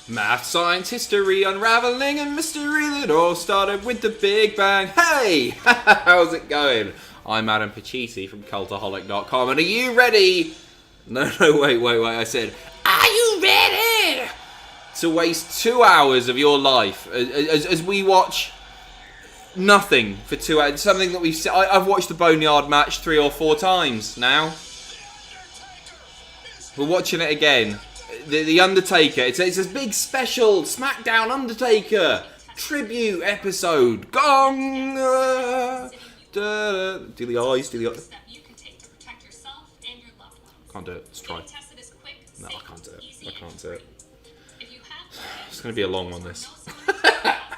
Math, science, history, unraveling a mystery that all started with the Big Bang. Hey! How's it going? I'm Adam Pacitti from Cultaholic.com, and are you ready? No, wait. I said, are you ready to waste 2 hours of your life as we watch nothing for 2 hours? Something that I've watched the Boneyard match 3 or 4 times now. We're watching it again. The Undertaker. It's a big special SmackDown Undertaker tribute episode. Gong! Do the eyes. Can't do it. Let's try. No, I can't do it. It's going to be a long one, this.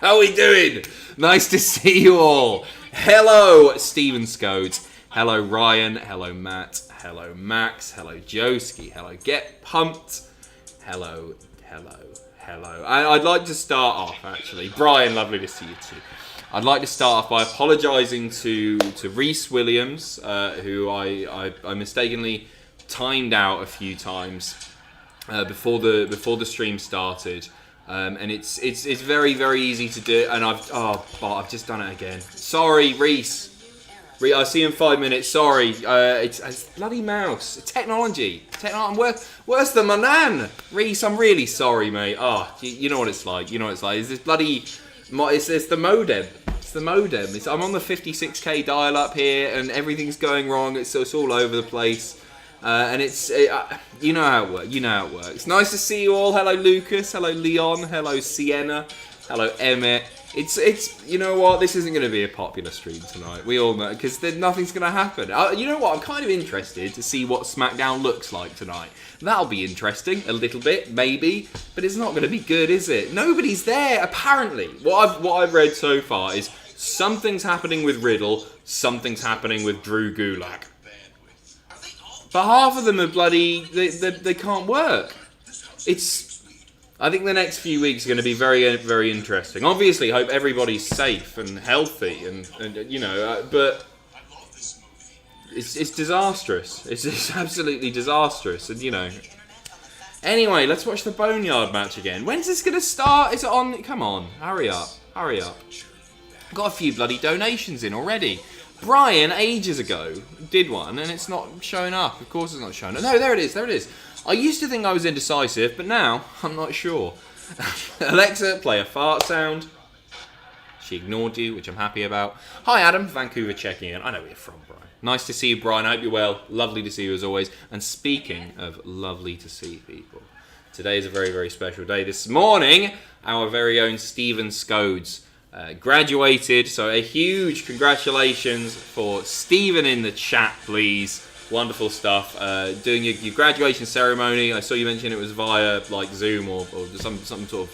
How are we doing? Nice to see you all. Hello, Stephen Scodes. Hello, Ryan. Hello, Matt. Hello, Max. Hello, Joski. Hello, Get Pumped. Hello. I'd like to start off, actually. Brian, lovely to see you too. I'd like to start off by apologising to Reese Williams, who I mistakenly timed out a few times before the stream started, and it's very, very easy to do, and I've just done it again. Sorry, Reese. I'll see you in 5 minutes. Sorry, it's bloody mouse. Technology. I'm worse than my nan. Reese, I'm really sorry, mate. You know what it's like. It's this bloody. It's the modem. I'm on the 56k dial-up here, and everything's going wrong. It's all over the place, and you know how it works. Nice to see you all. Hello, Lucas. Hello, Leon. Hello, Sienna. Hello, Emmett. It's you know what, this isn't going to be a popular stream tonight. We all know, because nothing's going to happen. You know what, I'm kind of interested to see what SmackDown looks like tonight. That'll be interesting, a little bit, maybe, but it's not going to be good, is it? Nobody's there, apparently. What I've read so far is something's happening with Riddle, something's happening with Drew Gulak. But half of them are bloody, they can't work. I think the next few weeks are going to be very, very interesting. Obviously, hope everybody's safe and healthy, and but it's disastrous. It's absolutely disastrous, and Anyway, let's watch the Boneyard match again. When's this going to start? Is it on? Come on, hurry up. Got a few bloody donations in already. Brian, ages ago, did one, and it's not showing up. Of course it's not showing up. No, there it is. I used to think I was indecisive, but now I'm not sure. Alexa, play a fart sound. She ignored you, which I'm happy about. Hi, Adam. Vancouver checking in. I know where you're from, Brian. Nice to see you, Brian. I hope you're well. Lovely to see you as always. And speaking of lovely to see people, today is a very, very special day. This morning, our very own Stephen Scodes graduated. So a huge congratulations for Stephen in the chat, please. Wonderful stuff. Doing your graduation ceremony. I saw you mention it was via like Zoom or some sort of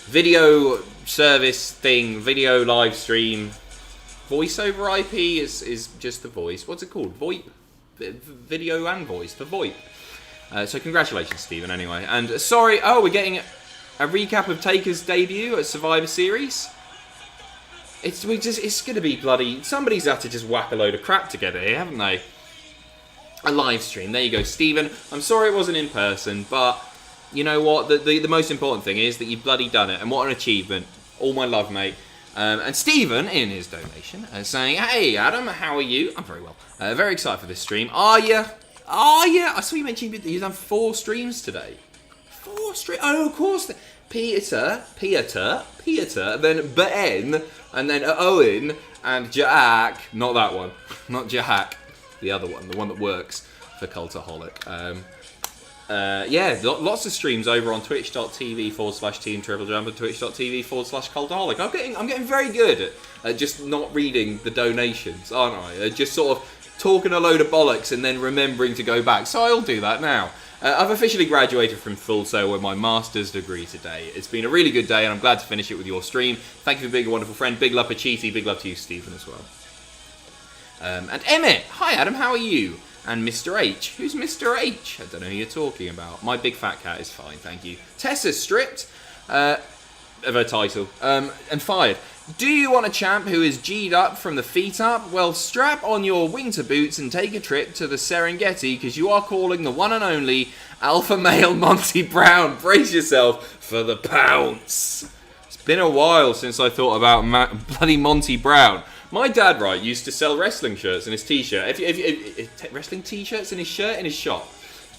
video service thing, video live stream. Voice over IP is just the voice. What's it called? VoIP? Video and voice for VoIP. So congratulations, Stephen. Anyway, and sorry. We're getting a recap of Taker's debut at Survivor Series. It's going to be bloody. Somebody's had to just whack a load of crap together here, haven't they? A live stream. There you go, Stephen. I'm sorry it wasn't in person, but you know what? The most important thing is that you've bloody done it, and what an achievement. All my love, mate. And Stephen, in his donation, saying, hey, Adam, how are you? I'm very well. Very excited for this stream. Are you? I saw you mentioned you've done 4 streams today. 4 streams? Oh, of course. Peter, then Ben, and then Owen, and Jack. Not that one. Not Jack. The other one, the one that works for Cultaholic. Lots of streams over on twitch.tv/Team Triple Jump and twitch.tv/Cultaholic. I'm getting very good at just not reading the donations, aren't I? Just sort of talking a load of bollocks and then remembering to go back. So I'll do that now. I've officially graduated from Full Sail with my master's degree today. It's been a really good day, and I'm glad to finish it with your stream. Thank you for being a wonderful friend. Big love, Pacitti. Big love to you, Stephen, as well. And Emmett, hi Adam, how are you? And Mr. H, who's Mr. H? I don't know who you're talking about. My big fat cat is fine, thank you. Tessa's stripped of her title and fired. Do you want a champ who is G'd up from the feet up? Well, strap on your winter boots and take a trip to the Serengeti, because you are calling the one and only alpha male Monty Brown. Brace yourself for the pounce. It's been a while since I thought about bloody Monty Brown. My dad, right, used to sell wrestling shirts in his t-shirt. Wrestling t-shirts in his shirt in his shop.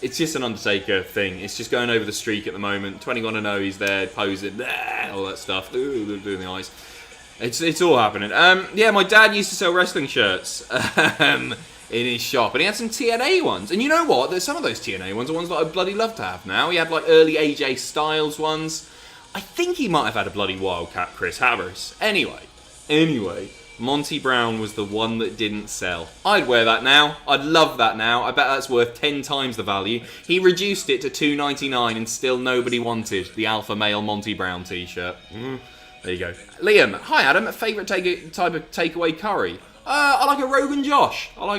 It's just an Undertaker thing. It's just going over the streak at the moment. 21-0, he's there posing, all that stuff, doing the eyes. It's all happening. Yeah, my dad used to sell wrestling shirts in his shop, and he had some TNA ones. And you know what? There's some of those TNA ones are ones that I'd bloody love to have now. He had like early AJ Styles ones. I think he might have had a bloody Wildcat Chris Harris. Anyway, Monty Brown was the one that didn't sell. I'd wear that now. I'd love that now. I bet that's worth 10 times the value. He reduced it to $2.99 and still nobody wanted the alpha male Monty Brown t-shirt. There you go. Liam, hi Adam. Favourite type of takeaway curry? I like a Rogan Josh. But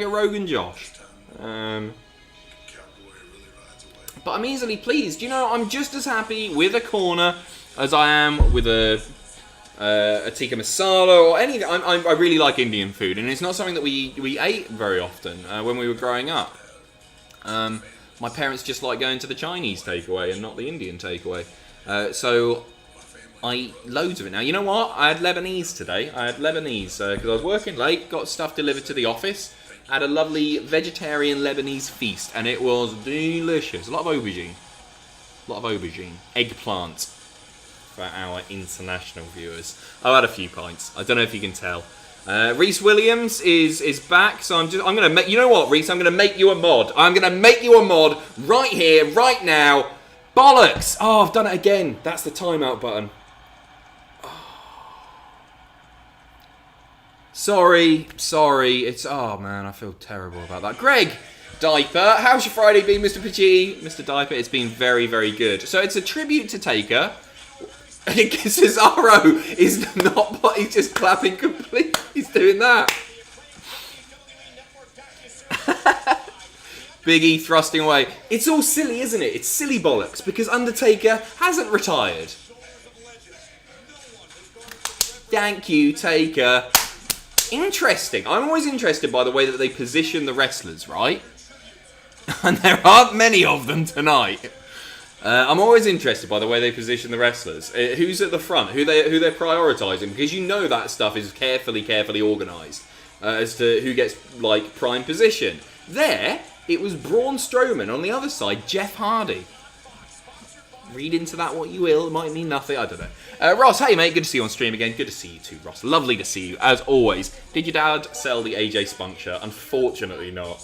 I'm easily pleased. You know, I'm just as happy with a corner as I am with a tikka masala or anything. I really like Indian food, and it's not something that we ate very often when we were growing up. My parents just like going to the Chinese takeaway and not the Indian takeaway. So I eat loads of it now. You know what? I had Lebanese today. Because I was working late, got stuff delivered to the office. Had a lovely vegetarian Lebanese feast, and it was delicious. A lot of aubergine. Eggplant for our international viewers. I had a few pints. I don't know if you can tell. Reese Williams is back, so I'm gonna make. You know what, Reese? I'm gonna make you a mod. I'm gonna make you a mod right here, right now. Bollocks! Oh, I've done it again. That's the timeout button. Sorry. It's, oh man, I feel terrible about that. Greg Diaper, how's your Friday been, Mr. Pacitti? Mr. Diaper, it's been very, very good. So it's a tribute to Taker. Cesaro is not, but he's just clapping complete. He's doing that. Big E thrusting away. It's all silly, isn't it? It's silly bollocks, because Undertaker hasn't retired. Thank you, Taker. Interesting. I'm always interested by the way that they position the wrestlers, right? And there aren't many of them tonight. I'm always interested by the way they position the wrestlers. Who's at the front? Who they're prioritising? Because you know that stuff is carefully organised as to who gets like prime position. There, it was Braun Strowman. On the other side, Jeff Hardy. Read into that what you will. It might mean nothing. I don't know. Ross, hey mate, good to see you on stream again. Good to see you too, Ross. Lovely to see you, as always. Did your dad sell the AJ Spunk shirt? Unfortunately not.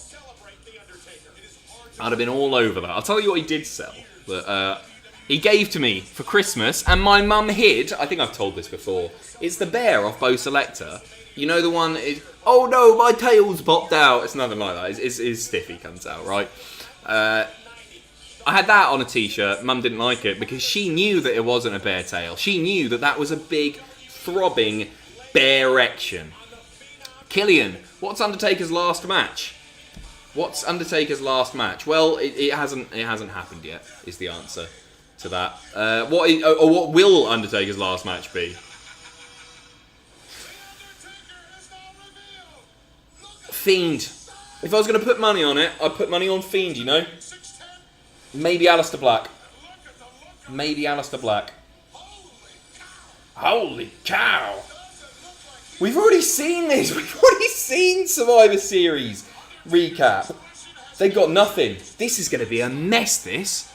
I'd have been all over that. I'll tell you what he did sell. That he gave to me for Christmas, and my mum hid. I think I've told this before. It's the bear off Bo Selector. You know the one, oh no, my tail's popped out. It's nothing like that. His stiffy comes out, right? I had that on a t-shirt. Mum didn't like it because she knew that it wasn't a bear tail. She knew that that was a big, throbbing bear erection. Killian, what's Undertaker's last match? What's Undertaker's last match? Well, it hasn't happened yet. Is the answer to that? What will Undertaker's last match be? Fiend. If I was going to put money on it, I'd put money on Fiend. You know. Maybe Aleister Black. Holy cow! We've already seen this. We've already seen Survivor Series recap. They've got nothing. This is going to be a mess, this.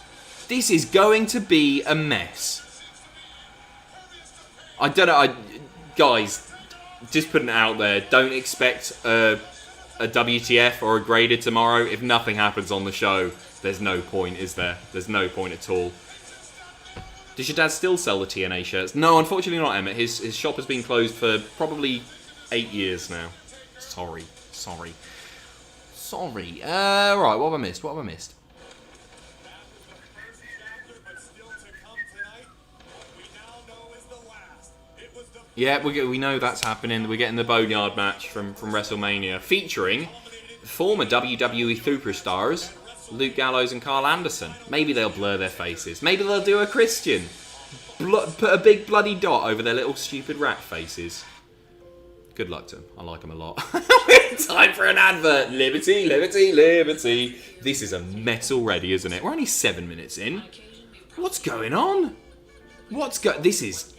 This is going to be a mess. I don't know. Guys, just putting it out there. Don't expect a WTF or a graded tomorrow. If nothing happens on the show, there's no point, is there? There's no point at all. Does your dad still sell the TNA shirts? No, unfortunately not, Emmett. His shop has been closed for probably 8 years now. Sorry. Right, what have I missed? Yeah, we know that's happening. We're getting the Boneyard match from WrestleMania, featuring former WWE superstars Luke Gallows and Carl Anderson. Maybe they'll blur their faces. Maybe they'll do a Christian. Put a big bloody dot over their little stupid rat faces. Good luck to them. I like them a lot. Time for an advert. Liberty, liberty, liberty. This is a mess already, isn't it? We're only 7 minutes in. What's going on? This is...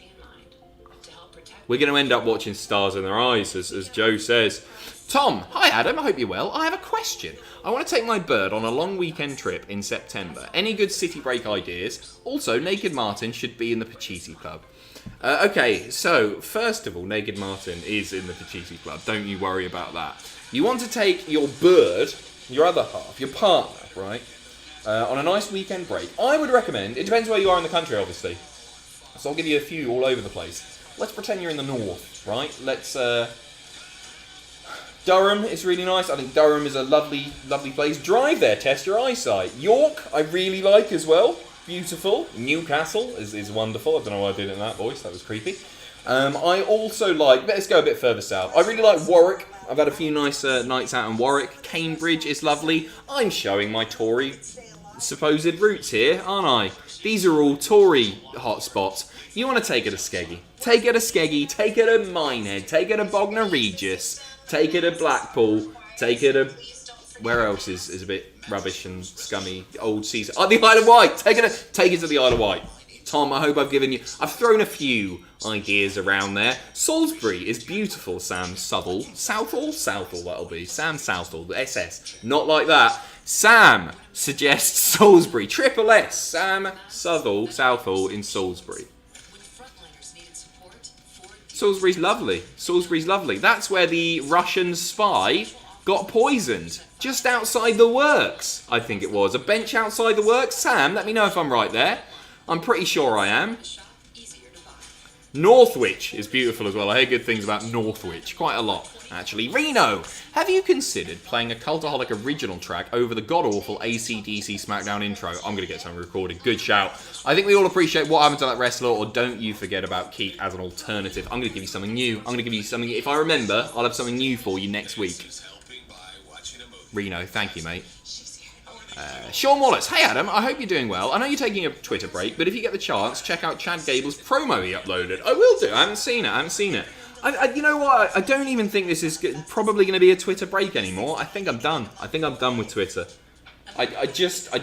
We're going to end up watching stars in their eyes, as Joe says. Tom, hi Adam, I hope you're well. I have a question. I want to take my bird on a long weekend trip in September. Any good city break ideas? Also, Naked Martin should be in the Pacitti Club. Okay, so first of all, Naked Martin is in the Pacitti Club. Don't you worry about that. You want to take your bird, your other half, your partner, right, on a nice weekend break. I would recommend, it depends where you are in the country, obviously. So I'll give you a few all over the place. Let's pretend you're in the north, right? Durham is really nice. I think Durham is a lovely, lovely place. Drive there, test your eyesight. York, I really like as well. Beautiful. Newcastle is wonderful. I don't know why I did it in that voice. That was creepy. I also like... Let's go a bit further south. I really like Warwick. I've had a few nice nights out in Warwick. Cambridge is lovely. I'm showing my Tory supposed roots here, aren't I? These are all Tory hotspots. You want to take it to Skeggy. Take it to Skeggy. Take it to Minehead. Take it to Bognor Regis. Take it to Blackpool. Take it to... Where else is a bit rubbish and scummy? Old Caesar. Oh, the Isle of Wight. Take it to the Isle of Wight. Tom, I hope I've given you... I've thrown a few ideas around there. Salisbury is beautiful, Sam Southall. Southall? Southall, that'll be. Sam Southall, SS. Not like that. Sam suggests Salisbury. Triple S. Sam Southall in Salisbury. Salisbury's lovely. Salisbury's lovely. That's where the Russian spy got poisoned. Just outside the works, I think it was. A bench outside the works. Sam, let me know if I'm right there. I'm pretty sure I am. Northwich is beautiful as well. I hear good things about Northwich. Quite a lot, actually. Reno, have you considered playing a Cultaholic original track over the god-awful AC/DC SmackDown intro? I'm going to get something recorded. Good shout. I think we all appreciate what happened to that wrestler, or don't you forget about Keith as an alternative. I'm going to give you something new. I'm going to give you something... If I remember, I'll have something new for you next week. Reno, thank you, mate. Sean Wallace, hey Adam, I hope you're doing well. I know you're taking a Twitter break, but if you get the chance, check out Chad Gable's promo he uploaded. I will do. I haven't seen it. You know what? I don't even think this is probably going to be a Twitter break anymore. I think I'm done. I think I'm done with Twitter. I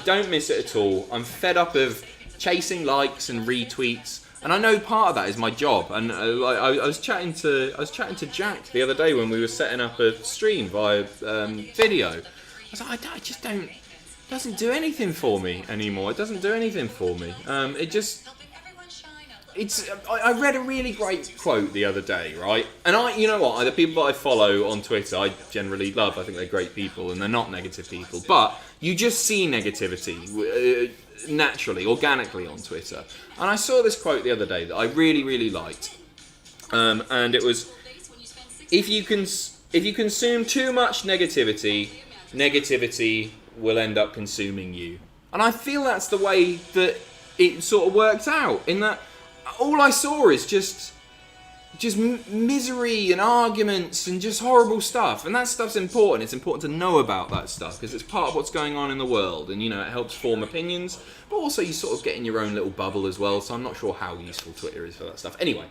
don't miss it at all. I'm fed up of chasing likes and retweets, and I know part of that is my job. And I was chatting to Jack the other day when we were setting up a stream via video. I was like, I just don't. It doesn't do anything for me anymore. It doesn't do anything for me. I read a really great quote the other day, right? And you know what? The people that I follow on Twitter, I generally love. I think they're great people, and they're not negative people. But you just see negativity naturally, organically on Twitter. And I saw this quote the other day that I really, really liked. And it was, if you consume too much negativity will end up consuming you. And I feel that's the way that it sort of worked out, in that all I saw is just misery and arguments and just horrible stuff. And that stuff's important. It's important to know about that stuff because it's part of what's going on in the world, and it helps form opinions, but also you sort of get in your own little bubble as well. So I'm not sure how useful Twitter is for that stuff. Anyway.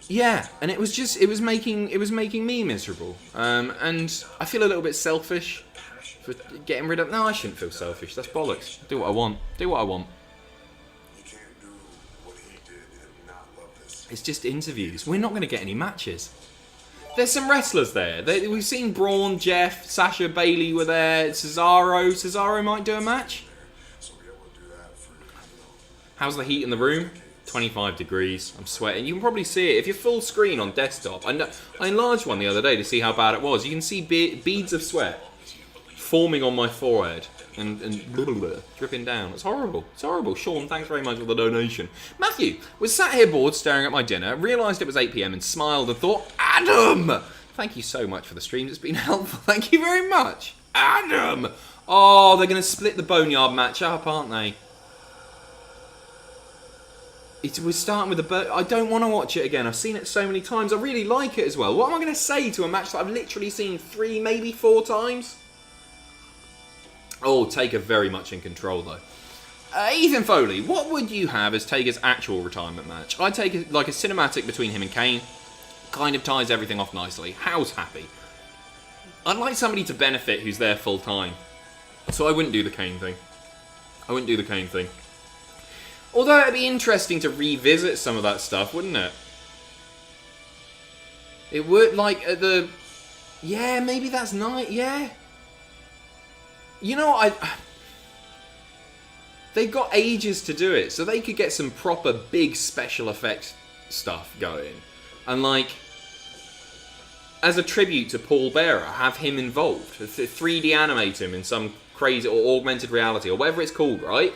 Yeah, and it was making me miserable, and I feel a little bit selfish for getting rid of. No, I shouldn't feel selfish. That's bollocks. Do what I want. It's just interviews. We're not going to get any matches. There's some wrestlers there. We've seen Braun, Jeff, Sasha, Bailey were there. Cesaro might do a match. How's the heat in the room? 25 degrees. I'm sweating. You can probably see it if you're full screen on desktop. I enlarged one the other day to see how bad it was. You can see beads of sweat forming on my forehead and dripping down. It's horrible. It's horrible. Sean, thanks very much for the donation. Matthew was sat here bored staring at my dinner, realised it was 8 PM and smiled and thought, Adam! Thank you so much for the streams. It's been helpful. Thank you very much. Adam! Oh, they're going to split the Boneyard match up, aren't they? We're starting with I don't want to watch it again. I've seen it so many times. I really like it as well. What am I going to say to a match that I've literally seen 3, maybe 4 times? Oh, Taker very much in control though. Ethan Foley, what would you have as Taker's actual retirement match? I'd take a cinematic between him and Kane. Kind of ties everything off nicely. How's happy? I'd like somebody to benefit who's there full time. So I wouldn't do the Kane thing. Although it'd be interesting to revisit some of that stuff, wouldn't it? It would, like, at the... Yeah, maybe that's nice, yeah. You know, they've got ages to do it, so they could get some proper big special effects stuff going. And, like, as a tribute to Paul Bearer, have him involved. 3D animate him in some crazy or augmented reality or whatever it's called, right?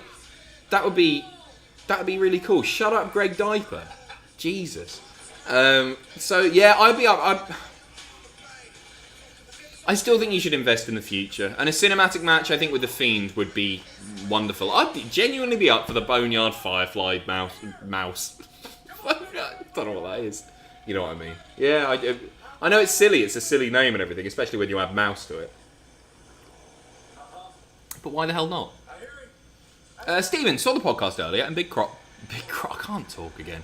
That would be really cool. Shut up, Greg Diaper. Jesus. So yeah, I'd be up. I still think you should invest in the future, and a cinematic match I think with the Fiend would be wonderful. I'd genuinely be up for the Boneyard Firefly mouse. I don't know what that is. You know what I mean? Yeah, I know it's silly. It's a silly name and everything, especially when you add mouse to it. But why the hell not? Stephen, saw the podcast earlier, and big crop, I can't talk again.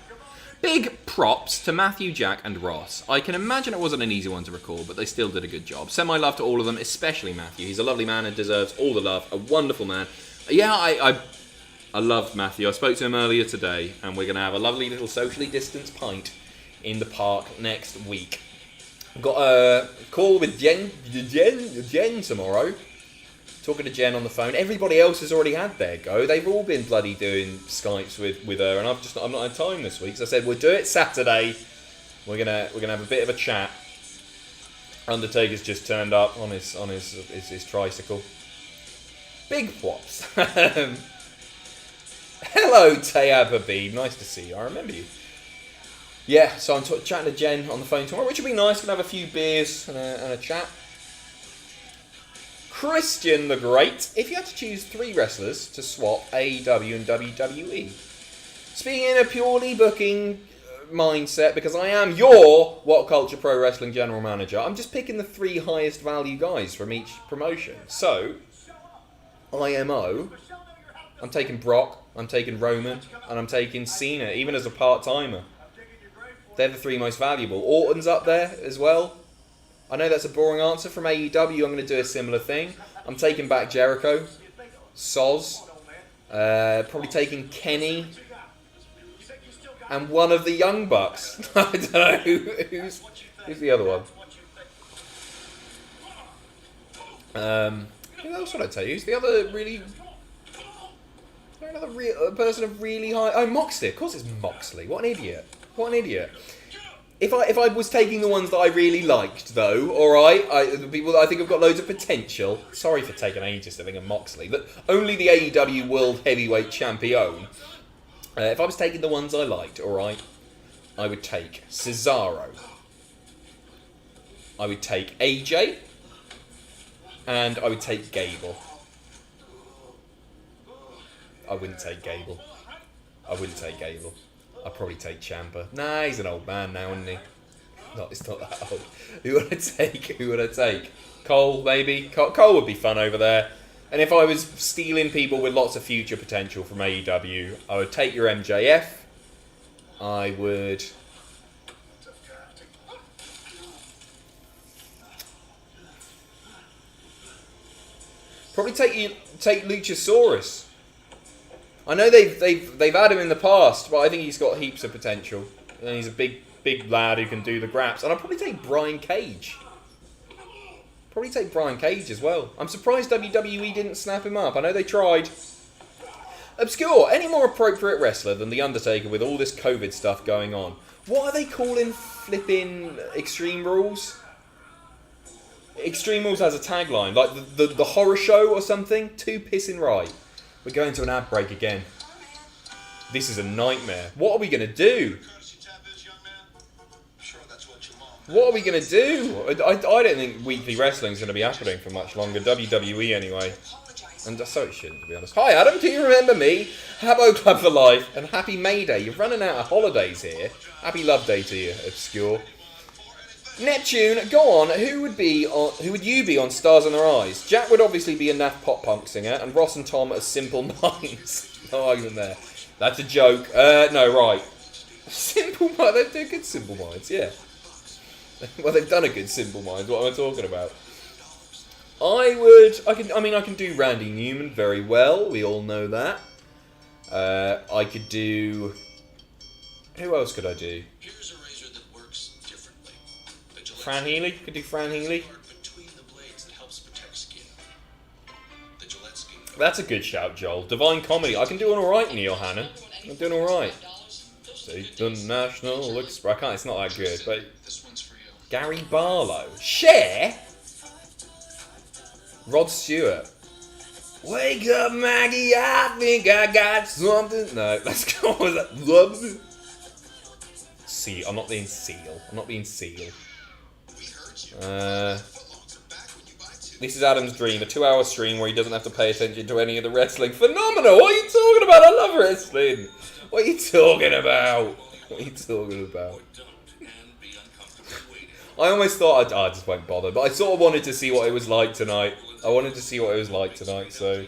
Big props to Matthew, Jack, and Ross. I can imagine it wasn't an easy one to record, but they still did a good job. Send my love to all of them, especially Matthew. He's a lovely man and deserves all the love. A wonderful man. Yeah, I love Matthew. I spoke to him earlier today, and we're going to have a lovely little socially distanced pint in the park next week. Got a call with Jen tomorrow. Talking to Jen on the phone. Everybody else has already had their go. They've all been bloody doing Skypes with her, and I'm not had time this week. So I said we'll do it Saturday. We're gonna have a bit of a chat. Undertaker's just turned up on his tricycle. Big props. Hello, Tayab Habib. Nice to see you. I remember you. Yeah, so I'm chatting to Jen on the phone tomorrow, which will be nice. Gonna have a few beers and a chat. Christian the Great, if you had to choose 3 wrestlers to swap AEW and WWE. Speaking in a purely booking mindset, because I am your What Culture Pro Wrestling General Manager, I'm just picking the 3 highest value guys from each promotion. So, IMO, I'm taking Brock, I'm taking Roman, and I'm taking Cena, even as a part-timer. They're the 3 most valuable. Orton's up there as well. I know that's a boring answer from AEW. I'm going to do a similar thing. I'm taking back Jericho, Soz, probably taking Kenny, and one of the Young Bucks. I don't know who's the other one. Who else would I tell you? Who's the other really? Another person of really high. Oh, Moxley. Of course, it's Moxley. What an idiot. What an idiot. If I was taking the ones that I really liked, though, alright, the people that I think have got loads of potential, sorry for taking ages to think of Moxley, but only the AEW World Heavyweight Champion. If I was taking the ones I liked, alright, I would take Cesaro. I would take AJ. And I would take Gable. I wouldn't take Gable. I'd probably take Ciampa. Nah, he's an old man now, isn't he? No, it's not that old. Who would I take? Cole, maybe? Cole would be fun over there. And if I was stealing people with lots of future potential from AEW, I would take your MJF. I would... probably take Luchasaurus. I know they've had him in the past, but I think he's got heaps of potential. And he's a big lad who can do the graps. And I'd probably take Brian Cage. Probably take Brian Cage as well. I'm surprised WWE didn't snap him up. I know they tried. Obscure. Any more appropriate wrestler than The Undertaker with all this COVID stuff going on? What are they calling flipping Extreme Rules? Extreme Rules has a tagline. Like the horror show or something. Too pissing right. We're going to an ad break again. This is a nightmare. What are we going to do? What are we going to do? I don't think weekly wrestling is going to be happening for much longer. WWE anyway. And so it shouldn't, to be honest. Hi Adam, do you remember me? Habbo Club for life and happy May Day. You're running out of holidays here. Happy Love Day to you, Obscure. Neptune, go on. Who would you be on Stars in Their Eyes? Jack would obviously be a naff pop punk singer, and Ross and Tom are Simple Minds. No argument there. That's a joke. No, right. Simple Minds. They do good Simple Minds, yeah. Well, they've done a good Simple Minds. What am I talking about? I can do Randy Newman very well. We all know that. I could do... Who else could I do? Here's a razor that works differently. Fran Healy? Could do Fran Healy. Between the blades that helps protect skin. The Gillette skin. That's a good shout, Joel. Divine Comedy. I can do alright, Neil Hannon. I'm doing alright. The National Express. I can't, it's not that good, but... This one's for you. Gary Barlow. Cher? Rod Stewart. Wake up, Maggie, I think I got something. No, let's go. What was that? Seal. I'm not being Seal. I'm not being Seal. This is Adam's dream. A 2-hour stream where he doesn't have to pay attention to any of the wrestling. Phenomenal. What are you talking about? I love wrestling. What are you talking about? What are you talking about? I almost thought I just won't bother, but I sort of wanted to see what it was like tonight. So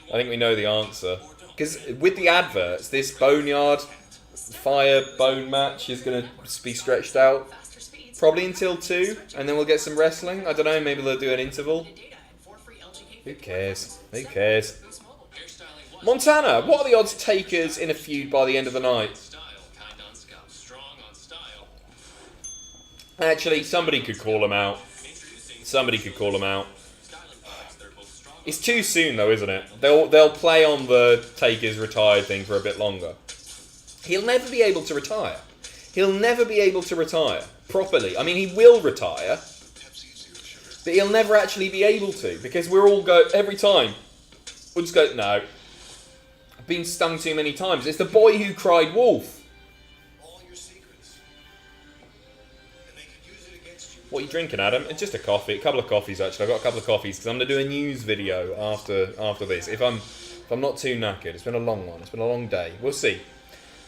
I think we know the answer. Because with the adverts, this Boneyard Fire Bone match is going to be stretched out probably until 2, and then we'll get some wrestling. I don't know, maybe they'll do an interval. Who cares? Who cares? Montana, what are the odds Takers in a feud by the end of the night? Actually, somebody could call them out. It's too soon, though, isn't it? They'll play on the Taker's retired thing for a bit longer. He'll never be able to retire. Properly. I mean, he will retire, but he'll never actually be able to, because every time, we'll just go, no. I've been stung too many times. It's the boy who cried wolf. What are you drinking, Adam? It's just a coffee. A couple of coffees, actually. I've got a couple of coffees because I'm going to do a news video after this. If I'm not too knackered. It's been a long one. It's been a long day. We'll see.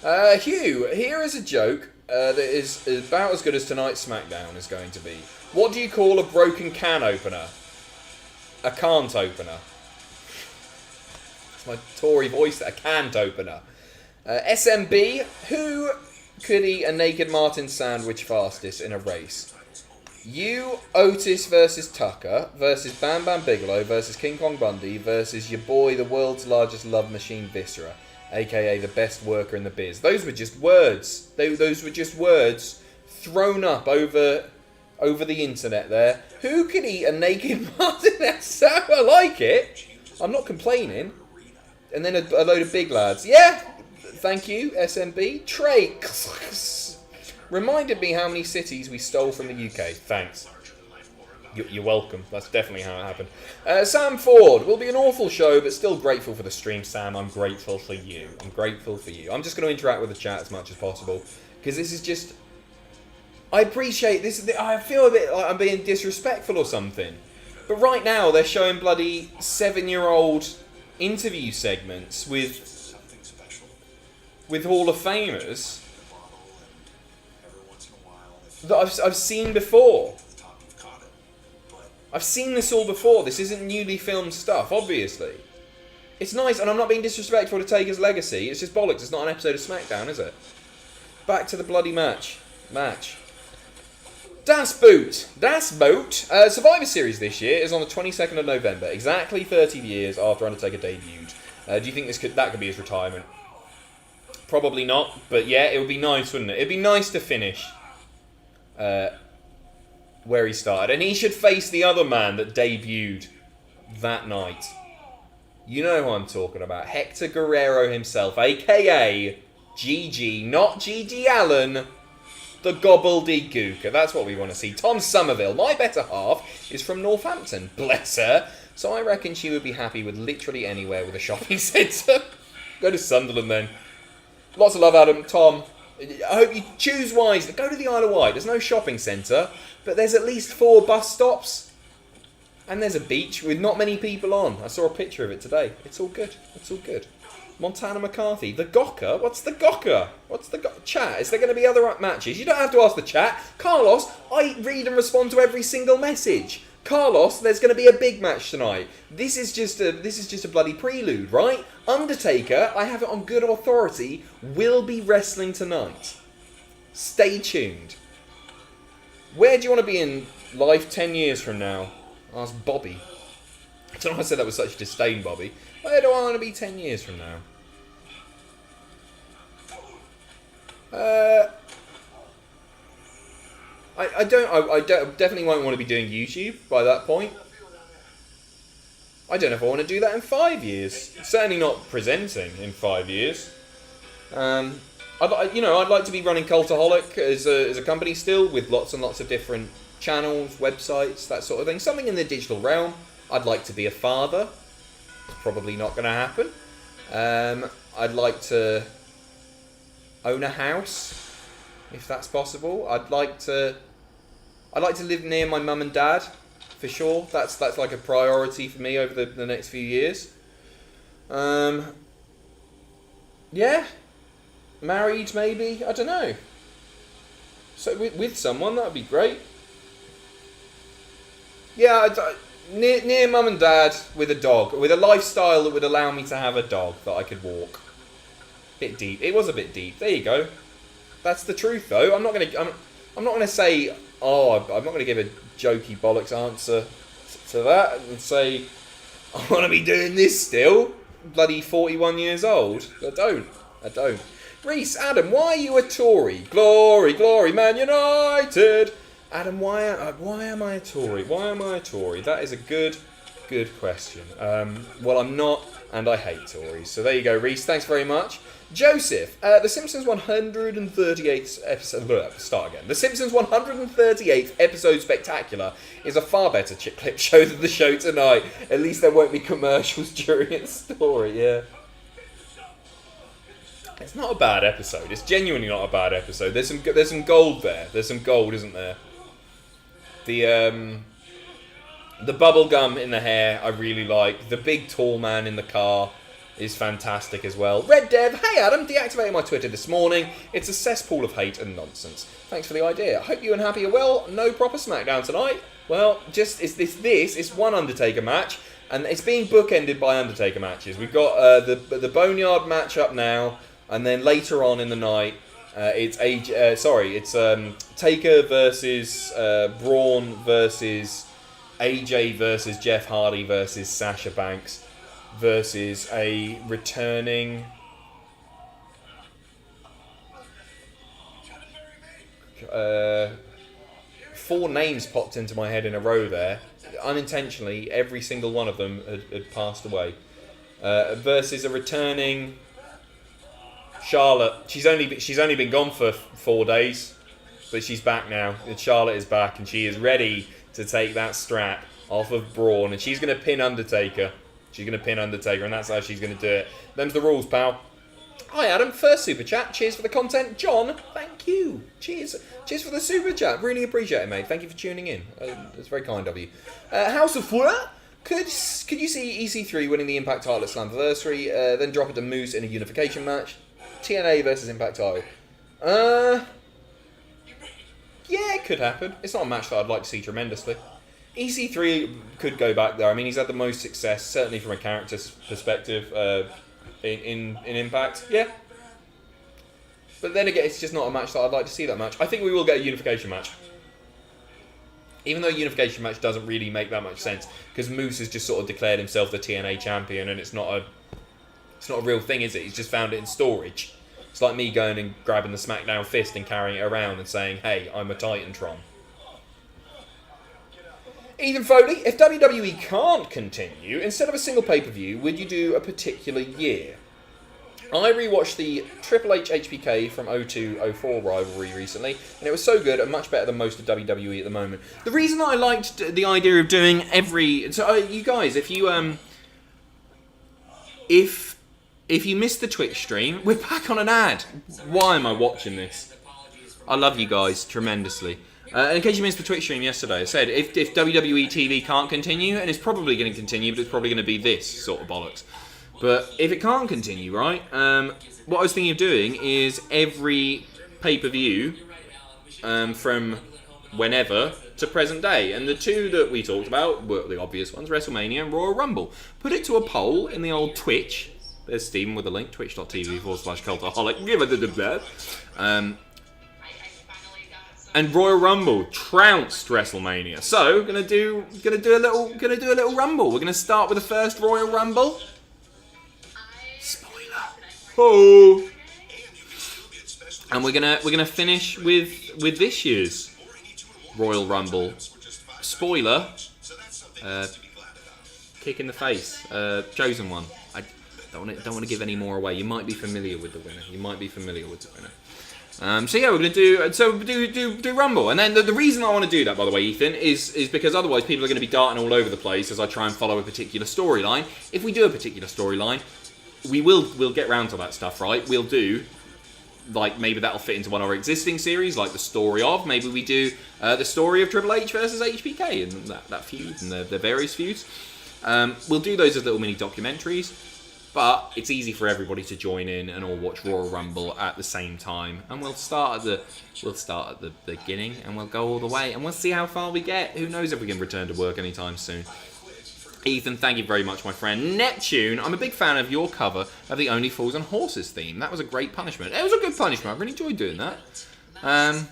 Hugh, here is a joke that is about as good as tonight's SmackDown is going to be. What do you call a broken can opener? A can't opener. It's my Tory voice. A can't opener. SMB, who could eat a naked Martin sandwich fastest in a race? You, Otis versus Tucker, versus Bam Bam Bigelow, versus King Kong Bundy, versus your boy, the world's largest love machine, Viscera, a.k.a. the best worker in the biz. Those were just words. Those were just words thrown up over the internet there. Who can eat a naked Martin sandwich? I like it. I'm not complaining. And then a load of big lads. Yeah, thank you, SMB. Trey. Reminded me how many cities we stole from the UK. Thanks. You're welcome. That's definitely how it happened. Sam Ford. Will be an awful show, but still grateful for the stream, Sam. I'm grateful for you. I'm just going to interact with the chat as much as possible. Because this is just... I appreciate this. I feel a bit like I'm being disrespectful or something. But right now, they're showing bloody 7-year-old interview segments with Hall of Famers that I've seen before. I've seen this all before. This isn't newly filmed stuff, obviously. It's nice, and I'm not being disrespectful to Taker's legacy. It's just bollocks. It's not an episode of SmackDown, is it? Back to the bloody match. Das Boot. Survivor Series this year is on the 22nd of November, exactly 30 years after Undertaker debuted. Do you think that could be his retirement? Probably not, but yeah, it would be nice, wouldn't it? It'd be nice to finish where he started. And he should face the other man that debuted that night. You know who I'm talking about. Hector Guerrero himself, a.k.a. GG, not G.G. Allen, the gobbledygooker. That's what we want to see. Tom Somerville, my better half, is from Northampton. Bless her. So I reckon she would be happy with literally anywhere with a shopping centre. Go to Sunderland then. Lots of love, Adam. Tom, I hope you choose wisely. Go to the Isle of Wight. There's no shopping centre, but there's at least 4 bus stops. And there's a beach with not many people on. I saw a picture of it today. It's all good. Montana McCarthy. The Gawker? What's the Gawker? Chat, is there going to be other matches? You don't have to ask the chat. Carlos, I read and respond to every single message. Carlos, there's going to be a big match tonight. This is just a bloody prelude, right? Undertaker, I have it on good authority, will be wrestling tonight. Stay tuned. Where do you want to be in life 10 years from now? Ask Bobby. I don't know why I said that with such disdain, Bobby. Where do I want to be 10 years from now? I definitely won't want to be doing YouTube by that point. I don't know if I want to do that in 5 years. Certainly not presenting in 5 years. I'd like to be running Cultaholic as a company still, with lots and lots of different channels, websites, that sort of thing. Something in the digital realm. I'd like to be a father. It's probably not going to happen. I'd like to own a house, if that's possible. I'd like to live near my mum and dad, for sure. That's like a priority for me over the next few years. Yeah. Married, maybe. I don't know. So with someone, that would be great. Yeah, near mum and dad with a dog, with a lifestyle that would allow me to have a dog that I could walk. Bit deep. It was a bit deep. There you go. That's the truth, though. I'm not gonna say. I'm not gonna give a jokey bollocks answer to that and say I want to be doing this still. Bloody 41 years old. I don't. Reese, Adam, why are you a Tory? Glory, glory, Man United. Adam, why am I a Tory? Why am I a Tory? That is a good question. Well, I'm not, and I hate Tories. So there you go, Reese. Thanks very much. Joseph, The Simpsons 138th episode... Start again. The Simpsons 138th episode spectacular is a far better chick clip show than the show tonight. At least there won't be commercials during its story, yeah. It's not a bad episode. It's genuinely not a bad episode. There's some gold there. There's some gold, isn't there? The bubble gum in the hair, I really like. The big tall man in the car is fantastic as well. Red Dev, hey Adam, deactivated my Twitter this morning. It's a cesspool of hate and nonsense. Thanks for the idea. Hope you and Happy are well. No proper SmackDown tonight. Well, it's one Undertaker match, and it's being bookended by Undertaker matches. We've got the Boneyard match up now, and then later on in the night, it's Taker versus Braun versus AJ versus Jeff Hardy versus Sasha Banks versus a returning four names popped into my head in a row there. Unintentionally, every single one of them had passed away. Versus a returning Charlotte. She's only been gone for 4 days, but she's back now. And Charlotte is back, and she is ready to take that strap off of Braun, and she's going to pin Undertaker. And that's how she's going to do it. Them's the rules, pal. Hi, Adam. First super chat. Cheers for the content. John, thank you. Cheers for the super chat. Really appreciate it, mate. Thank you for tuning in. It's very kind of you. House of Fleur. Could you see EC3 winning the Impact title at Slammiversary, then drop it to Moose in a unification match? TNA versus Impact title. Yeah, it could happen. It's not a match that I'd like to see tremendously. EC3 could go back there. I mean, he's had the most success, certainly from a character perspective, in Impact. Yeah. But then again, it's just not a match that I'd like to see that match. I think we will get a unification match. Even though a unification match doesn't really make that much sense, because Moose has just sort of declared himself the TNA champion, and it's not a real thing, is it? He's just found it in storage. It's like me going and grabbing the SmackDown fist and carrying it around and saying, hey, I'm a Titantron. Ethan Foley, if WWE can't continue, instead of a single pay-per-view, would you do a particular year? I rewatched the Triple H HBK from 02-04 rivalry recently, and it was so good and much better than most of WWE at the moment. The reason I liked the idea of doing every... So, you guys, if you missed the Twitch stream, we're back on an ad. Why am I watching this? I love you guys tremendously. In case you missed the Twitch stream yesterday, I said if WWE TV can't continue, and it's probably going to continue, but it's probably going to be this sort of bollocks. But if it can't continue, right, what I was thinking of doing is every pay-per-view from whenever to present day. And the two that we talked about were the obvious ones, WrestleMania and Royal Rumble. Put it to a poll in the old Twitch. There's Stephen with a link, twitch.tv/Cultaholic. Give it a bit. And Royal Rumble trounced WrestleMania. So gonna do a little Rumble. We're gonna start with the first Royal Rumble. Spoiler. Oh. And we're gonna finish with this year's Royal Rumble. Spoiler. Kick in the face. Chosen one. I don't want to give any more away. You might be familiar with the winner. So yeah, we're gonna do Rumble, and then the reason I want to do that, by the way, Ethan, is because otherwise people are going to be darting all over the place as I try and follow a particular storyline. If we do a particular storyline, we'll get round to that stuff, right? We'll do, like, maybe that'll fit into one of our existing series, like the story of. Maybe we do the story of Triple H versus HBK and that feud and the various feuds. We'll do those as little mini documentaries. But it's easy for everybody to join in and all watch Royal Rumble at the same time, and we'll start at the beginning and we'll go all the way, and we'll see how far we get. Who knows if we can return to work anytime soon. Ethan, thank you very much, my friend. Neptune, I'm a big fan of your cover of the Only Fools and Horses theme. That was a great punishment. It was a good punishment. I really enjoyed doing that. I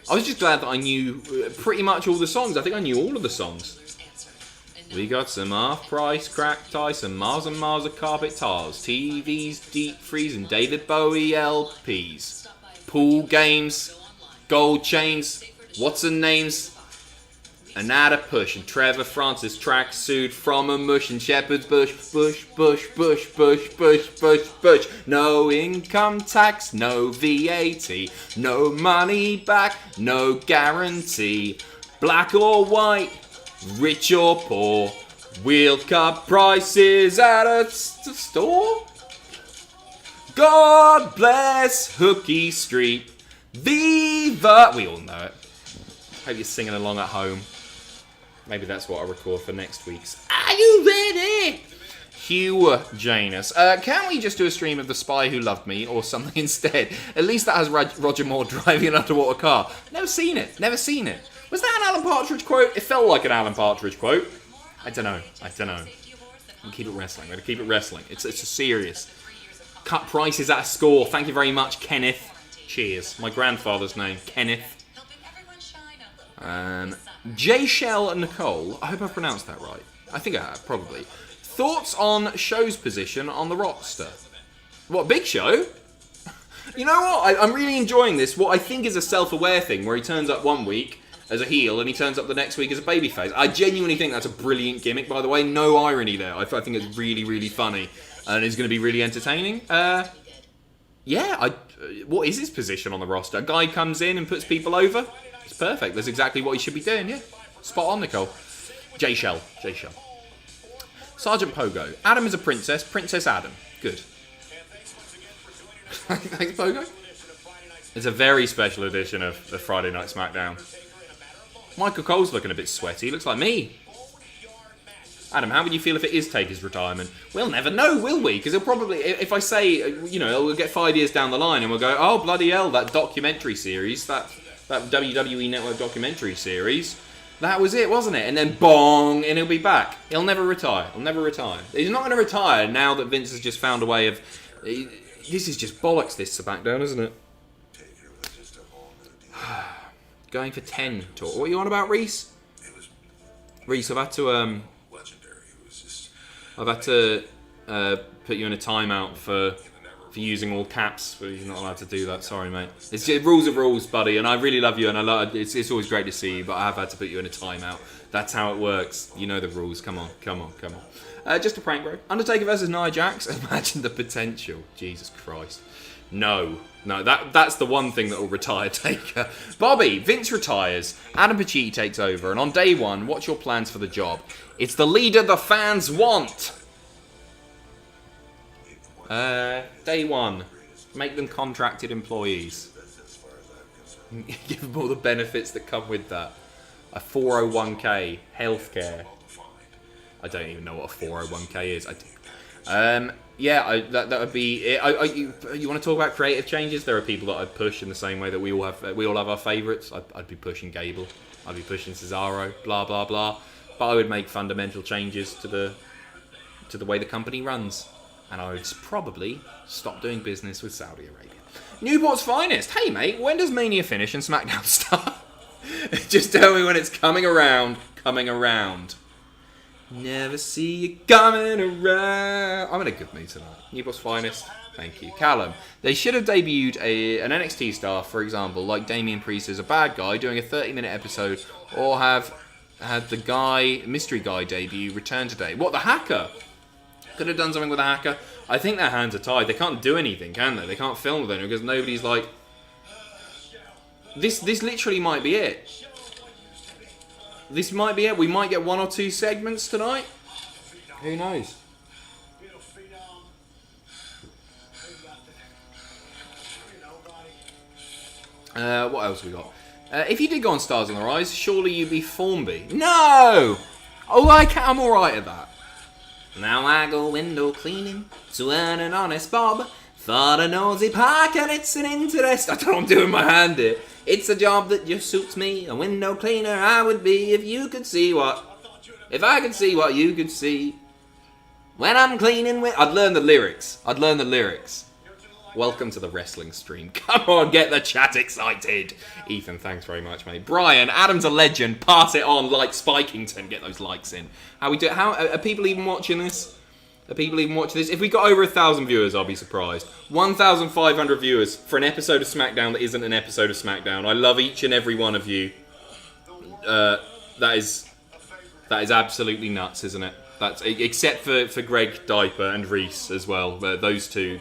was just glad that I knew pretty much all the songs. I think I knew all of the songs. We got some half-price cracked ice, some miles and miles of carpet tiles, TVs, deep freeze, and David Bowie LPs. Pool games, gold chains, what's her names? Anada Push and Trevor Francis tracksuit from a mush and Shepherd's Bush. No income tax, no VAT, no money back, no guarantee. Black or white, rich or poor, we'll cut prices at a store. God bless Hookie Street. Viva! We all know it. Hope you're singing along at home. Maybe that's what I record for next week's. Are you ready? Hugh Janus. Can we just do a stream of The Spy Who Loved Me or something instead? At least that has Roger Moore driving an underwater car. Never seen it. Was that an Alan Partridge quote? It felt like an Alan Partridge quote. I don't know. We'll keep it wrestling. It's a serious. Cut prices at a score. Thank you very much, Kenneth. Cheers. My grandfather's name, Kenneth. J. Shell and Nicole. I hope I pronounced that right. I think I have, probably. Thoughts on Show's position on the roster? What, Big Show? You know what? I'm really enjoying this. What I think is a self-aware thing, where he turns up one week as a heel and he turns up the next week as a babyface. I genuinely think that's a brilliant gimmick, by the way. No irony there. I think it's really, really funny and it's going to be really entertaining. What is his position on the roster? A guy comes in and puts people over? It's perfect. That's exactly what he should be doing, yeah. Spot on, Nicole. J Shell. Sergeant Pogo. Adam is a princess. Princess Adam. Good. Thanks, Pogo. It's a very special edition of the Friday Night SmackDown. Michael Cole's looking a bit sweaty. Looks like me. Adam, how would you feel if it is Taker's retirement? We'll never know, will we? Because he'll probably, if I say, we'll get 5 years down the line and we'll go, oh, bloody hell, that documentary series, that WWE Network documentary series, that was it, wasn't it? And then bong, and he'll be back. He'll never retire. He's not going to retire now that Vince has just found a way of... This is just bollocks, this SmackDown, isn't it? Going for 10 talk. What are you on about, Reese? Reese, I've had to put you in a timeout for using all caps. But you're not allowed to do that. Sorry, mate. It's rules of rules, buddy. And I really love you, and it's always great to see you. But I have had to put you in a timeout. That's how it works. You know the rules. Come on. Just a prank, bro. Undertaker versus Nia Jax. Imagine the potential. Jesus Christ. No, that's the one thing that will retire Taker. Bobby, Vince retires, Adam Pacitti takes over, and on day one, what's your plans for the job? It's the leader the fans want. Day one, make them contracted employees. Give them all the benefits that come with that. A 401k, healthcare. I don't even know what a 401k is. yeah, that would be it. You want to talk about creative changes? There are people that I'd push in the same way that we all have our favourites. I'd be pushing Gable. I'd be pushing Cesaro. Blah blah blah. But I would make fundamental changes to the way the company runs, and I would probably stop doing business with Saudi Arabia. Newport's finest. Hey mate, when does Mania finish and SmackDown start? Just tell me when it's coming around. Coming around. Never see you coming around. I'm in a good mood tonight. Newport's finest. Thank you. Callum. They should have debuted an NXT star, for example, like Damian Priest as a bad guy doing a 30-minute episode, or have had the mystery guy debut return today. What, the hacker? Could have done something with the hacker. I think their hands are tied. They can't do anything, can they? They can't film with anyone because nobody's like... This literally might be it. This might be it. We might get 1 or 2 segments tonight. Who knows? What else we got? If you did go on Stars on the Rise, surely you'd be Formby. No! Oh, I'm alright at that. Now I go window cleaning to earn an honest bob. For the nosy park and it's an interest. I don't know what I'm doing my hand here. It's a job that just suits me. A window cleaner I would be if you could see what... If I could see what you could see. When I'm cleaning with... I'd learn the lyrics. Welcome to the wrestling stream. Come on, get the chat excited. Ethan, thanks very much, mate. Brian, Adam's a legend. Pass it on like Spikington. Get those likes in. How are people even watching this? If we got over 1,000 viewers, I'll be surprised. 1,500 viewers for an episode of SmackDown that isn't an episode of SmackDown. I love each and every one of you. That is absolutely nuts, isn't it? That's except for Greg Diaper and Reese as well. Those two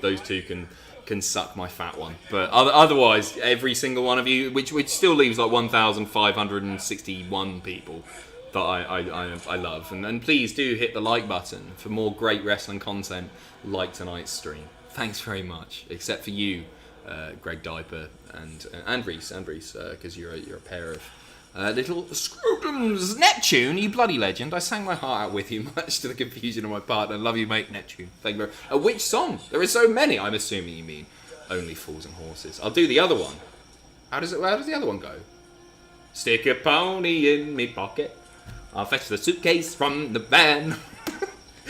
can suck my fat one. But otherwise, every single one of you, which still leaves like 1,561 people. That I love. And please do hit the like button for more great wrestling content like tonight's stream. Thanks very much. Except for you, Greg Diaper and Reese, because you're a pair of little scrutums. Neptune, you bloody legend. I sang my heart out with you, much to the confusion of my partner. Love you, mate, Neptune. Thank you very much. Which song? There are so many. I'm assuming you mean Only Fools and Horses. I'll do the other one. How does the other one go? Stick a pony in me pocket. I'll fetch the suitcase from the van.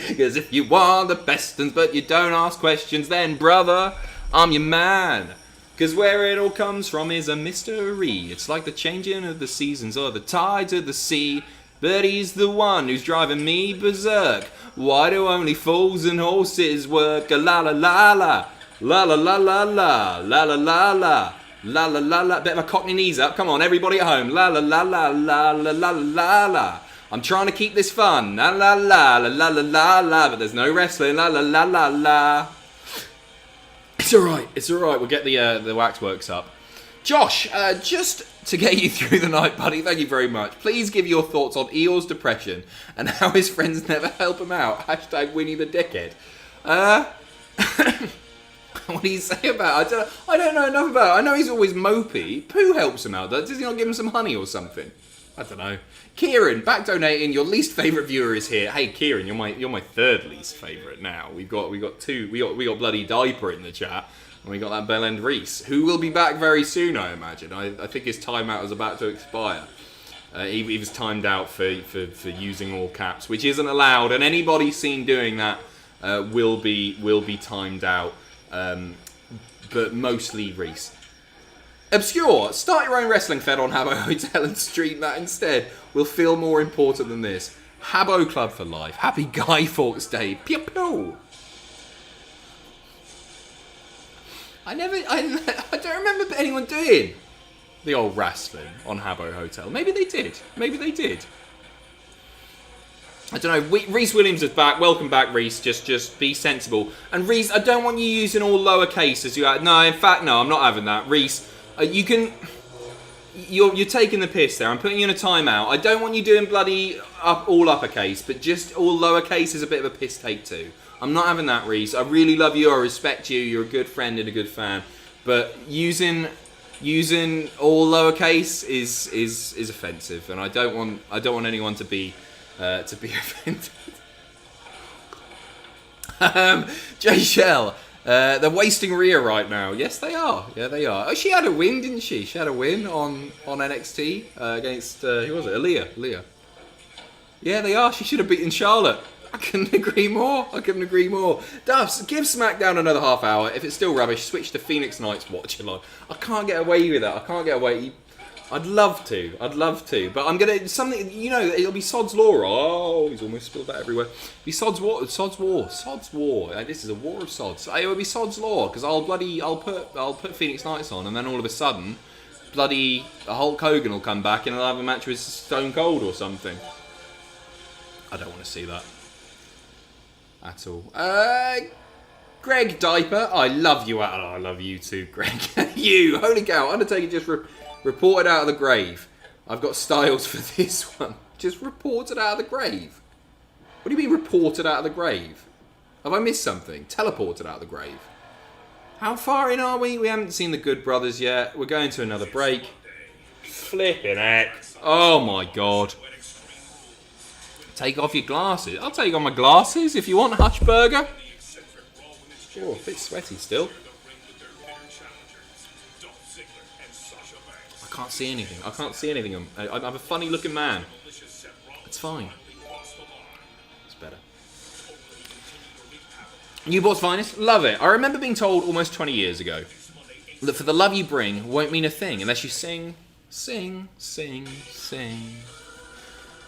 Because if you want the best ones but you don't ask questions, then brother, I'm your man. Because where it all comes from is a mystery. It's like the changing of the seasons or the tides of the sea. But he's the one who's driving me berserk. Why do only fools and horses work? La la la la. La la la la la. La la la la. La la la la. Bit of a cockney knees up. Come on, everybody at home. La la la la la la la la la. I'm trying to keep this fun. La la la la la la la la. But there's no wrestling. La la la la la. It's alright. We'll get the waxworks up. Josh, just to get you through the night, buddy, thank you very much. Please give your thoughts on Eeyore's depression and how his friends never help him out. Hashtag Winnie the Dickhead. What do you say about it? I don't know enough about it. I know he's always mopey. Pooh helps him out. Does he not give him some honey or something? I don't know. Kieran, back donating. Your least favourite viewer is here. Hey, Kieran, you're my third least favourite now. We got two. We got bloody Diaper in the chat, and we got that Bell End Reese, who will be back very soon, I imagine. I think his timeout is about to expire. He was timed out for using all caps, which isn't allowed, and anybody seen doing that will be timed out. But mostly Reese. Obscure, start your own wrestling fed on Habbo Hotel and stream that instead. Will feel more important than this. Habbo Club for life. Happy Guy Fawkes Day. Pew pew. I don't remember anyone doing the old wrestling on Habbo Hotel. Maybe they did. I don't know. Reese Williams is back. Welcome back, Reese. Just be sensible. And Reese, I don't want you using all lowercase as you. No, in fact, no, I'm not having that. Reese, you're taking the piss there. I'm putting you in a timeout. I don't want you doing bloody all uppercase, but just all lowercase is a bit of a piss take too. I'm not having that, Reese. I really love you. I respect you. You're a good friend and a good fan. But using all lowercase is offensive, and I don't want anyone to be offended. Jay Shell. They're wasting Rhea right now. Yes, they are. Yeah, they are. Oh, she had a win, didn't she? She had a win on NXT against, who was it? Aaliyah. Yeah, they are. She should have beaten Charlotte. I couldn't agree more. Dubs, give SmackDown another half hour. If it's still rubbish, switch to Phoenix Nights watch along. I can't get away with that. I'd love to, but I'm gonna something. You know, it'll be Sod's Law. Oh, he's almost spilled that everywhere. It'll be Sod's War. This is a war of Sods. It'll be Sod's Law because I'll put Phoenix Nights on, and then all of a sudden, bloody Hulk Hogan will come back and I'll have a match with Stone Cold or something. I don't want to see that at all. Greg Diaper, I love you. I love you too, Greg. You, holy cow, Undertaker just reported out of the grave. I've got styles for this one. Just reported out of the grave. What do you mean reported out of the grave? Have I missed something? Teleported out of the grave. How far in are we? We haven't seen the Good Brothers yet. We're going to another break. Flipping heck. Oh my god. Take off your glasses. I'll take off my glasses if you want, Hutchburger. Oh, a bit sweaty still. I can't see anything. I'm a funny looking man. It's fine. It's better. Newport's Finest, love it. I remember being told almost 20 years ago that for the love you bring won't mean a thing unless you sing. Sergeant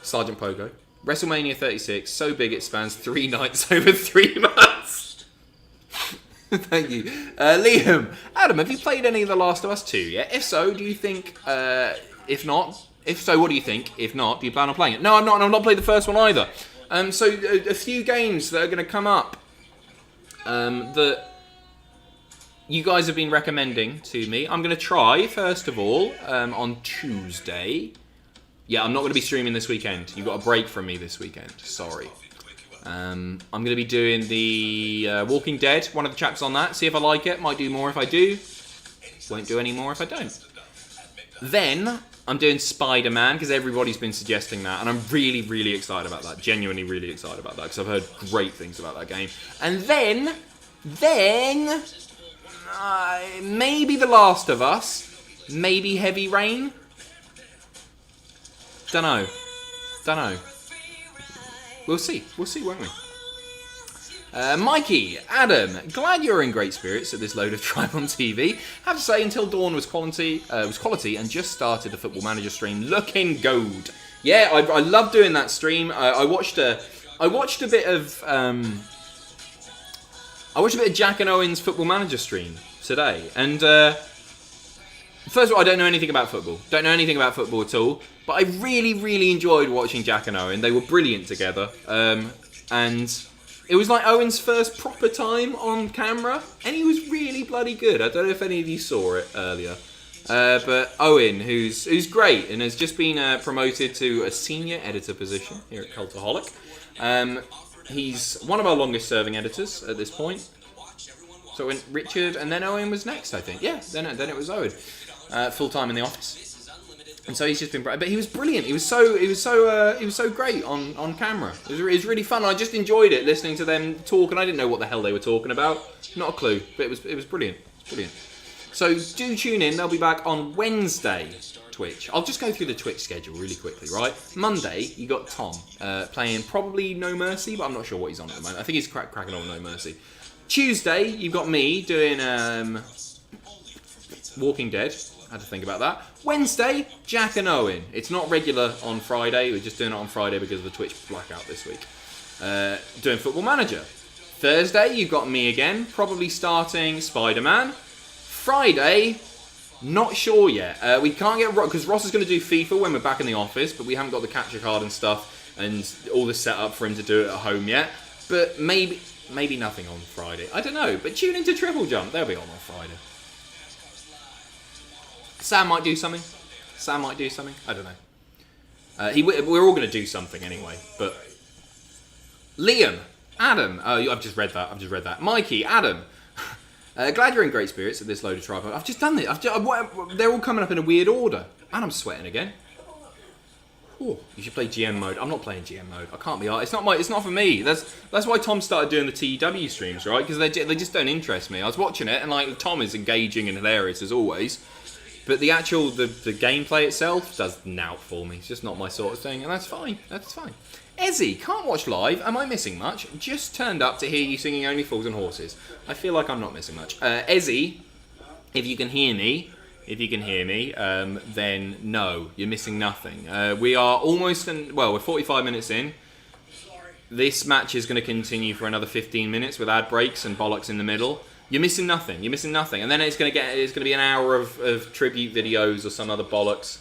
Pogo. WrestleMania 36, so big it spans 3 nights over 3 months. Thank you. Liam, Adam, have you played any of The Last of Us 2 yet? If so, do you think, if so, what do you think? If not, do you plan on playing it? No, I'm not, and I've not played the first one either. So a few games that are going to come up that you guys have been recommending to me. I'm going to try, first of all, on Tuesday. Yeah, I'm not going to be streaming this weekend. You got a break from me this weekend. Sorry. I'm going to be doing the Walking Dead, one of the chapters on that. See if I like it. Might do more if I do. Won't do any more if I don't. Then, I'm doing Spider-Man, because everybody's been suggesting that. And I'm really, really excited about that. Genuinely really excited about that, because I've heard great things about that game. And then maybe The Last of Us. Maybe Heavy Rain. Don't know. We'll see, won't we? Mikey, Adam, glad you're in great spirits at this load of Tribe on TV. Have to say, Until Dawn was quality, and just started the Football Manager stream. Looking gold. Yeah, I love doing that stream. I watched a bit of Jack and Owen's Football Manager stream today, and first of all, I don't know anything about football. Don't know anything about football at all. But I really, really enjoyed watching Jack and Owen. They were brilliant together. And it was like Owen's first proper time on camera. And he was really bloody good. I don't know if any of you saw it earlier. But Owen, who's great and has just been promoted to a senior editor position here at Cultaholic. He's one of our longest serving editors at this point. So it went Richard and then Owen was next, I think. Yeah, then it was Owen. Full time in the office. And so he's just been, but he was brilliant. He was so great on camera. It was really fun. I just enjoyed it listening to them talk, and I didn't know what the hell they were talking about. Not a clue, but it was brilliant. It's brilliant. So do tune in. They'll be back on Wednesday. Twitch. I'll just go through the Twitch schedule really quickly, right? Monday, you got Tom playing probably No Mercy, but I'm not sure what he's on at the moment. I think he's cracking on No Mercy. Tuesday, you've got me doing Walking Dead. I had to think about that. Wednesday, Jack and Owen. It's not regular on Friday. We're just doing it on Friday because of the Twitch blackout this week. Doing Football Manager. Thursday, you've got me again. Probably starting Spider-Man. Friday, not sure yet. We can't get Ross, because Ross is going to do FIFA when we're back in the office, but we haven't got the capture card and stuff and all the setup for him to do it at home yet. But maybe nothing on Friday. I don't know. But tune into Triple Jump. They'll be on Friday. Sam might do something. I don't know. We're all going to do something anyway. But Liam, Adam. Oh, I've just read that. Mikey, Adam. Glad you're in great spirits at this load of tripod. I've just done it. They're all coming up in a weird order. And I'm sweating again. Ooh, you should play GM mode. I'm not playing GM mode. I can't be. It's not for me. That's why Tom started doing the TEW streams, right? Because they just don't interest me. I was watching it, and like Tom is engaging and hilarious as always, but the actual the gameplay itself does nout for me. It's just not my sort of thing, and that's fine. That's fine. Ezzy, can't watch live. Am I missing much? Just turned up to hear you singing Only Fools and Horses. I feel like I'm not missing much. Ezzy, if you can hear me. Then no, you're missing nothing. We are almost, we're 45 minutes in. This match is going to continue for another 15 minutes with ad breaks and bollocks in the middle. You're missing nothing. And then it's going to be an hour of tribute videos or some other bollocks.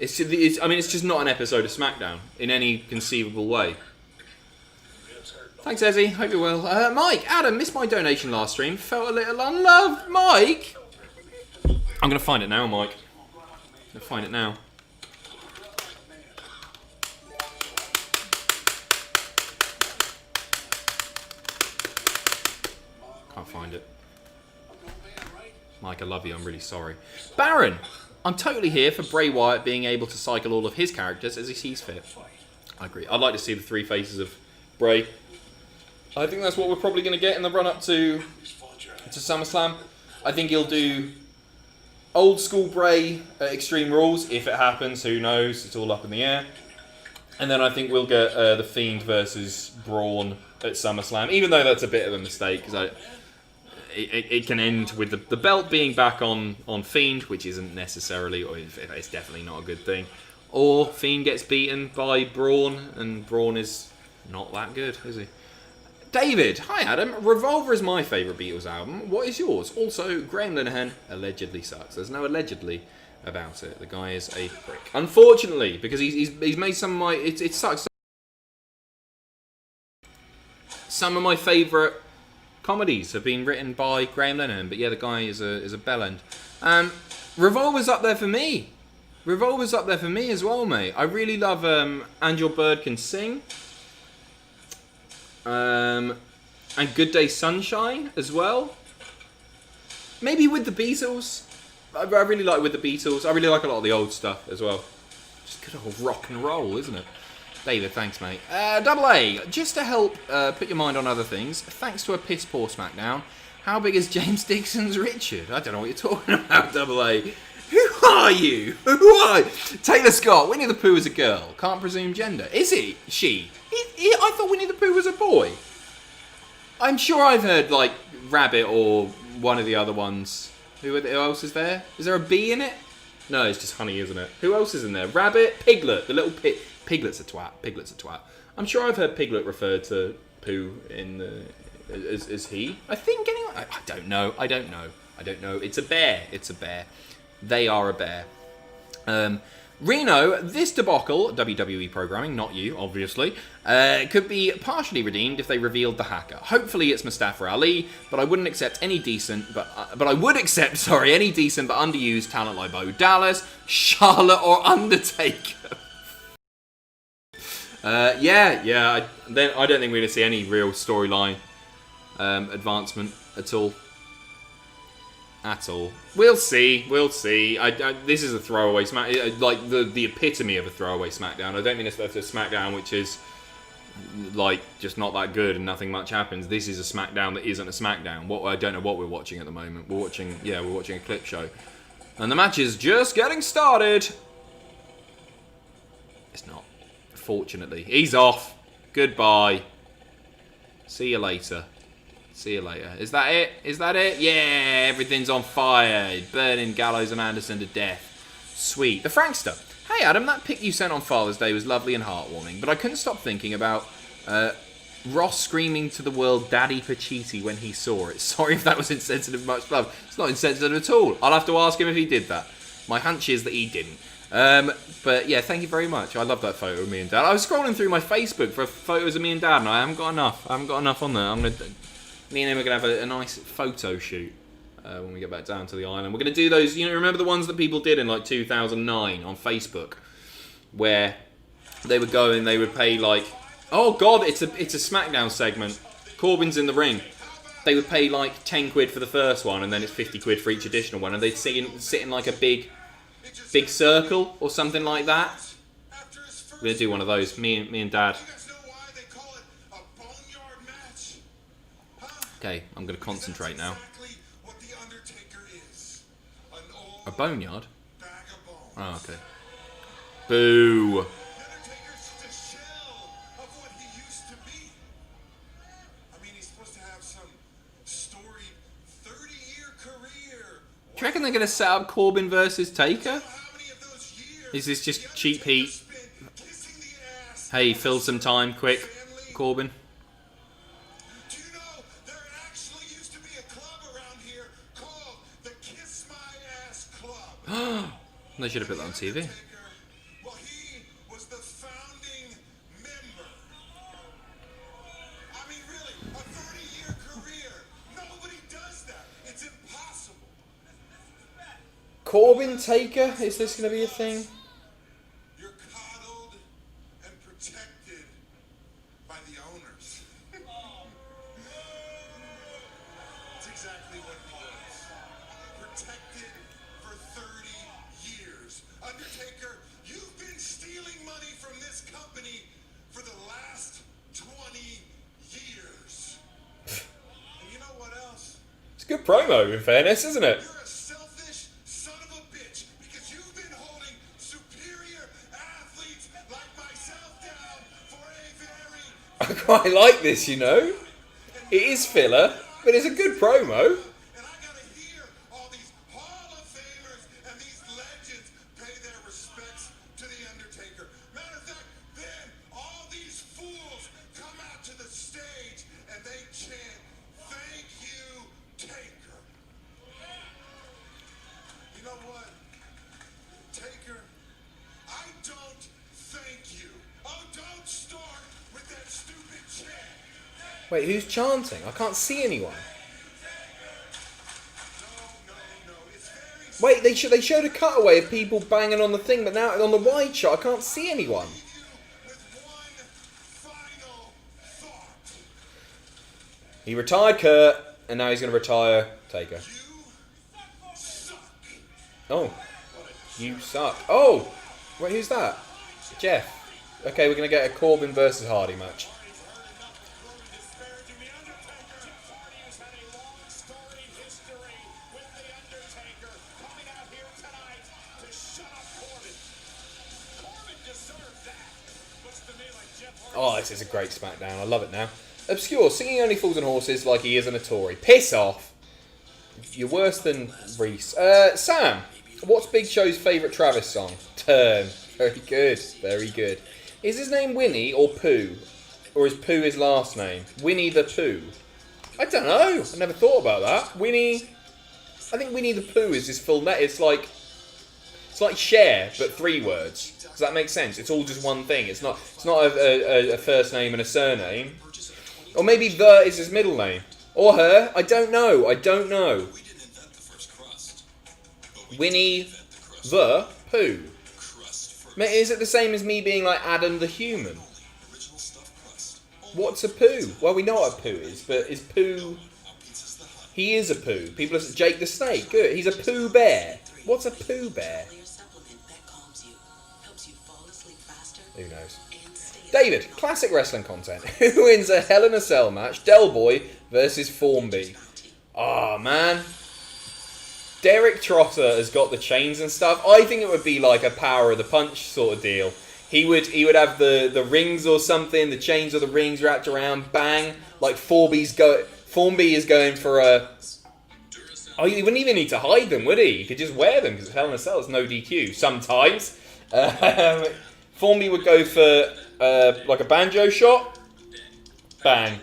It's just not an episode of SmackDown in any conceivable way. Thanks, Ezzy. Hope you're well. Mike, Adam, missed my donation last stream. Felt a little unloved. Mike! I'm going to find it now, Mike. I'm going to find it now. Can't find it. Mike, I love you. I'm really sorry. Baron, I'm totally here for Bray Wyatt being able to cycle all of his characters as he sees fit. I agree. I'd like to see the three faces of Bray. I think that's what we're probably going to get in the run-up to SummerSlam. I think he'll do old school Bray at Extreme Rules, if it happens, who knows, it's all up in the air. And then I think we'll get The Fiend versus Braun at SummerSlam, even though that's a bit of a mistake, because it can end with the belt being back on Fiend, which isn't necessarily, or it's definitely not a good thing. Or Fiend gets beaten by Braun, and Braun is not that good, is he? David, hi Adam. Revolver is my favourite Beatles album. What is yours? Also, Graham Linehan allegedly sucks. There's no allegedly about it. The guy is a prick. Unfortunately, because he's made some of my... It sucks. Some of my favourite comedies have been written by Graham Linehan. But yeah, the guy is a bellend. Revolver's up there for me. Revolver's up there for me as well, mate. I really love And Your Bird Can Sing. And Good Day Sunshine as well. Maybe With the Beatles. I really like With the Beatles. I really like a lot of the old stuff as well. Just good old rock and roll, isn't it? David, thanks, mate. Double A, just to help put your mind on other things, thanks to a piss poor SmackDown, how big is James Dixon's Richard? I don't know what you're talking about, Double A. Who are you? Who are you? Taylor Scott, Winnie the Pooh is a girl. Can't presume gender. Is he? She? I thought Winnie the Pooh was a boy. I'm sure I've heard, like, Rabbit or one of the other ones. Who else is there? Is there a bee in it? No, it's just honey, isn't it? Who else is in there? Rabbit? Piglet. The little pig. Piglet's a twat. Piglet's a twat. I'm sure I've heard Piglet referred to Pooh in the... Is he? I think, anyway. I don't know. I don't know. It's a bear. It's a bear. They are a bear. Reno, this debacle, WWE programming, not you, obviously, could be partially redeemed if they revealed the hacker. Hopefully it's Mustafa Ali, but I wouldn't accept any decent, but I would accept, any decent but underused talent like Bo Dallas, Charlotte, or Undertaker. I don't think we're going to see any real storyline advancement at all. We'll see. This is a throwaway SmackDown, like the epitome of a throwaway SmackDown. I don't mean that's a SmackDown which is like just not that good and nothing much happens. This is a SmackDown that isn't a SmackDown. I don't know what we're watching at the moment. We're watching a clip show, and the match is just getting started. It's not. Fortunately, he's off. Goodbye. See you later. Is that it? Yeah, everything's on fire. Burning Gallows and Anderson to death. Sweet. The Frankster. Hey Adam, that pic you sent on Father's Day was lovely and heartwarming, but I couldn't stop thinking about Ross screaming to the world Daddy Pacitti when he saw it. Sorry if that was insensitive, much love. It's not insensitive at all. I'll have to ask him if he did that. My hunch is that he didn't. But yeah, thank you very much. I love that photo of me and Dad. I was scrolling through my Facebook for photos of me and Dad, and I haven't got enough. on there. Me and him are going to have a nice photo shoot when we get back down to the island. We're going to do those, remember the ones that people did in like 2009 on Facebook? Where they would go and they would pay like, oh God, it's a SmackDown segment. Corbin's in the ring. They would pay like 10 quid for the first one and then it's 50 quid for each additional one. And they'd sit in like a big circle or something like that. We're gonna do one of those. Me and Dad. You guys know why they call it a boneyard match? Huh? Okay, I'm gonna concentrate now. Exactly what the Undertaker is. An old A boneyard? bag of bones. Oh, okay. Boo. The Undertaker's just a shell of what he used to be. I mean, he's supposed to have some storied 30-year career. Do you reckon they're gonna set up Corbin versus Taker? How many of those years Is this just the cheap Undertaker heat? spent kissing the ass Hey, of fill his some time, quick, family? Corbin. Do you know there actually used to be a club around here called the Kiss My Ass Club? They should have put that on TV. Undertaker, well, he was the founding member. I mean, really, a 30-year career. Nobody does that. It's impossible. Corbin Taker? Is this gonna be a thing? You're coddled and protected by the owners. It's exactly what he was. Protected for 30 years. Undertaker, you've been stealing money from this company for the last 20 years. And you know what else? It's a good promo, in fairness, isn't it? You're a selfish son of a bitch because you've been holding superior athletes like myself down for a very I quite like this, you know. It is filler, but it's a good promo. and I gotta hear all these Hall of Famers and these legends pay their respects to the Undertaker. Matter of fact, then all these fools come out to the stage and they chant, "Thank you, Taker." You know what? Taker, I don't thank you. Oh, don't start with that stupid chant. Wait, who's chanting? I can't see anyone. No, it's very Wait, they showed a cutaway of people banging on the thing, but now on the wide shot, I can't see anyone. with one final thought. He retired Kurt, and now he's going to retire Taker. You suck. Oh, you suck. Oh, wait, who's that? Jeff. Okay, we're going to get a Corbin versus Hardy match. Disparaging the Undertaker. Hardy's had a long, storied history with the Undertaker. Coming out here tonight to shut up Corbin. Corbin deserved that. Looks to me like Jeff Hardy. Oh, this is a great SmackDown. I love it now. Obscure. Singing only falls on horses like he isn't a Tory. Piss off. You're worse than Reese. Sam, what's Big Show's favourite Travis song? Turn. Very good. Very good. Is his name Winnie or Pooh? Or is Pooh his last name? Winnie the Pooh. I don't know. I never thought about that. Winnie. I think Winnie the Pooh is his full name. It's like Cher, but 3 words. Does that make sense? It's all just one thing. It's not a first name and a surname. Or maybe the is his middle name. Or her. I don't know. We didn't invent the first crust. But we Winnie did invent the crust. the Pooh. Crust first. Is it the same as me being like Adam the human? Original stuffed crust. What's a poo? Well, we know what a poo is, but is poo... Our pizza's the hut. He is a poo. People are... Jake the Snake. Good. He's a poo bear. What's a poo bear? Clear supplement that calms you, helps you fall asleep faster, Who knows? and stay David, classic wrestling content. Who wins a Hell in a Cell match? Del Boy versus Formby. Ah, man. Derek Trotter has got the chains and stuff. I think it would be like a Power of the Punch sort of deal. He would have the rings or something, the chains or the rings wrapped around, bang. Like Formby is going for a... Oh, he wouldn't even need to hide them, would he? He could just wear them because it's Hell in a Cell. It's no DQ. Sometimes. Formby would go for like a banjo shot. Bang.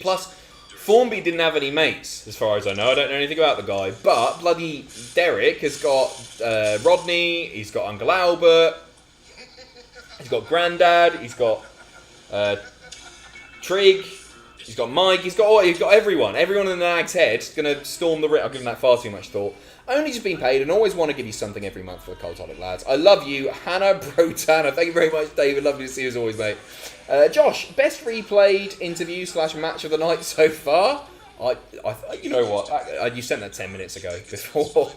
Plus, Formby didn't have any mates, as far as I know. I don't know anything about the guy. But bloody Derek has got Rodney. He's got Uncle Albert. He's got Grandad. He's got Trig. He's got Mike. He's got everyone. Everyone in the Nag's head is going to storm the ring. I've given that far too much thought. Only just been paid and always want to give you something every month for the Cultaholic lads. I love you, Hannah Brotana. Thank you very much, David. Lovely to see you as always, mate. Josh, best replayed interview / match of the night so far? You know what? You sent that 10 minutes ago before.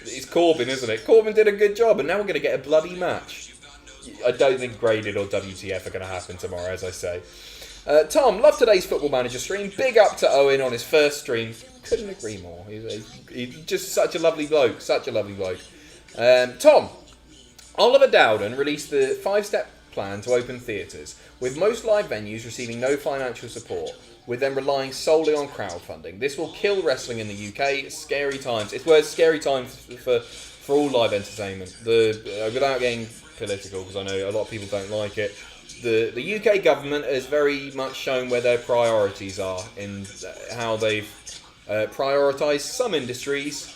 It's Corbin, isn't it? Corbin did a good job, and now we're going to get a bloody match. I don't think Graded or WTF are going to happen tomorrow, as I say. Tom, love today's Football Manager stream. Big up to Owen on his first stream. Couldn't agree more. He's just such a lovely bloke. Such a lovely bloke. Tom, Oliver Dowden released the 5-step plan to open theatres, with most live venues receiving no financial support, with them relying solely on crowdfunding. This will kill wrestling in the UK. Scary times. It's scary times for all live entertainment. Without getting political, because I know a lot of people don't like it, the UK government has very much shown where their priorities are in how they've prioritised some industries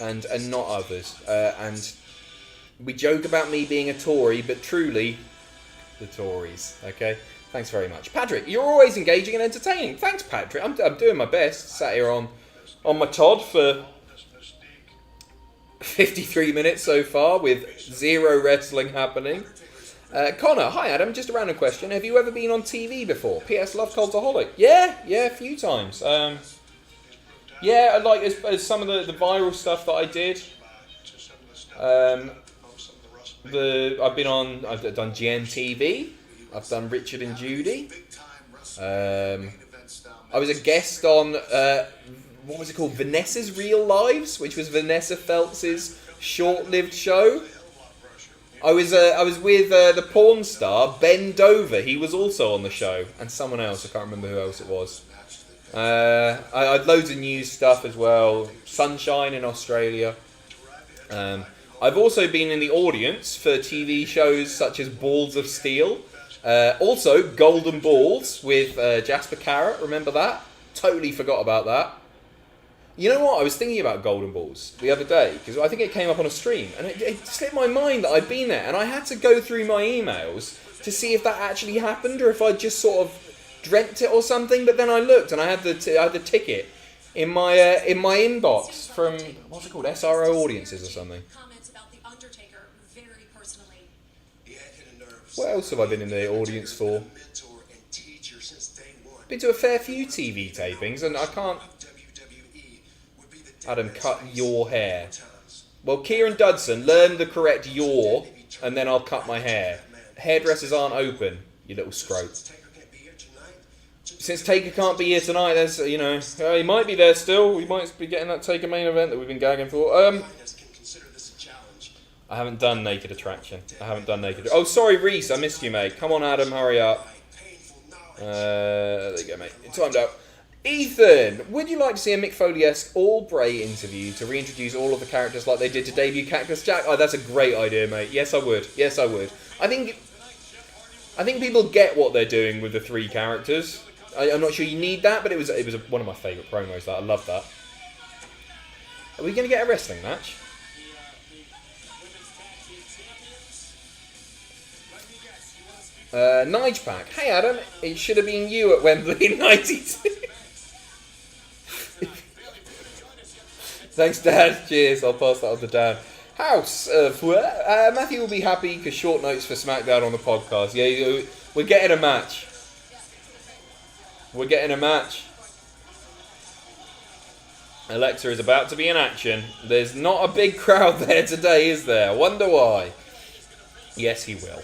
and not others. And we joke about me being a Tory, but truly, the Tories. Okay, thanks very much, Patrick. You're always engaging and entertaining. Thanks, Patrick. I'm doing my best. Sat here on my Todd for 53 minutes so far with zero wrestling happening. Connor, hi Adam, just a random question. Have you ever been on TV before? PS, love Cultaholic. Yeah, a few times. Yeah, like as some of the viral stuff that I did. I've done GNTV. I've done Richard and Judy. I was a guest on what was it called? Vanessa's Real Lives, which was Vanessa Feltz's short-lived show. I was with the porn star Ben Dover. He was also on the show, and someone else. I can't remember who else it was. I had loads of news stuff as well. Sunshine in Australia. I've also been in the audience for TV shows such as Balls of Steel. Also, Golden Balls with Jasper Carrot. Remember that? Totally forgot about that. You know what? I was thinking about Golden Balls the other day, because I think it came up on a stream, and it slipped my mind that I'd been there, and I had to go through my emails to see if that actually happened, or if I just sort of dreamt it or something. But then I looked, and I had the ticket in my inbox from, what's it called, SRO Audiences or something. Comments about the Undertaker very personally. What else have I been in the audience for? Been to a fair few TV tapings, and I can't... Adam, cut your hair. Well, Kieran Dudson, learn the correct yaw, and then I'll cut my hair. Hairdressers aren't open, you little scrote. Since Taker can't be here tonight, there's, he might be there still. We might be getting that Taker main event that we've been gagging for. I haven't done Naked Attraction. Oh, sorry, Reese, I missed you, mate. Come on, Adam, hurry up. There you go, mate. Timed out. Ethan, would you like to see a Mick Foley-esque All Bray interview to reintroduce all of the characters like they did to debut Cactus Jack? Oh, that's a great idea, mate. Yes, I would. I think people get what they're doing with the 3 characters. I'm not sure you need that, but it was one of my favourite promos. That I love that. Are we going to get a wrestling match? Nige Pack. Hey Adam, it should have been you at Wembley in '92. Thanks, Dad. Cheers. I'll pass that on to Dan. House. Matthew will be happy because short notes for SmackDown on the podcast. Yeah, we're getting a match. Alexa is about to be in action. There's not a big crowd there today, is there? I wonder why. Yes, he will.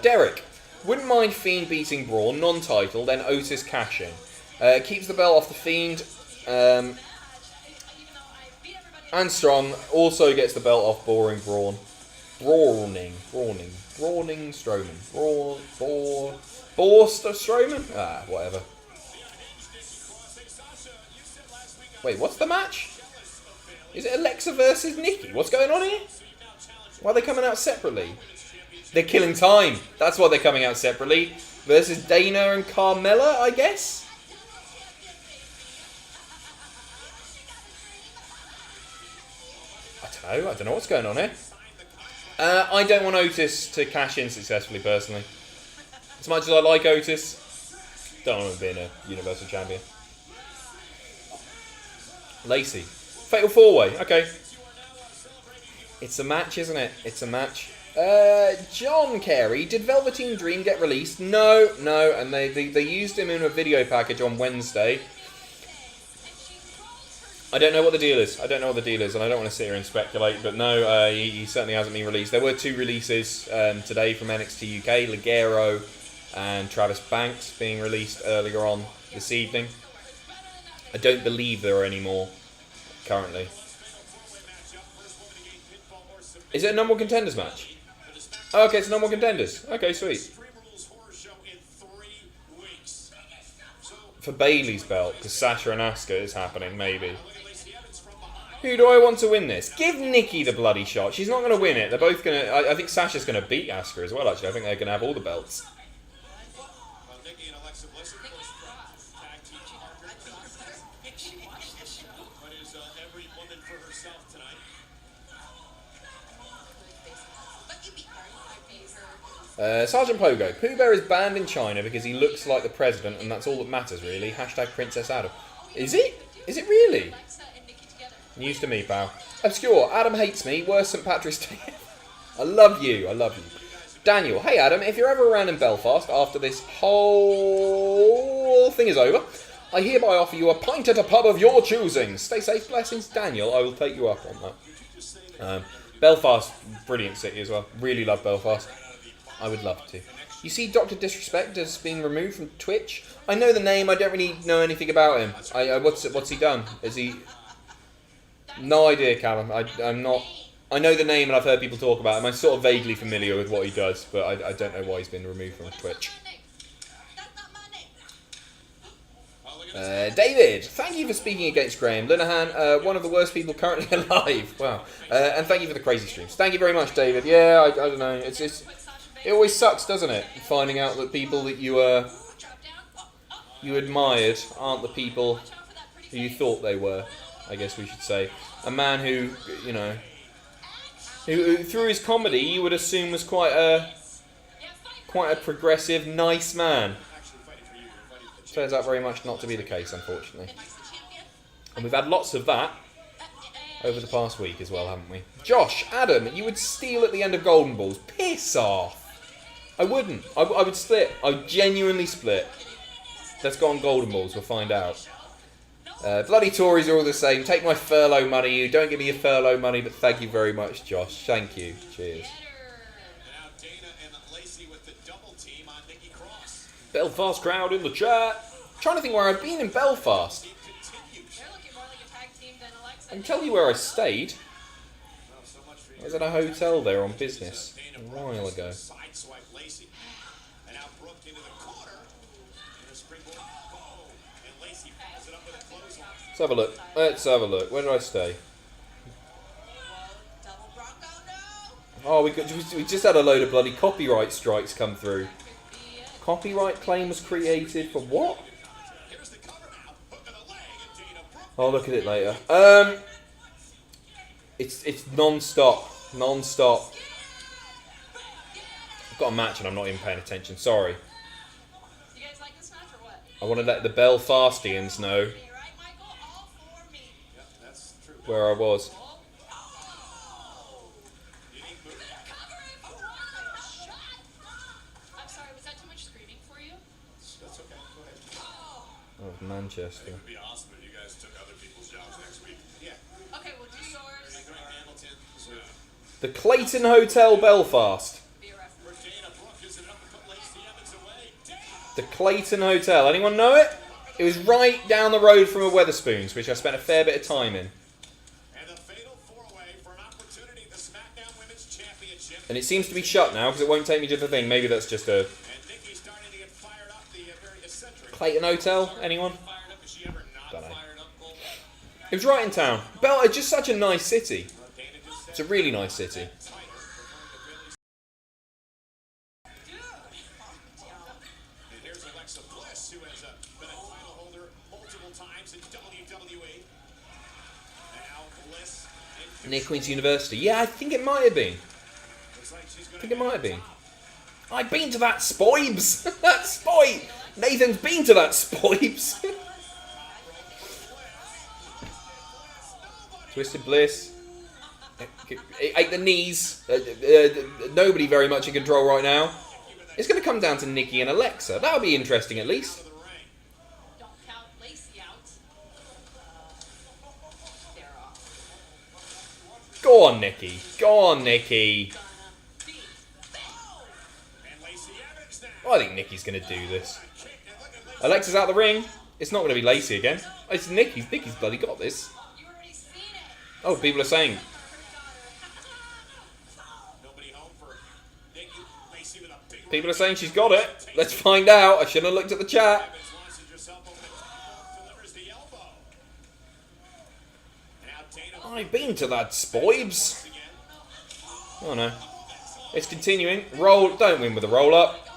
Derek. Wouldn't mind Fiend beating Braun, non-title, then Otis cashing. Keeps the belt off the Fiend. And Strong also gets the belt off Boring Braun. Brawning Strowman. Strowman? Ah, whatever. Wait, what's the match? Is it Alexa versus Nikki? What's going on here? Why are they coming out separately? They're killing time. That's why they're coming out separately. Versus Dana and Carmella, I guess? I don't know what's going on here. I don't want Otis to cash in successfully, personally. As much as I like Otis, don't want him being a Universal Champion. Lacey. Fatal 4-way. Okay. It's a match, isn't it? It's a match. John Carey. Did Velveteen Dream get released? No. And they used him in a video package on Wednesday. I don't know what the deal is. I don't know what the deal is, and I don't want to sit here and speculate. But no, he certainly hasn't been released. There were 2 releases today from NXT UK: Ligero and Travis Banks being released earlier on this evening. I don't believe there are any more currently. Is it a number one contenders match? Oh, okay, it's a number one contenders. Okay, sweet. For Bayley's belt, because Sasha and Asuka is happening, maybe. Who do I want to win this? Give Nikki the bloody shot. She's not going to win it. They're both going to... I think Sasha's going to beat Asuka as well, actually. I think they're going to have all the belts. Sergeant Pogo. Pooh Bear is banned in China because he looks like the president, and that's all that matters, really. Hashtag Princess Adam. Is it? Is it really? News to me, pal. Obscure. Adam hates me. Worse St. Patrick's Day. I love you. I love you. Daniel. Hey, Adam. If you're ever around in Belfast after this whole thing is over, I hereby offer you a pint at a pub of your choosing. Stay safe. Blessings. Daniel, I will take you up on that. Belfast, brilliant city as well. Really love Belfast. I would love to. You see Dr. Disrespect has been removed from Twitch? I know the name, I don't really know anything about him. What's he done? Is he... No idea, Callum. I'm not... I know the name and I've heard people talk about him. I'm sort of vaguely familiar with what he does, but I don't know why he's been removed from Twitch. David, thank you for speaking against Graham Linehan, one of the worst people currently alive. Wow. And thank you for the crazy streams. Thank you very much, David. Yeah, I don't know. It always sucks, doesn't it? Finding out that people that you admired aren't the people who you thought they were, I guess we should say. A man who, you know, who through his comedy you would assume was quite a progressive, nice man. Turns out very much not to be the case, unfortunately. And we've had lots of that over the past week as well, haven't we? Josh, Adam, you would steal at the end of Golden Balls. Piss off. I wouldn't. I would split. I would genuinely split. Let's go on Golden Balls. We'll find out. Bloody Tories are all the same. Take my furlough money, you. Don't give me your furlough money, but thank you very much, Josh. Thank you. Cheers. Belfast crowd in the chat. I'm trying to think where I've been in Belfast. I can tell you where I stayed. I was at a hotel there on business a while ago. Let's have a look. Let's have a look. Where did I stay? Oh, we just had a load of bloody copyright strikes come through. Copyright claim was created for what? I'll look at it later. It's non-stop. Non-stop. I've got a match and I'm not even paying attention. Sorry. You guys like this match or what? I want to let the Belfastians know where I was. I'm sorry, was that too much screaming for you? That's okay. Go ahead. Oh, Manchester. It would be awesome if you guys took other people's jobs next week. Yeah. Okay, we'll do yours. Hamilton. So, The Clayton Hotel, Belfast. Be a reference. Dana Brooke is enough to put Lacey Evans away. The Clayton Hotel. Anyone know it? It was right down the road from a Weatherspoons, which I spent a fair bit of time in. And the fatal four-way for an opportunity at the SmackDown Women's Championship. And it seems to be shut now because it won't take me to the thing. Maybe that's just a... And Nikki's starting to get fired up. The very eccentric. Clayton Hotel? Anyone? Fired up. Is she ever not Dunno. fired up, Cole? It was right in town. It's just such a nice city. Dana just said It's a really nice city. tighter, referring to Billy's. And here's Alexa Bliss, who has been a title holder multiple times in WWE. Now Bliss in Near Queen's University. Yeah, I think it might have been. looks like she's I going think it might have been. I've been to that Spoibs. That Spoib. Nathan's been to that Spoibs. Twisted Bliss. Ate the knees. Nobody very much in control right now. It's going to come down to Nikki and Alexa. That'll be interesting at least. Don't count Lacey out. Go on, Nikki. Go on, Nikki. Oh, I think Nikki's going to do this. Alexa's out the ring. It's not going to be Lacey again. It's Nikki. Nikki's bloody got this. Oh, people are saying. People are saying she's got it. Let's find out. I shouldn't have looked at the chat. I've been to that, Spoibs. Oh no. It's continuing. Roll. Don't win with a roll up.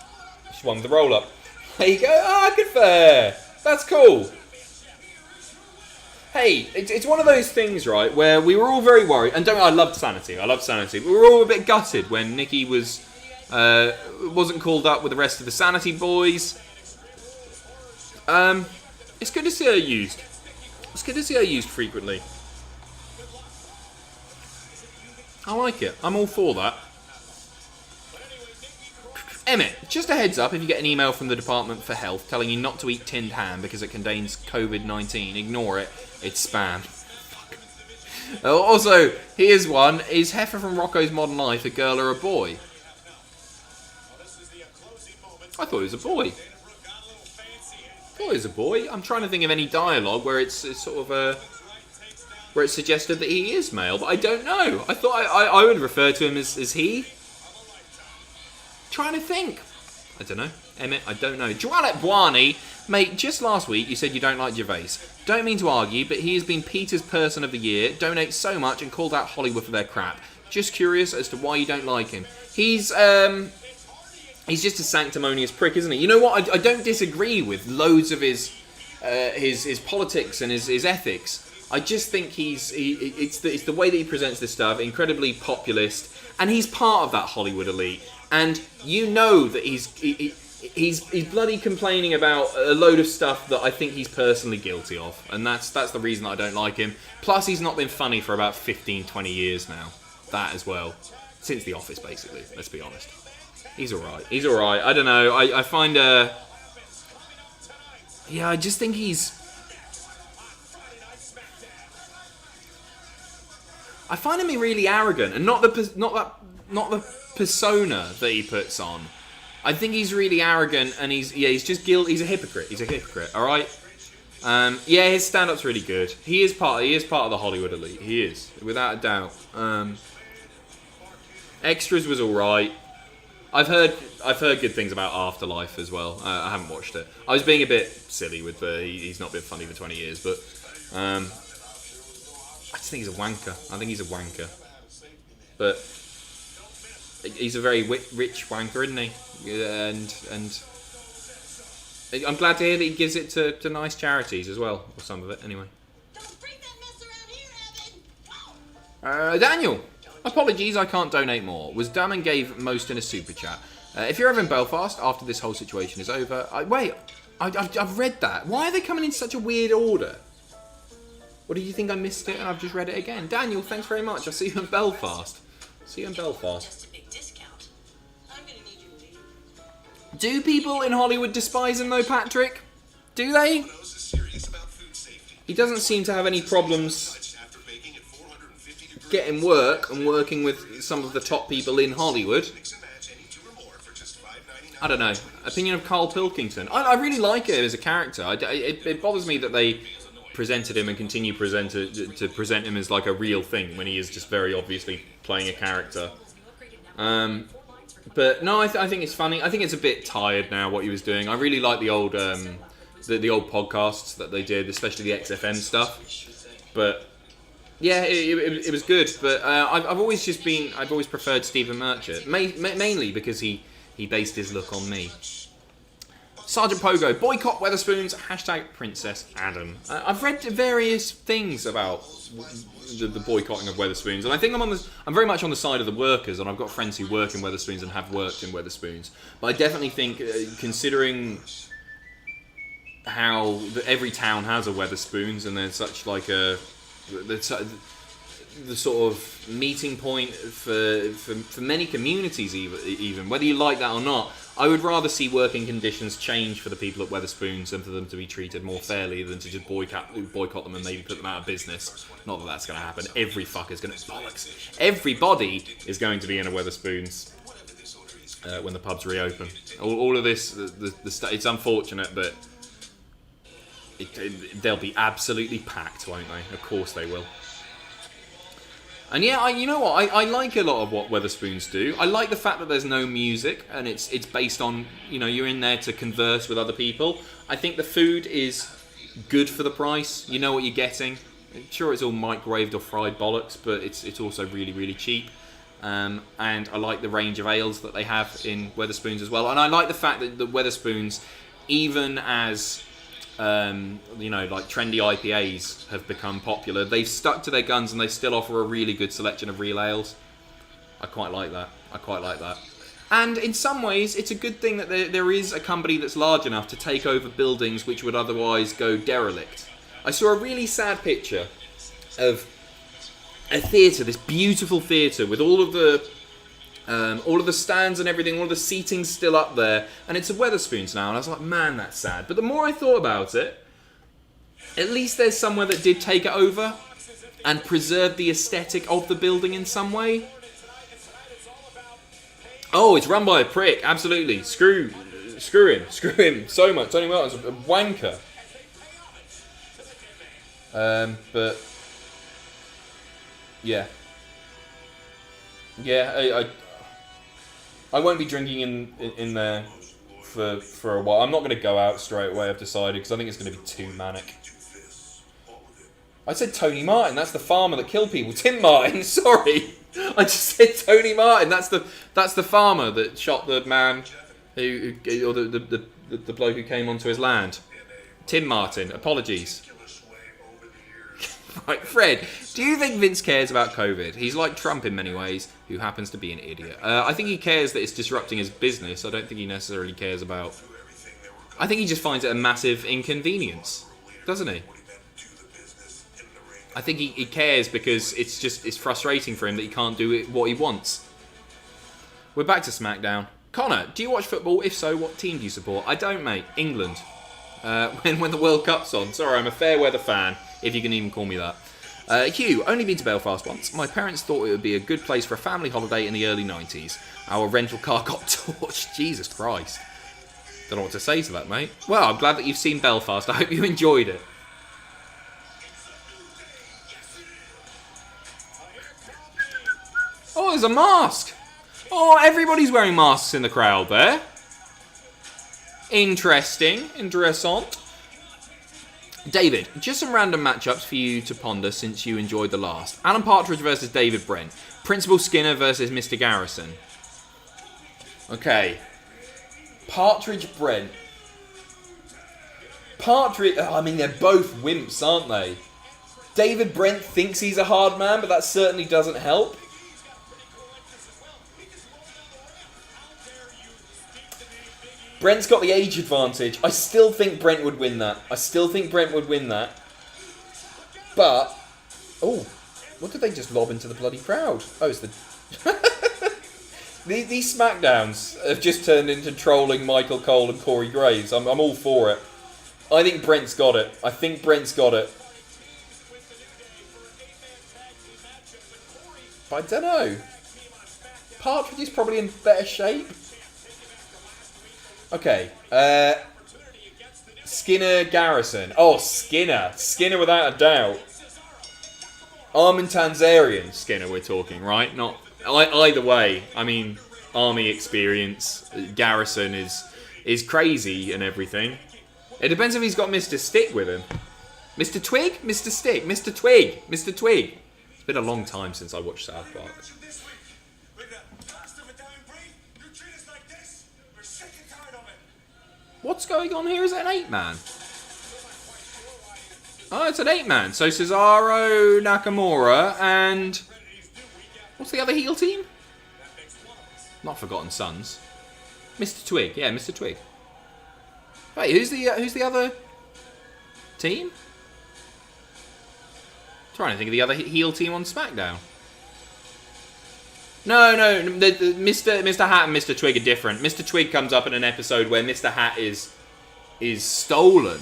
She won with the roll up. There you go. Ah, good for her. That's cool. Hey, it's one of those things, right, where we were all very worried. And I loved Sanity. I loved Sanity. We were all a bit gutted when Nikki wasn't called up with the rest of the Sanity boys. It's good to see her used. It's good to see her used frequently. I like it. I'm all for that. Emmett, just a heads up, if you get an email from the Department for Health telling you not to eat tinned ham because it contains COVID-19, ignore it. It's spam. Also, here's one. Is Heifer from Rocco's Modern Life a girl or a boy? I thought it was a boy. I thought it was a boy. I'm trying to think of any dialogue where it's sort of where it's suggested that he is male, but I don't know. I thought I would refer to him as he. Trying to think. I don't know. Emmett, I don't know. Joanette Buani, mate, just last week you said you don't like Gervais. Don't mean to argue, but he has been Peter's Person of the Year, donates so much and called out Hollywood for their crap. Just curious as to why you don't like him. He's just a sanctimonious prick, isn't he? You know what? I don't disagree with loads of his politics and his ethics. I just think it's the way that he presents this stuff, incredibly populist, and he's part of that Hollywood elite. And you know that he's bloody complaining about a load of stuff that I think he's personally guilty of, and that's the reason I don't like him. Plus, he's not been funny for about 15, 20 years now. That as well, since The Office, basically. Let's be honest. He's alright. He's alright. I don't know. I find yeah, I just think I find him really arrogant, and not the persona that he puts on. I think he's really arrogant, and he's just guilty. He's a hypocrite. He's a hypocrite. All right. Yeah, his stand-up's really good. He is part of the Hollywood elite. He is, without a doubt. Extras was all right. I've heard good things about Afterlife as well. I haven't watched it. I was being a bit silly with he's not been funny for 20 years, but I just think he's a wanker. I think he's a wanker. But he's a very rich wanker, isn't he? And I'm glad to hear that he gives it to nice charities as well, or some of it anyway. Don't bring that mess around here, Evan. Daniel, apologies, I can't donate more. Was dumb and gave most in a super chat. If you're ever in Belfast after this whole situation is over, I've read that. Why are they coming in such a weird order? Or do you think I missed it and I've just read it again? Daniel, thanks very much. I'll see you in Belfast. See you in Belfast. Just a big discount. I'm gonna need you to leave. Do people in Hollywood despise him though, Patrick? Do they? He doesn't seem to have any problems getting work and working with some of the top people in Hollywood. I don't know. Opinion of Carl Pilkington. I really like it as a character. It bothers me that they presented him and continue to present him as like a real thing when he is just very obviously playing a character. But no, I think it's funny. I think it's a bit tired now what he was doing. I really like the old the old podcasts that they did, especially the XFM stuff. But yeah, it was good. But I've always preferred Stephen Merchant, mainly because he based his look on me. Sergeant Pogo, boycott Weatherspoons, #Princess Adam. I've read various things about the boycotting of Weatherspoons, and I think I'm very much on the side of the workers, and I've got friends who work in Weatherspoons and have worked in Weatherspoons. But I definitely think, considering how every town has a Weatherspoons, and there's such like the sort of meeting point for many communities, even whether you like that or not. I would rather see working conditions change for the people at Wetherspoons and for them to be treated more fairly than to just boycott them and maybe put them out of business. Not that that's going to happen. Every fucker's going to bollocks. Everybody is going to be in a Wetherspoons when the pubs reopen. All of this, it's unfortunate, but they'll be absolutely packed, won't they? Of course they will. And yeah, you know what? I like a lot of what Wetherspoons do. I like the fact that there's no music and it's based on, you're in there to converse with other people. I think the food is good for the price. You know what you're getting. Sure, it's all microwaved or fried bollocks, but it's also really, really cheap. And I like the range of ales that they have in Wetherspoons as well. And I like the fact that the Wetherspoons, even as like trendy IPAs have become popular, they've stuck to their guns and they still offer a really good selection of real ales. I quite like that. And in some ways, it's a good thing that there is a company that's large enough to take over buildings which would otherwise go derelict. I saw a really sad picture of a theatre, this beautiful theatre with all of the stands and everything, all of the seating's still up there, and it's a Wetherspoons now, and I was like, man, that's sad. But the more I thought about it, at least there's somewhere that did take it over and preserve the aesthetic of the building in some way. Oh, it's run by a prick, absolutely. Screw him so much. Tony Melton's a wanker. But yeah. Yeah, I won't be drinking in there for a while. I'm not going to go out straight away, I've decided, because I think it's going to be too manic. I said Tony Martin, that's the farmer that killed people. Tim Martin, sorry. I just said Tony Martin, that's the farmer that shot the man or the bloke who came onto his land. Tim Martin, apologies. Right, Fred, do you think Vince cares about COVID? He's like Trump in many ways, who happens to be an idiot. I think he cares that it's disrupting his business. I don't think he necessarily cares about... I think he just finds it a massive inconvenience, doesn't he? I think he cares because it's frustrating for him that he can't do what he wants. We're back to SmackDown. Connor, do you watch football? If so, what team do you support? I don't, mate. England. When the World Cup's on. Sorry, I'm a fair weather fan, if you can even call me that. Hugh, only been to Belfast once. My parents thought it would be a good place for a family holiday in the early 90s. Our rental car got torched. Jesus Christ. Don't know what to say to that, mate. Well, I'm glad that you've seen Belfast. I hope you enjoyed it. Oh, there's a mask. Oh, everybody's wearing masks in the crowd there. Interesting. Interessant. David, just some random matchups for you to ponder since you enjoyed the last. Alan Partridge versus David Brent. Principal Skinner versus Mr. Garrison. Okay. Partridge Brent. Partridge... I mean, they're both wimps, aren't they? David Brent thinks he's a hard man, but that certainly doesn't help. Brent's got the age advantage. I still think Brent would win that. But... Oh, what did they just lob into the bloody crowd? Oh, it's the... These SmackDowns have just turned into trolling Michael Cole and Corey Graves. I'm all for it. I think Brent's got it. But I don't know. Partridge is probably in better shape. Okay, Skinner, Garrison. Oh, Skinner without a doubt. Armin Tanzarian Skinner we're talking, right? Not either way. I mean, army experience. Garrison is crazy and everything. It depends if he's got Mr. Stick with him. Mr. Twig? Mr. Stick? Mr. Twig? Mr. Twig. It's been a long time since I watched South Park. What's going on here? Is it an 8-man? Oh, it's an 8-man. So Cesaro, Nakamura, and... What's the other heel team? Not Forgotten Sons. Mr. Twig. Yeah, Mr. Twig. Wait, who's the other team? Trying to think of the other heel team on SmackDown. No, Mr. Hat and Mr. Twig are different. Mr. Twig comes up in an episode where Mr. Hat is stolen.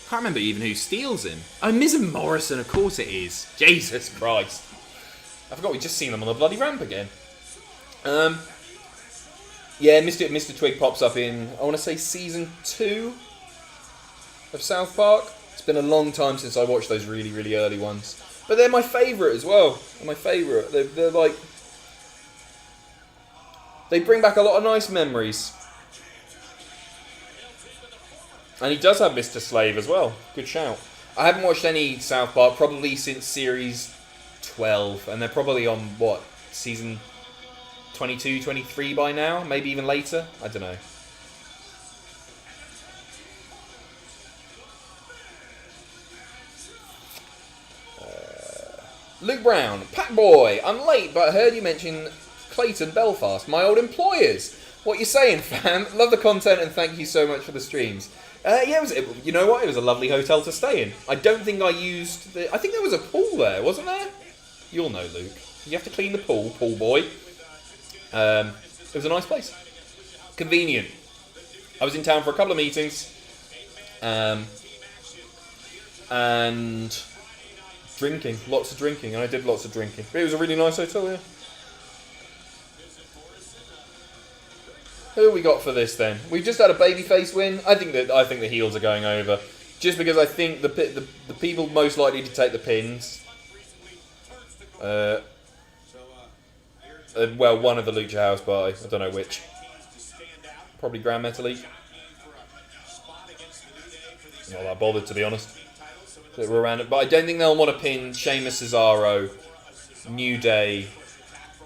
Can't remember even who steals him. Oh, Miz and Morrison, of course it is. Jesus Christ. I forgot we just seen them on the bloody ramp again. Yeah, Mr. Twig pops up in, I want to say, season 2 of South Park. It's been a long time since I watched those really, really early ones. But they're my favourite as well. They're my favourite. They're like... They bring back a lot of nice memories. And he does have Mr. Slave as well. Good shout. I haven't watched any South Park probably since series 12. And they're probably on, what, season 22, 23 by now? Maybe even later? I don't know. Luke Brown, Pack Boy, I'm late, but I heard you mention Clayton, Belfast, my old employers. What you saying, fam? Love the content and thank you so much for the streams. Yeah, you know what? It was a lovely hotel to stay in. I don't think I used I think there was a pool there, wasn't there? You'll know, Luke. You have to clean the pool boy. It was a nice place. Convenient. I was in town for a couple of meetings. And... drinking, lots of drinking, and I did lots of drinking. But it was a really nice hotel, yeah. Who have we got for this then? We've just had a babyface win. I think the heels are going over, just because I think the people most likely to take the pins. Well, one of the Lucha House Party. I don't know which. Probably Grand Metalik. Not that bothered, to be honest. We're around it, but I don't think they'll want to pin Sheamus, Cesaro, New Day.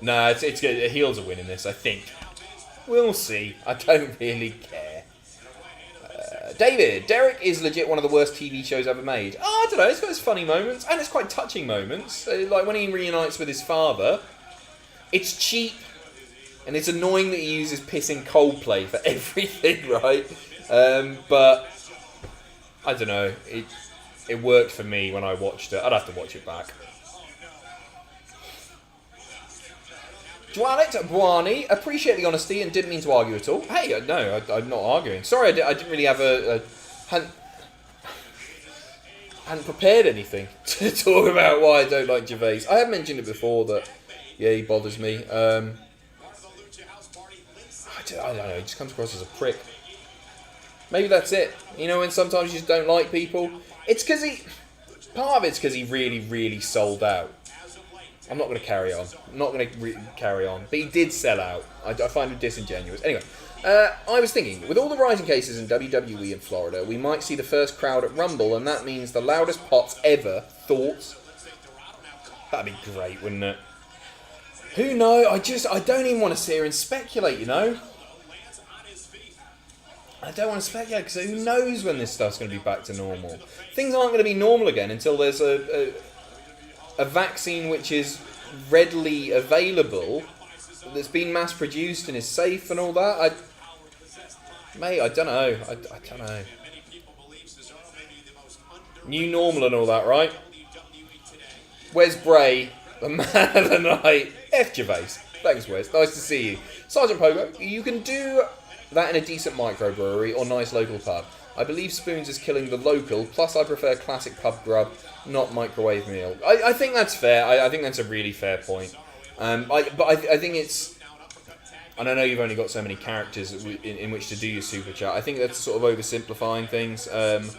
No, it's good. The heels are winning this, I think. We'll see. I don't really care. David, Derek is legit one of the worst TV shows ever made. Oh, I don't know. It's got its funny moments, and it's quite touching moments. Like when he reunites with his father. It's cheap, and it's annoying that he uses pissing Coldplay for everything, right? But I don't know. It worked for me when I watched it. I'd have to watch it back. Dwalit Buani, appreciate the honesty and didn't mean to argue at all. Hey, no, I'm not arguing. Sorry, I didn't really have hadn't prepared anything to talk about why I don't like Gervais. I have mentioned it before that, yeah, he bothers me. I don't know, he just comes across as a prick. Maybe that's it. You know, when sometimes you just don't like people. It's because part of it's because he really, really sold out. I'm not going to carry on. I'm not going to carry on. But he did sell out. I find him disingenuous. Anyway, I was thinking, with all the rising cases in WWE in Florida, we might see the first crowd at Rumble, and that means the loudest pops ever. Thoughts? That'd be great, wouldn't it? Who knows? I don't even want to sit here and speculate, you know? I don't want to speculate, because who knows when this stuff's going to be back to normal. Things aren't going to be normal again until there's a vaccine which is readily available, that's been mass produced and is safe and all that. Mate, I don't know. I don't know. New normal and all that, right? Where's Bray, the man of the night? F. Gervais. Thanks, Wes. Nice to see you. Sergeant Pogo, you can do that in a decent microbrewery or nice local pub. I believe Spoons is killing the local, plus I prefer classic pub grub, not microwave meal. I think that's fair. I think that's a really fair point. But I think it's... And I know you've only got so many characters in which to do your super chat. I think that's sort of oversimplifying things. The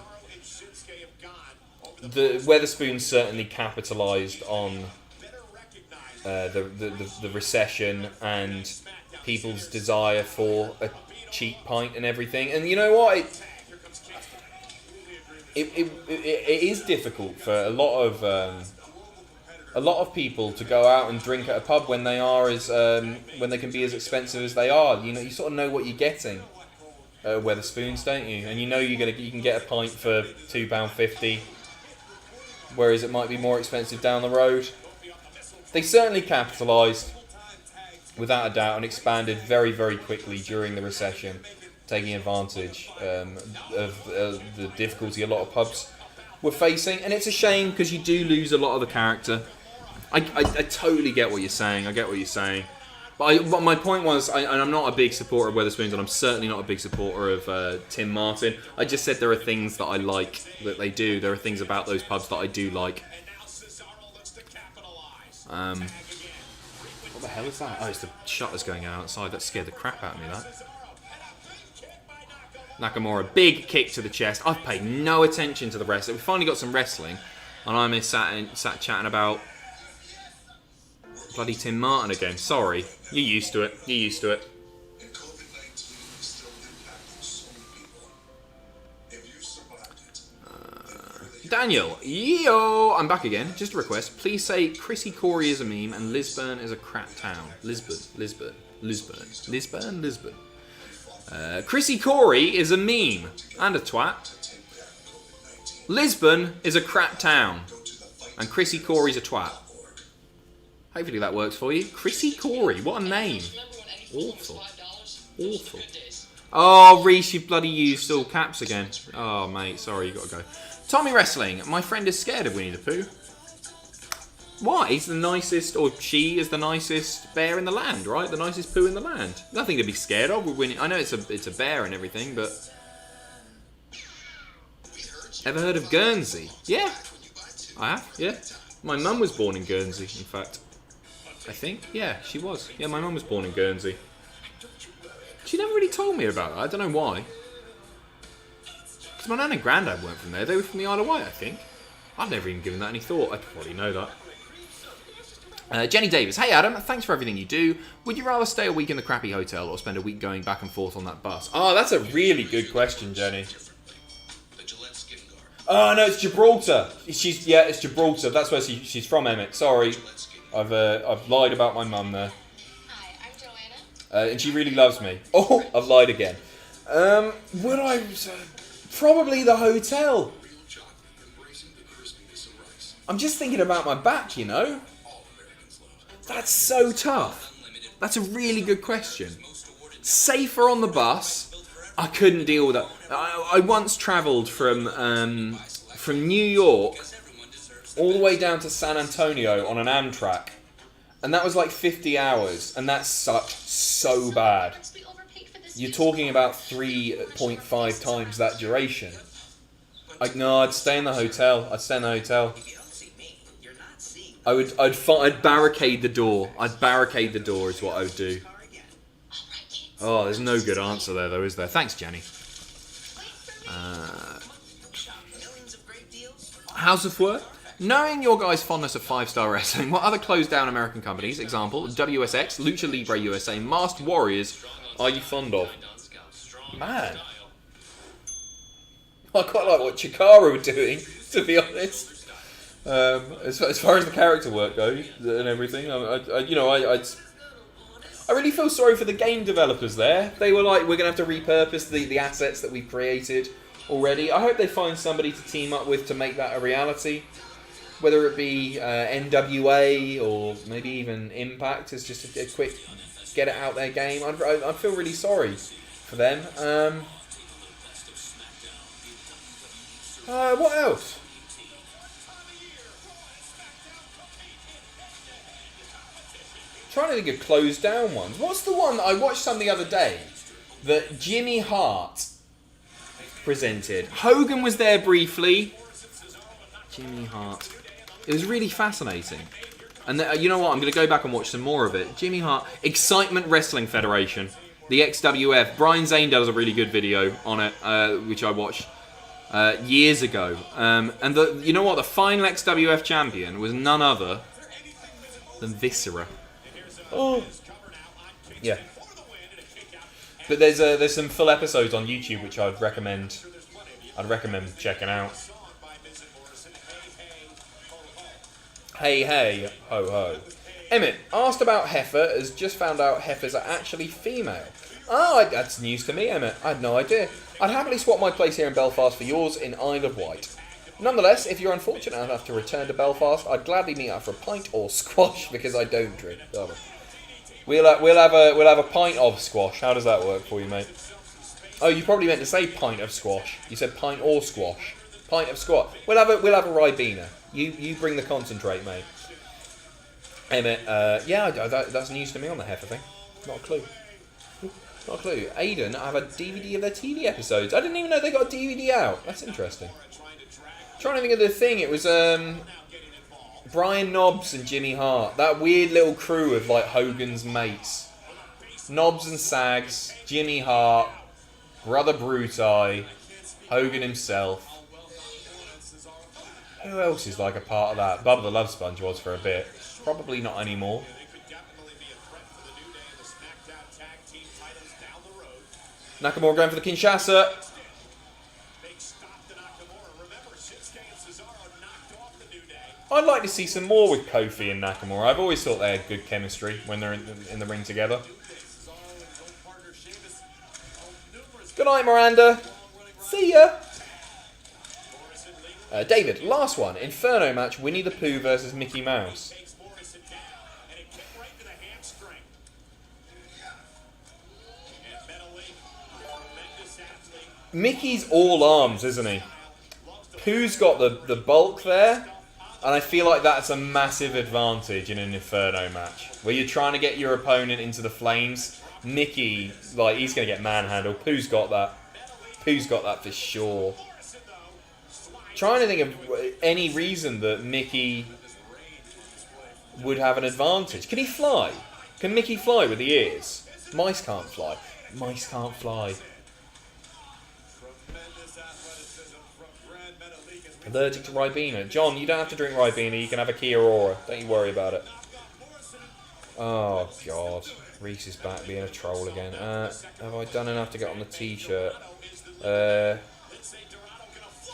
Weatherspoons certainly capitalised on the recession and people's desire for a cheap pint and everything. And you know what? It is difficult for a lot of people to go out and drink at a pub when they are when they can be as expensive as they are. You know, you sort of know what you're getting at Weatherspoons, don't you? And you know you can get a pint for £2.50, whereas it might be more expensive down the road. They certainly capitalised, without a doubt, and expanded very, very quickly during the recession, taking advantage of the difficulty a lot of pubs we're facing, and it's a shame because you do lose a lot of the character. I totally get what you're saying. I get what you're saying. But my point was, and I'm not a big supporter of Wetherspoons, and I'm certainly not a big supporter of Tim Martin. I just said there are things that I like that they do. There are things about those pubs that I do like. What the hell is that? Oh, it's the shutters going out outside. That scared the crap out of me, that. Nakamura, big kick to the chest. I've paid no attention to the wrestling. We finally got some wrestling, and I'm sat chatting about bloody Tim Martin again. Sorry. You're used to it. You're used to it. And COVID-19 is still impacting so many people. If you survived it, Daniel, yo, I'm back again. Just a request. Please say Chrissy Corey is a meme and Lisburn is a crap town. Lisburn. Chrissy Corey is a meme and a twat. Lisbon is a crap town. And Chrissy Corey's a twat. Hopefully that works for you. Chrissy Corey, what a name. Awful. Awful. Oh, Reese, you bloody used all caps again. Oh, mate, sorry, you got to go. Tommy Wrestling, my friend is scared of Winnie the Pooh. Why? He's the nicest, or she is the nicest bear in the land, right? The nicest poo in the land. Nothing to be scared of with Winnie. I know it's a bear and everything, but... Ever heard of Guernsey? Yeah. I have, yeah. My mum was born in Guernsey, in fact. I think. Yeah, she was. Yeah, my mum was born in Guernsey. She never really told me about that. I don't know why. Because my nan and granddad weren't from there. They were from the Isle of Wight, I think. I've never even given that any thought. I probably know that. Jenny Davis. Hey, Adam. Thanks for everything you do. Would you rather stay a week in the crappy hotel or spend a week going back and forth on that bus? Oh, that's a really good question, Jenny. Oh, no, it's Gibraltar. It's Gibraltar. That's where she's from, Emmett. Sorry. I've lied about my mum there. Hi, I'm Joanna. And she really loves me. Oh, I've lied again. Would I... Probably the hotel. I'm just thinking about my back, you know? That's so tough. That's a really good question. Safer on the bus. I couldn't deal with that. I once travelled from New York all the way down to San Antonio on an Amtrak. And that was like 50 hours. And that sucked so bad. You're talking about 3.5 times that duration. I'd stay in the hotel. I'd barricade the door. I'd barricade the door is what I would do. Oh, there's no good answer there, though, is there? Thanks, Jenny. House of Work. Knowing your guys' fondness of 5-star wrestling, what other closed-down American companies, example, WSX, Lucha Libre USA, Masked Warriors, are you fond of? Man. I quite like what Chikara were doing, to be honest. As far as the character work goes and everything, I really feel sorry for the game developers there. They were like, we're going to have to repurpose the assets that we've created already. I hope they find somebody to team up with to make that a reality. Whether it be NWA or maybe even Impact as just a quick get it out there game. I feel really sorry for them. What else? Trying to think of closed down ones. What's the one that I watched some the other day that Jimmy Hart presented? Hogan was there briefly. Jimmy Hart. It was really fascinating. And you know what? I'm going to go back and watch some more of it. Jimmy Hart. Excitement Wrestling Federation. The XWF. Brian Zane does a really good video on it, which I watched years ago. And you know what? The final XWF champion was none other than Viscera. Oh. Yeah. But there's some full episodes on YouTube which I'd recommend checking out. Hey, ho ho. Emmett, asked about heifer, has just found out heifers are actually female. Oh, that's news to me, Emmett. I had no idea. I'd happily swap my place here in Belfast for yours in Isle of Wight. Nonetheless, if you're unfortunate enough to return to Belfast, I'd gladly meet up for a pint or squash because I don't drink. We'll have a pint of squash. How does that work for you, mate? Oh, you probably meant to say pint of squash. You said pint or squash. Pint of squat. We'll have a Ribena. You bring the concentrate, mate. Emmett, yeah, that's news to me on the heifer thing. Not a clue. Not a clue. Aiden, I have a DVD of their TV episodes. I didn't even know they got a DVD out. That's interesting. Trying to think of the thing. It was Brian Knobbs and Jimmy Hart. That weird little crew of like Hogan's mates. Knobbs and Sags, Jimmy Hart, Brother Brutai, Hogan himself. Who else is like a part of that? Bubba the Love Sponge was for a bit. Probably not anymore. Nakamura going for the Kinshasa. I'd like to see some more with Kofi and Nakamura. I've always thought they had good chemistry when they're in the ring together. Good night, Miranda. See ya. David, last one. Inferno match, Winnie the Pooh versus Mickey Mouse. Mickey's all arms, isn't he? Pooh's got the bulk there, and I feel like that's a massive advantage in an Inferno match. Where you're trying to get your opponent into the flames. Mickey, like, he's going to get manhandled. Pooh's got that. Pooh's got that for sure. Trying to think of any reason that Mickey would have an advantage. Can he fly? Can Mickey fly with the ears? Mice can't fly. Mice can't fly. Allergic to Ribena. John, you don't have to drink Ribena. You can have a Kia Aurora. Don't you worry about it. Oh, God. Reese is back being a troll again. Have I done enough to get on the t-shirt?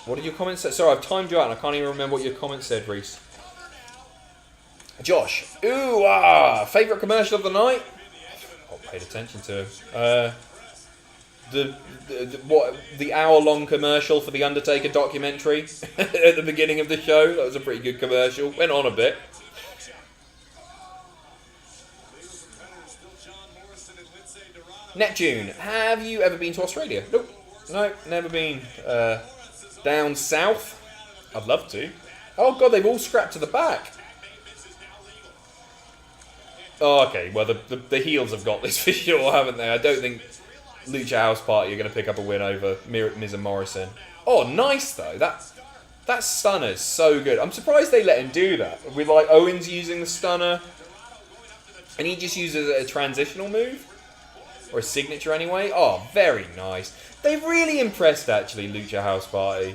What did your comment say? Sorry, I've timed you out and I can't even remember what your comment said, Reese. Josh. Ooh, favourite commercial of the night? I paid attention to him. The hour-long commercial for the Undertaker documentary at the beginning of the show. That was a pretty good commercial. Went on a bit. Neptune, have you ever been to Australia? Nope. No, never been. Down south? I'd love to. Oh god, they've all scrapped to the back. Oh, okay, well the heels have got this for sure, haven't they? I don't think Lucha House Party are going to pick up a win over Miz and Morrison. Oh, nice though. That stunner's so good. I'm surprised they let him do that. With like Owens using the stunner. And he just uses a transitional move. Or a signature anyway. Oh, very nice. They've really impressed actually, Lucha House Party.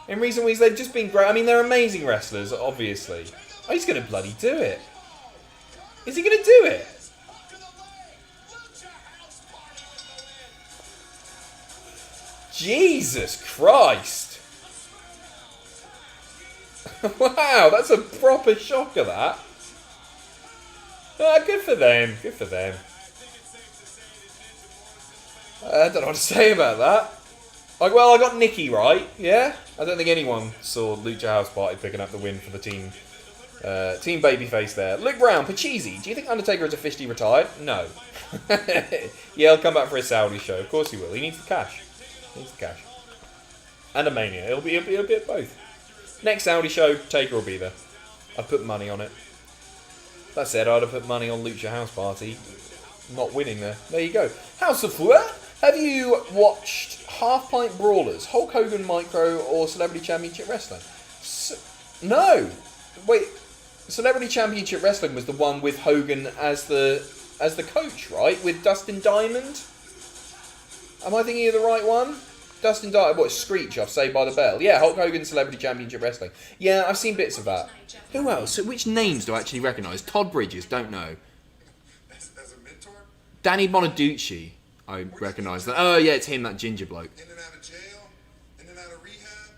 In recent weeks they've just been great. I mean, they're amazing wrestlers, obviously. Oh, he's going to bloody do it. Is he going to do it? Jesus Christ. Wow, that's a proper shocker, that. Good for them. Good for them. I don't know what to say about that. Like, well, I got Nikki right, yeah? I don't think anyone saw Lucha House Party picking up the win for the team. Team Babyface there. Luke Brown, Pacitti, do you think Undertaker is officially retired? No. Yeah, he'll come back for a Saudi show. Of course he will. He needs the cash. He needs the cash. And a Mania. It'll be a bit of both. Next Saudi show, Taker will be there. I'd put money on it. That said, I'd have put money on Lucha House Party. Not winning there. There you go. House of Fua. Have you watched Half Pint Brawlers, Hulk Hogan Micro, or Celebrity Championship Wrestling? No. Wait. Celebrity Championship Wrestling was the one with Hogan as the coach, right? With Dustin Diamond. Am I thinking of the right one? Dustin Diamond. What? Screech off Saved by the Bell. Yeah, Hulk Hogan Celebrity Championship Wrestling. Yeah, I've seen bits of that. Who else? So which names do I actually recognise? Todd Bridges. Don't know. As a mentor? Danny Bonaducci. I recognise that. Oh, yeah, it's him, that ginger bloke. In and out of jail? In and out of rehab?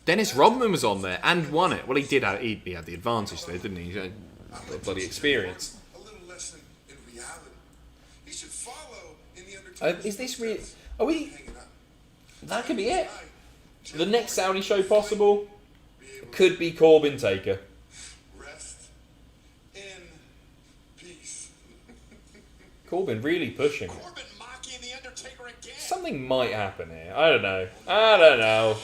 Dennis Rodman was on there and won it. Well, he did. He had the advantage there, didn't he? He had the bloody experience. A little lesson in reality. He should follow in the Undertaker. Is this real? Are we? That could be it. The next Saudi show possible could be Corbin Taker. Rest in peace. Corbin really pushing. Corbin mocking the Undertaker again. Something something might happen here. I don't know.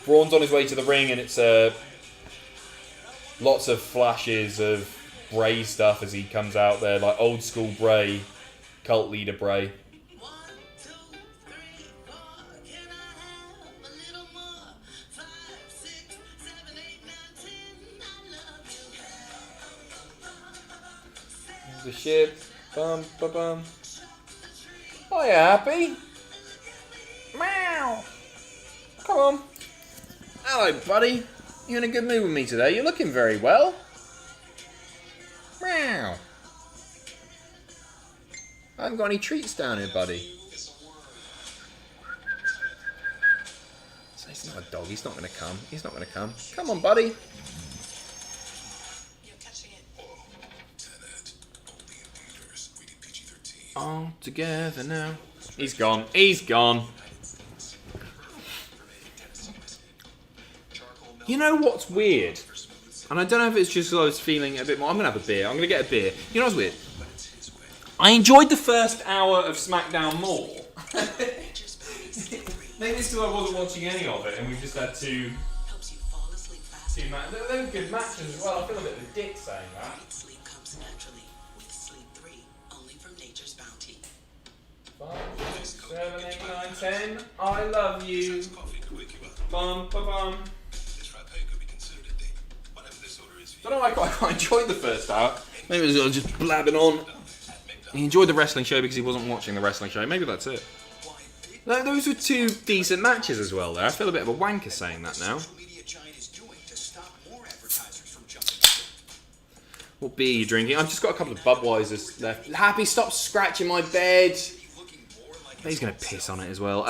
Braun's on his way to the ring, and it's lots of flashes of Bray stuff as he comes out there, like old school Bray, cult leader Bray. 1, 2, 3, 4. Can I have a little more? 5, 6, 7, 8, 9, 10. I love you. The ship. Bum, ba bum. Oh, you happy? Meow. Come on. Hello, buddy. You in a good mood with me today? You're looking very well. Meow. I haven't got any treats down here, buddy. So he's not a dog. He's not going to come. He's not going to come. Come on, buddy. You're catching it. All together now. He's gone. He's gone. You know what's weird? And I don't know if it's just 'cause I was feeling a bit more. I'm going to have a beer. I'm going to get a beer. You know what's weird? I enjoyed the first hour of SmackDown more. Maybe it's because I wasn't watching any of it and we just had two Helps you fall asleep faster. matches. They were good matches as well. I feel a bit of a dick saying that. Great sleep comes naturally with Sleep 3, only from Nature's Bounty. 5, 6, 7, 8, 9, 10. I love you. Bum, ba bum. I don't know, I quite enjoyed the first hour. Maybe it was just blabbing on. He enjoyed the wrestling show because he wasn't watching the wrestling show. Maybe that's it. Those were two decent matches as well there. I feel a bit of a wanker saying that now. What beer are you drinking? I've just got a couple of Budweisers left. Happy, stop scratching my bed. He's going to piss on it as well.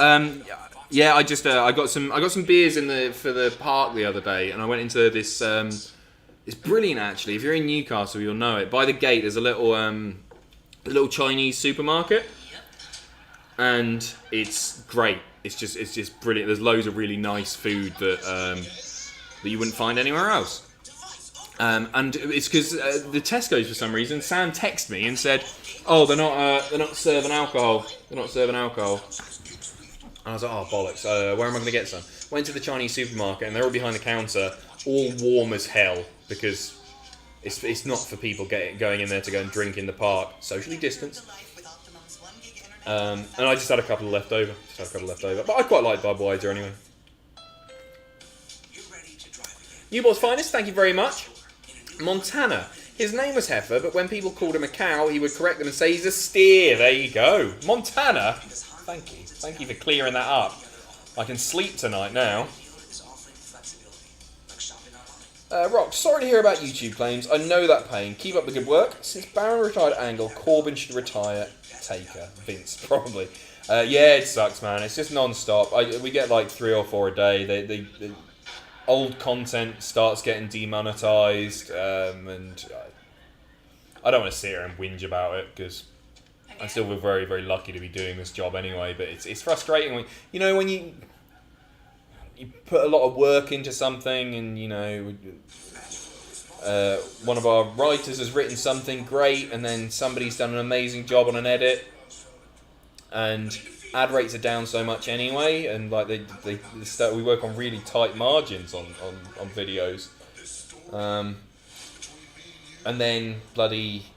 Yeah, I got some beers for the park the other day, and I went into this. It's brilliant actually. If you're in Newcastle, you'll know it. By the gate, there's a little Chinese supermarket, and it's great. It's just brilliant. There's loads of really nice food that you wouldn't find anywhere else. And it's because the Tesco's for some reason. Sam texted me and said, "Oh, they're not serving alcohol. They're not serving alcohol." And I was like, "Oh bollocks! Where am I going to get some?" Went to the Chinese supermarket, and they're all behind the counter, all warm as hell because it's not for people going in there to go and drink in the park, socially distanced. And I just had a couple left over. But I quite like Budweiser anyway. Newport's finest, thank you very much. Montana. His name was Heifer, but when people called him a cow, he would correct them and say he's a steer. There you go. Montana. Thank you. Thank you for clearing that up. I can sleep tonight now. Rock, sorry to hear about YouTube claims. I know that pain. Keep up the good work. Since Baron retired Angle, Corbin should retire Taker. Vince, probably. Yeah, it sucks, man. It's just non-stop. We get like 3 or 4 a day. The old content starts getting demonetized, and I don't want to sit here and whinge about it because I still feel very, very lucky to be doing this job anyway. But it's frustrating when you put a lot of work into something, and one of our writers has written something great, and then somebody's done an amazing job on an edit, and ad rates are down so much anyway, and like we work on really tight margins on videos, and then bloody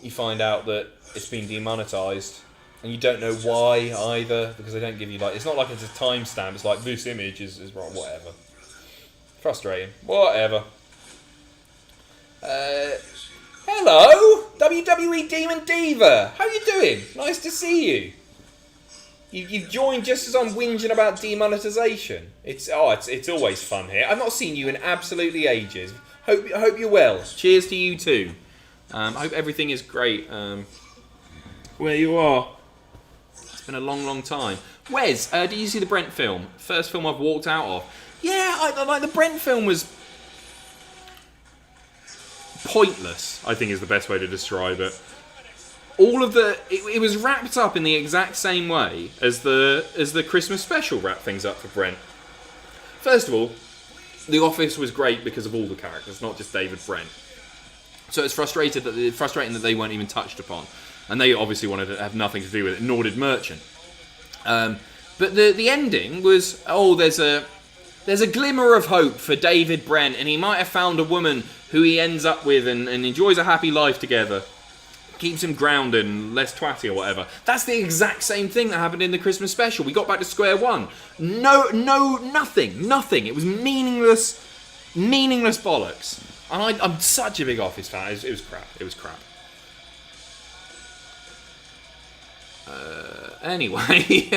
you find out that it's been demonetized. And you don't know why either, because they don't give you it's not like it's a timestamp. It's like this image is wrong. Whatever. Frustrating. Whatever. Hello, WWE Demon Diva. How you doing? Nice to see you. You've joined just as I'm whinging about demonetization. It's always fun here. I've not seen you in absolutely ages. Hope you're well. Cheers to you too. I hope everything is great. Where you are. It's been a long, long time. Wes, did you see the Brent film? First film I've walked out of. Yeah, I like the Brent film was pointless, I think is the best way to describe it. All of it was wrapped up in the exact same way as the Christmas special wrapped things up for Brent. First of all, The Office was great because of all the characters, not just David Brent. So it's frustrating that they weren't even touched upon. And they obviously wanted to have nothing to do with it, nor did Merchant. But the ending was, there's a glimmer of hope for David Brent, and he might have found a woman who he ends up with and enjoys a happy life together. Keeps him grounded and less twatty or whatever. That's the exact same thing that happened in the Christmas special. We got back to square one. Nothing. It was meaningless bollocks. And I'm such a big Office fan. It was crap. Anyway,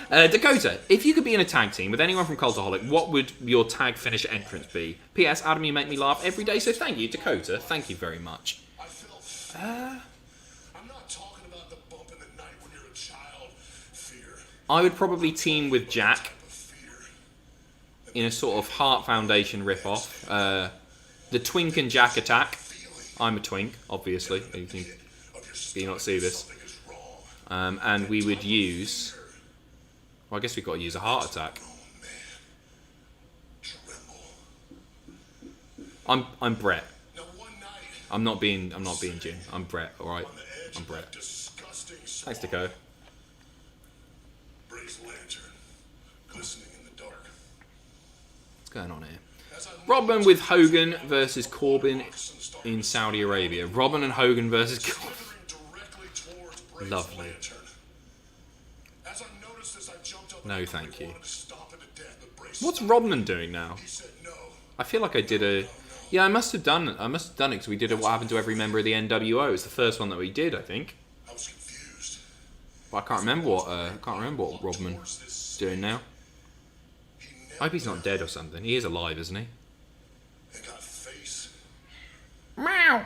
Dakota, if you could be in a tag team with anyone from Cultaholic, what would your tag finish entrance be? P.S. Adam, you make me laugh every day, so thank you, Dakota. Thank you very much. I feel I'm not talking about the bump in the night when you're a child. Fear. I would probably team with Jack Fear. in a sort of Heart Foundation rip-off. The Twink and Jack attack. I'm a twink, obviously. You can not see this. And we would use... Well, I guess we've got to use a heart attack. I'm Brett. I'm not being Jim. I'm Brett, alright? I'm Brett. Thanks, Deco. What's going on here? Robin with Hogan versus Corbin in Saudi Arabia. Robin and Hogan versus Corbin. Lovely. No, thank you. What's Rodman doing now? I feel like I did a... Yeah, I must have done it because we did a What Happened to Every Member of the NWO. It's the first one that we did, I think. But I can't remember what Rodman's doing now. I hope he's not dead or something. He is alive, isn't he? Meow.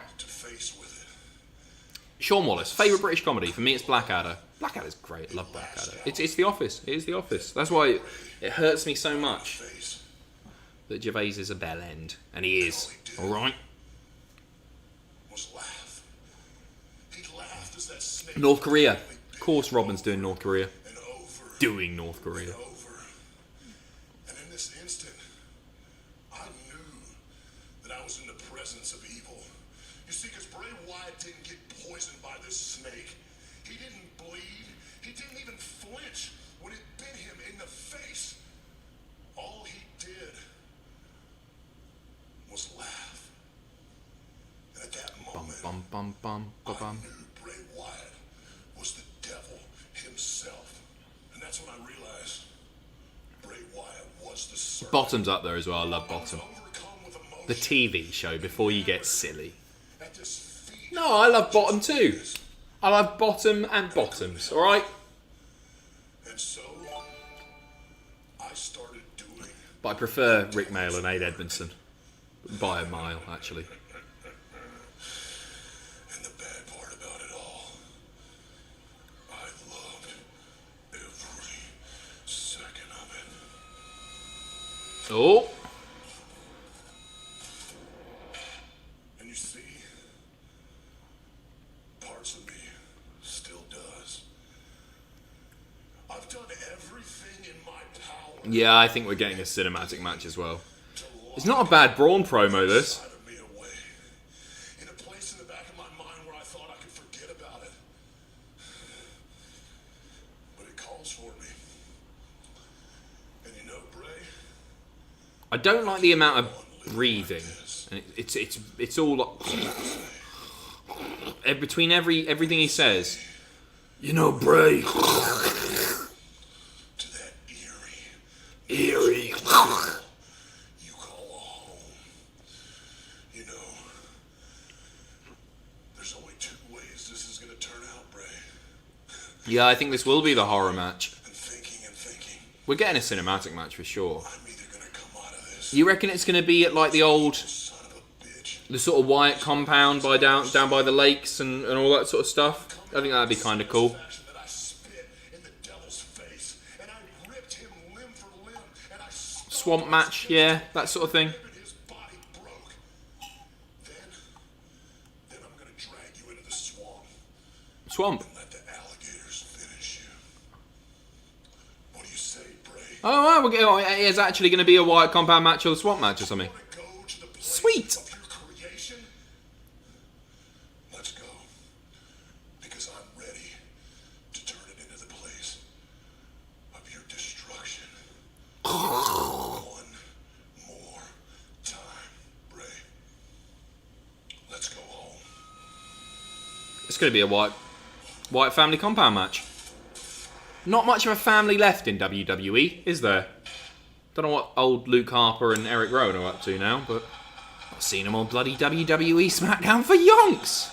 Sean Wallace, favourite British comedy? For me, it's Blackadder. Blackadder's great. I love Blackadder. It's The Office. It is The Office. That's why it hurts me so much that Gervais is a bell end. And he is. Alright? North Korea. Of course Robin's doing North Korea. Doing North Korea. And in this instant, I knew that I was in the presence of evil. You see, because Bray Wyatt didn't get poisoned by this snake. He didn't bleed. He didn't even flinch when it bit him in the face. All he did was laugh. And at that moment, I knew Bray Wyatt was the devil himself. And that's when I realized Bray Wyatt was the serpent. Bottom's up there as well. I love Bottom. The TV show before you get silly. No, I love Bottom too. I love Bottom and Bottoms, alright? And so I started doing. But I prefer Rick Mail and Aid Edmondson. By a mile, actually. And the bad part about it all, I loved every second of it. Oh! And you see, parts of me still does. I've done everything in my power. Yeah, I think we're getting a cinematic match as well. It's not a bad Braun promo, this. Me away, in a place in the back of my mind where I thought I could forget about it. But it calls for me. And you know, Bray, I don't like the amount of breathing. And it's all like... Between everything he says. You know, Bray. to that eerie you call home. You know, there's only two ways this is gonna turn out, Bray. Yeah, I think this will be the horror match. And thinking, We're getting a cinematic match for sure. I'm either gonna come out of this You reckon it's going to be at like the old... son of a bitch. The sort of Wyatt compound by down by the lakes and all that sort of stuff? I think that'd be kind of cool. That I spit in the devil's face, and I ripped him limb for limb, and I Swamp match, yeah, that sort of thing. his body broke. Then I'm gonna drag you into the swamp Swamp. and let the alligators finish you. What do you say, Bray? Oh, it's actually going to be a Wyatt compound match or a swamp match or something. Go to the place Sweet. of your creation? It's going to be a white family compound match. Not much of a family left in WWE, is there? Don't know what old Luke Harper and Eric Rowan are up to now, but I've seen them on bloody WWE SmackDown for yonks.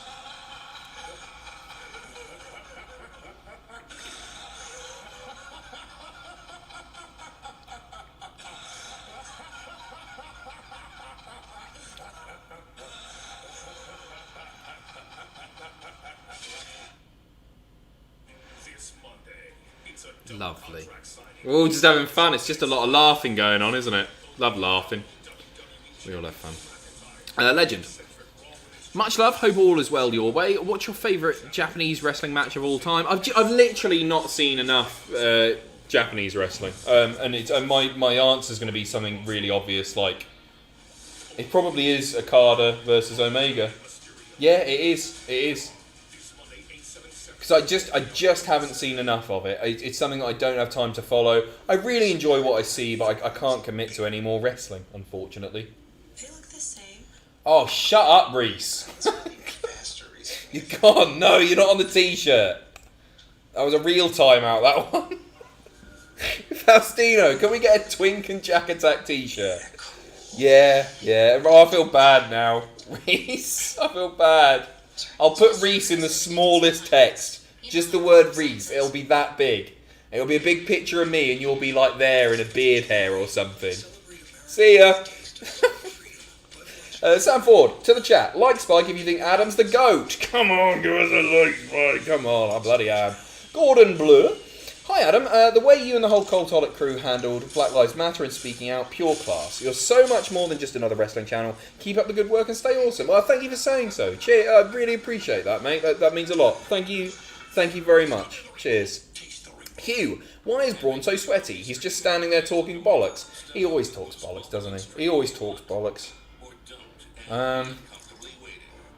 Lovely. We're all just having fun. It's just a lot of laughing going on, isn't it? Love laughing. We all have fun. Legend. Much love. Hope all is well your way. What's your favourite Japanese wrestling match of all time? I've literally not seen enough Japanese wrestling. And my answer is going to be something really obvious, like it probably is Okada versus Omega. Yeah, it is. It is. Because I just haven't seen enough of it. It's something that I don't have time to follow. I really enjoy what I see, but I can't commit to any more wrestling, unfortunately. They look the same. Oh, shut up, Reese. You can't. No, you're not on the t-shirt. That was a real timeout, that one. Faustino, can we get a Twink and Jack Attack t-shirt? Yeah. Oh, I feel bad now. Reese, I feel bad. I'll put Reese in the smallest text. Just the word Reese. It'll be that big. It'll be a big picture of me and you'll be like there in a beard hair or something. See ya. Sam Ford, to the chat. Like Spike if you think Adam's the GOAT. Come on, give us a like, Spike. Come on, I bloody am. Gordon Blue. Hi Adam, the way you and the whole Cultaholic crew handled Black Lives Matter and speaking out, pure class. You're so much more than just another wrestling channel. Keep up the good work and stay awesome. Well, thank you for saying so. Cheers, I really appreciate that, mate. That means a lot. Thank you very much. Cheers. Hugh, why is Braun so sweaty? He's just standing there talking bollocks. He always talks bollocks, doesn't he? He always talks bollocks.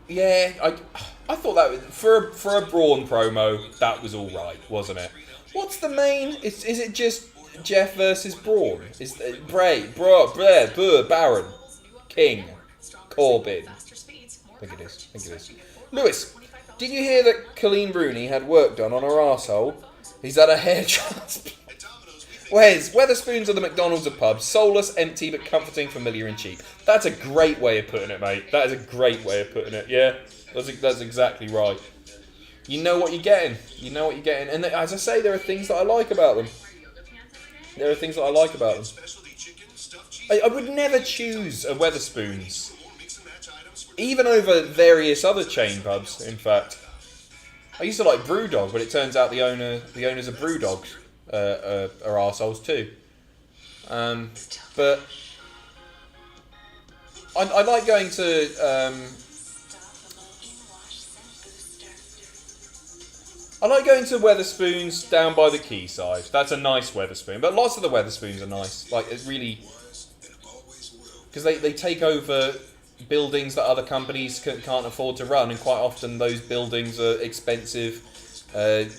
Yeah, I thought that for a Braun promo, that was all right, wasn't it? What's the main? Is it just Jeff versus Braun? Is Bray, Baron, King, Corbin? I think it is. Lewis, did you hear that Colleen Rooney had work done on her arsehole? He's had a hair transplant. Where's Weatherspoons are the McDonald's of pubs, soulless, empty, but comforting, familiar, and cheap. That's a great way of putting it, mate. That is a great way of putting it. Yeah, that's exactly right. You know what you're getting. And as I say, there are things that I like about them. I would never choose a Weatherspoons. Even over various other chain pubs, in fact. I used to like Brewdog, but it turns out the owners of Brewdog are arseholes too. But I like going to... I like going to Weatherspoons down by the quayside. That's a nice Weatherspoon. But lots of the Weatherspoons are nice. Like, it really... Because they take over buildings that other companies can't afford to run. And quite often those buildings are expensive,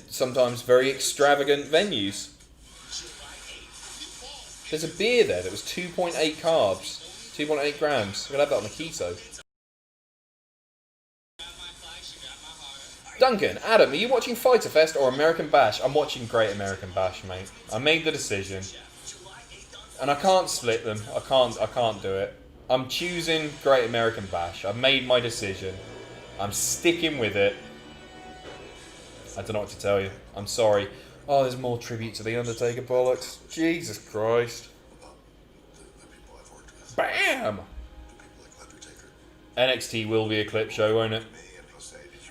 sometimes very extravagant venues. There's a beer there that was 2.8 carbs. 2.8 grams. I'm going to have that on the keto. Duncan, Adam, are you watching Fyter Fest or American Bash? I'm watching Great American Bash, mate. I made the decision. And I can't split them. I can't do it. I'm choosing Great American Bash. I've made my decision. I'm sticking with it. I don't know what to tell you. I'm sorry. Oh, there's more tribute to The Undertaker bollocks. Jesus Christ. Bam! NXT will be a clip show, won't it?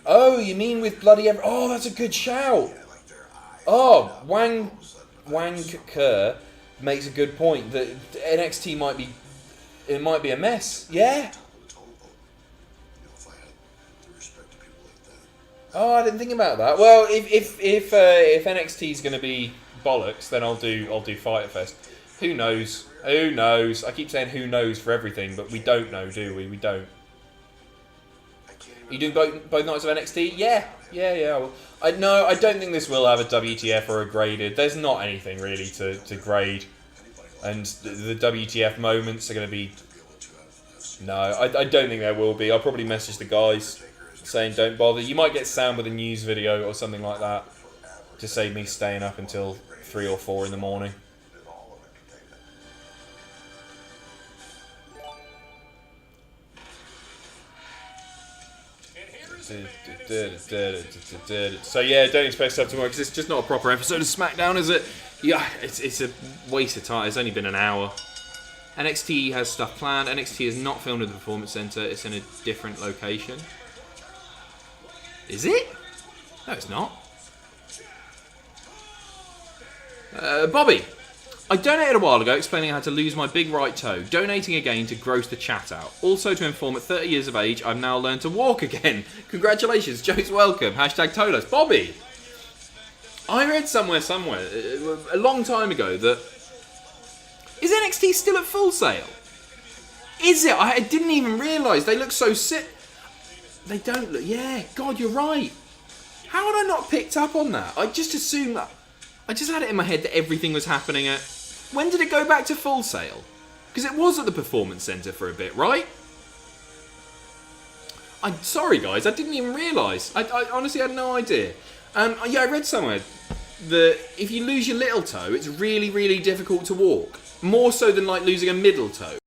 Oh, you mean with bloody... Oh, that's a good shout. Oh, Wang Kerr makes a good point that NXT might be... It might be a mess. Yeah. Oh, I didn't think about that. Well, if NXT is going to be bollocks, then I'll do Fyter Fest. Who knows? Who knows? I keep saying who knows for everything, but we don't know, do we? We don't. You do both nights of NXT? Yeah. I don't think this will have a WTF or a graded. There's not anything really to grade. And the WTF moments are going to be... No, I don't think there will be. I'll probably message the guys saying don't bother. You might get Sam with a news video or something like that to save me staying up until 3 or 4 in the morning. So yeah, don't expect stuff tomorrow because it's just not a proper episode of SmackDown, is it? Yeah, it's a waste of time. It's only been an hour. NXT has stuff planned. NXT is not filmed at the Performance Center. It's in a different location. Is it? No, it's not. Bobby, I donated a while ago explaining how to lose my big right toe. Donating again to gross the chat out. Also to inform at 30 years of age, I've now learned to walk again. Congratulations, Joe's welcome. Hashtag Tolos. Bobby, I read somewhere, a long time ago that... Is NXT still at Full Sail? Is it? I didn't even realise. They look so sick. They don't look... Yeah, God, you're right. How had I not picked up on that? I just assumed that... I just had it in my head that everything was happening at... When did it go back to Full Sail? Because it was at the Performance Centre for a bit, right? I'm sorry, guys. I didn't even realise. I honestly had no idea. Yeah, I read somewhere that if you lose your little toe, it's really, really difficult to walk. More so than, like, losing a middle toe.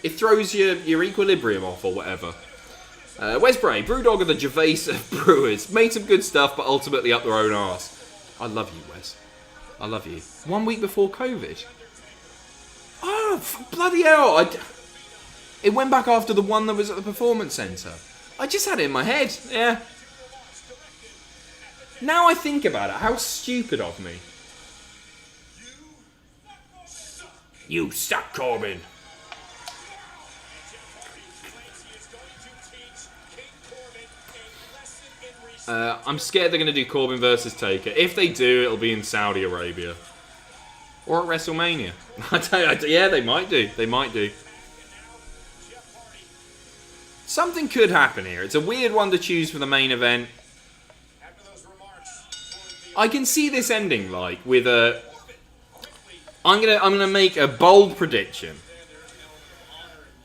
It throws your equilibrium off or whatever. Wes Bray, Brewdog of the Gervais of Brewers. Made some good stuff, but ultimately up their own arse. I love you, Wes. I love you. 1 week before COVID. Oh, bloody hell. It went back after the one that was at the Performance Centre. I just had it in my head. Yeah. Now I think about it, how stupid of me. You suck, Corbin. I'm scared they're going to do Corbin versus Taker. If they do, it'll be in Saudi Arabia. Or at WrestleMania. Yeah, they might do. They might do. Something could happen here. It's a weird one to choose for the main event. I can see this ending like with a... I'm gonna make a bold prediction.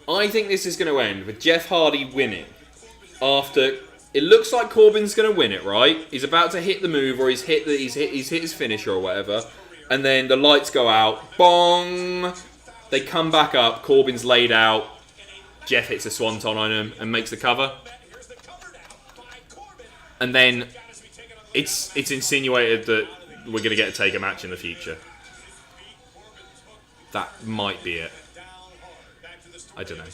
I think this is going to end with Jeff Hardy winning after... It looks like Corbin's going to win it, right? He's about to hit the move, or he's hit his finisher or whatever, and then the lights go out. Bong! They come back up. Corbin's laid out. Jeff hits a swanton on him and makes the cover. And then it's insinuated that we're going to get a Taker match in the future. That might be it. I don't know.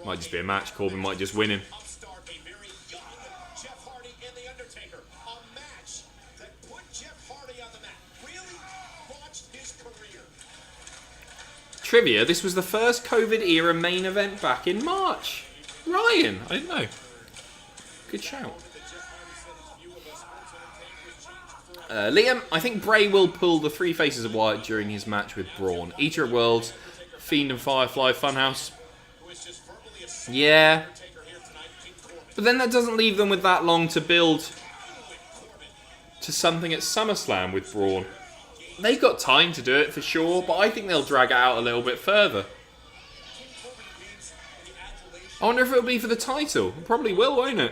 Might just be a match. Corbin might just win him. Trivia, this was the first COVID-era main event back in March. Ryan, I didn't know. Good shout. Liam, I think Bray will pull the three faces of Wyatt during his match with Braun. Eater of Worlds, Fiend and Firefly, Funhouse. Yeah. But then that doesn't leave them with that long to build to something at SummerSlam with Braun. They've got time to do it for sure, but I think they'll drag it out a little bit further. I wonder if it'll be for the title. It probably will, won't it?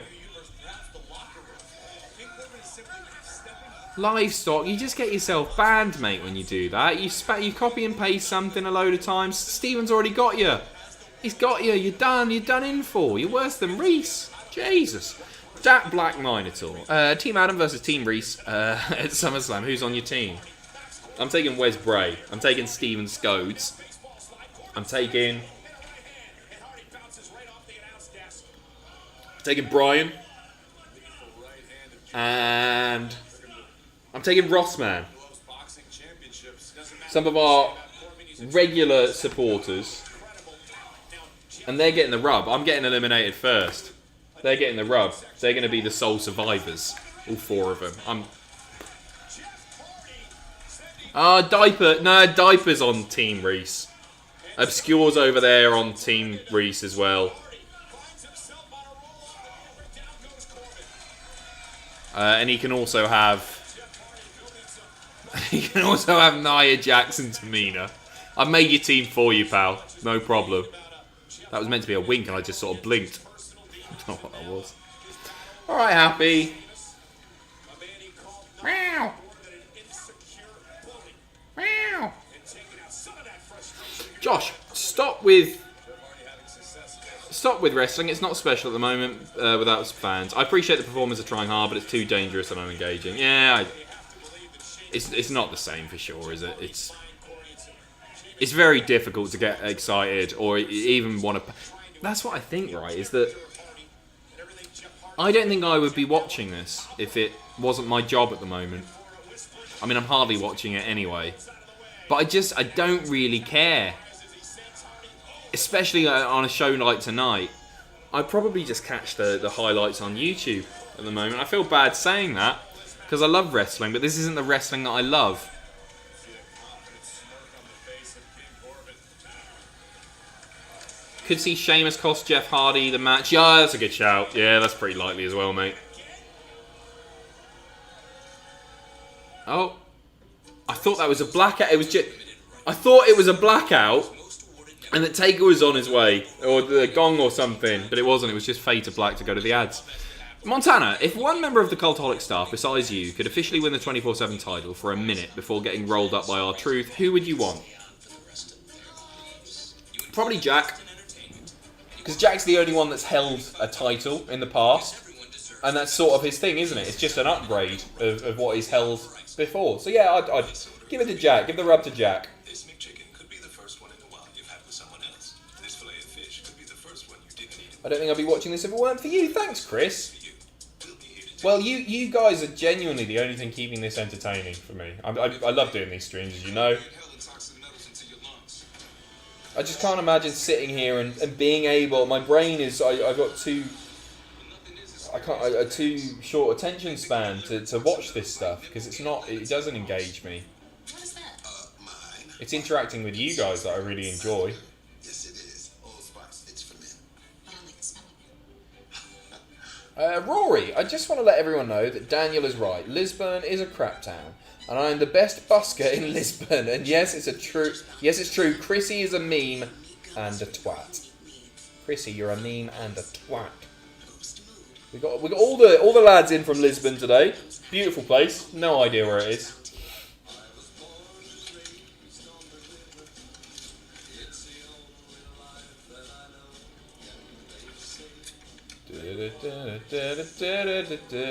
Livestock, you just get yourself banned, mate, when you do that. You copy and paste something a load of times. Steven's already got you. He's got you. You're done. You're done in for. You're worse than Reese. Jesus. That Black Minotaur. Team Adam versus Team Reese at SummerSlam. Who's on your team? I'm taking Wes Bray. I'm taking Steven Scodes. I'm taking Brian. And I'm taking Rossman. Some of our regular supporters. And they're getting the rub. I'm getting eliminated first. They're getting the rub. They're going to be the sole survivors. All four of them. Diaper. No, Diaper's on Team Reese. Obscure's over there on Team Reese as well. And he can also have... He can also have Nia Jax and Tamina. I've made your team for you, pal. No problem. That was meant to be a wink and I just sort of blinked. Not what I was. Alright, Happy. Meow. Meow. Josh, stop with wrestling. It's not special at the moment without fans. I appreciate the performers are trying hard, but it's too dangerous and unengaging. Yeah, it's not the same for sure, is it? It's very difficult to get excited or even want to... That's what I think, right, is that I don't think I would be watching this if it wasn't my job at the moment. I mean, I'm hardly watching it anyway. But I don't really care. Especially on a show like tonight. I'd probably just catch the highlights on YouTube at the moment. I feel bad saying that, because I love wrestling, but this isn't the wrestling that I love. Could see Sheamus cost Jeff Hardy the match. Yeah, that's a good shout. Yeah, that's pretty likely as well, mate. Oh. I thought that was a blackout. I thought it was a blackout, and that Taker was on his way, or the gong or something, but it wasn't. It was just fade to black to go to the ads. Montana, if one member of the Cultaholic staff besides you could officially win the 24/7 title for a minute before getting rolled up by R-Truth, who would you want? Probably Jack. Because Jack's the only one that's held a title in the past. And that's sort of his thing, isn't it? It's just an upgrade of what he's held before. So yeah, I'd give it to Jack. Give the rub to Jack. This McChicken could be the first one in a while you've had with someone else. This fillet of fish could be the first one you didn't eat. I don't think I'd be watching this if it weren't for you. Thanks, Chris. Well, you guys are genuinely the only thing keeping this entertaining for me. I love doing these streams, as you know. I just can't imagine sitting here and being able... My brain is... I've got too short attention span to watch this stuff, because it's not... It doesn't engage me. What is that? It's interacting with you guys that I really enjoy. Yes, it is. Old Spice. It's for men. I don't like the smell of it. Rory, I just want to let everyone know that Daniel is right. Lisbon is a crap town, and I am the best busker in Lisbon. And yes, it's true. Chrissy is a meme and a twat. Chrissy, you're a meme and a twat. We got all the lads in from Lisbon today. Beautiful place. No idea where it is.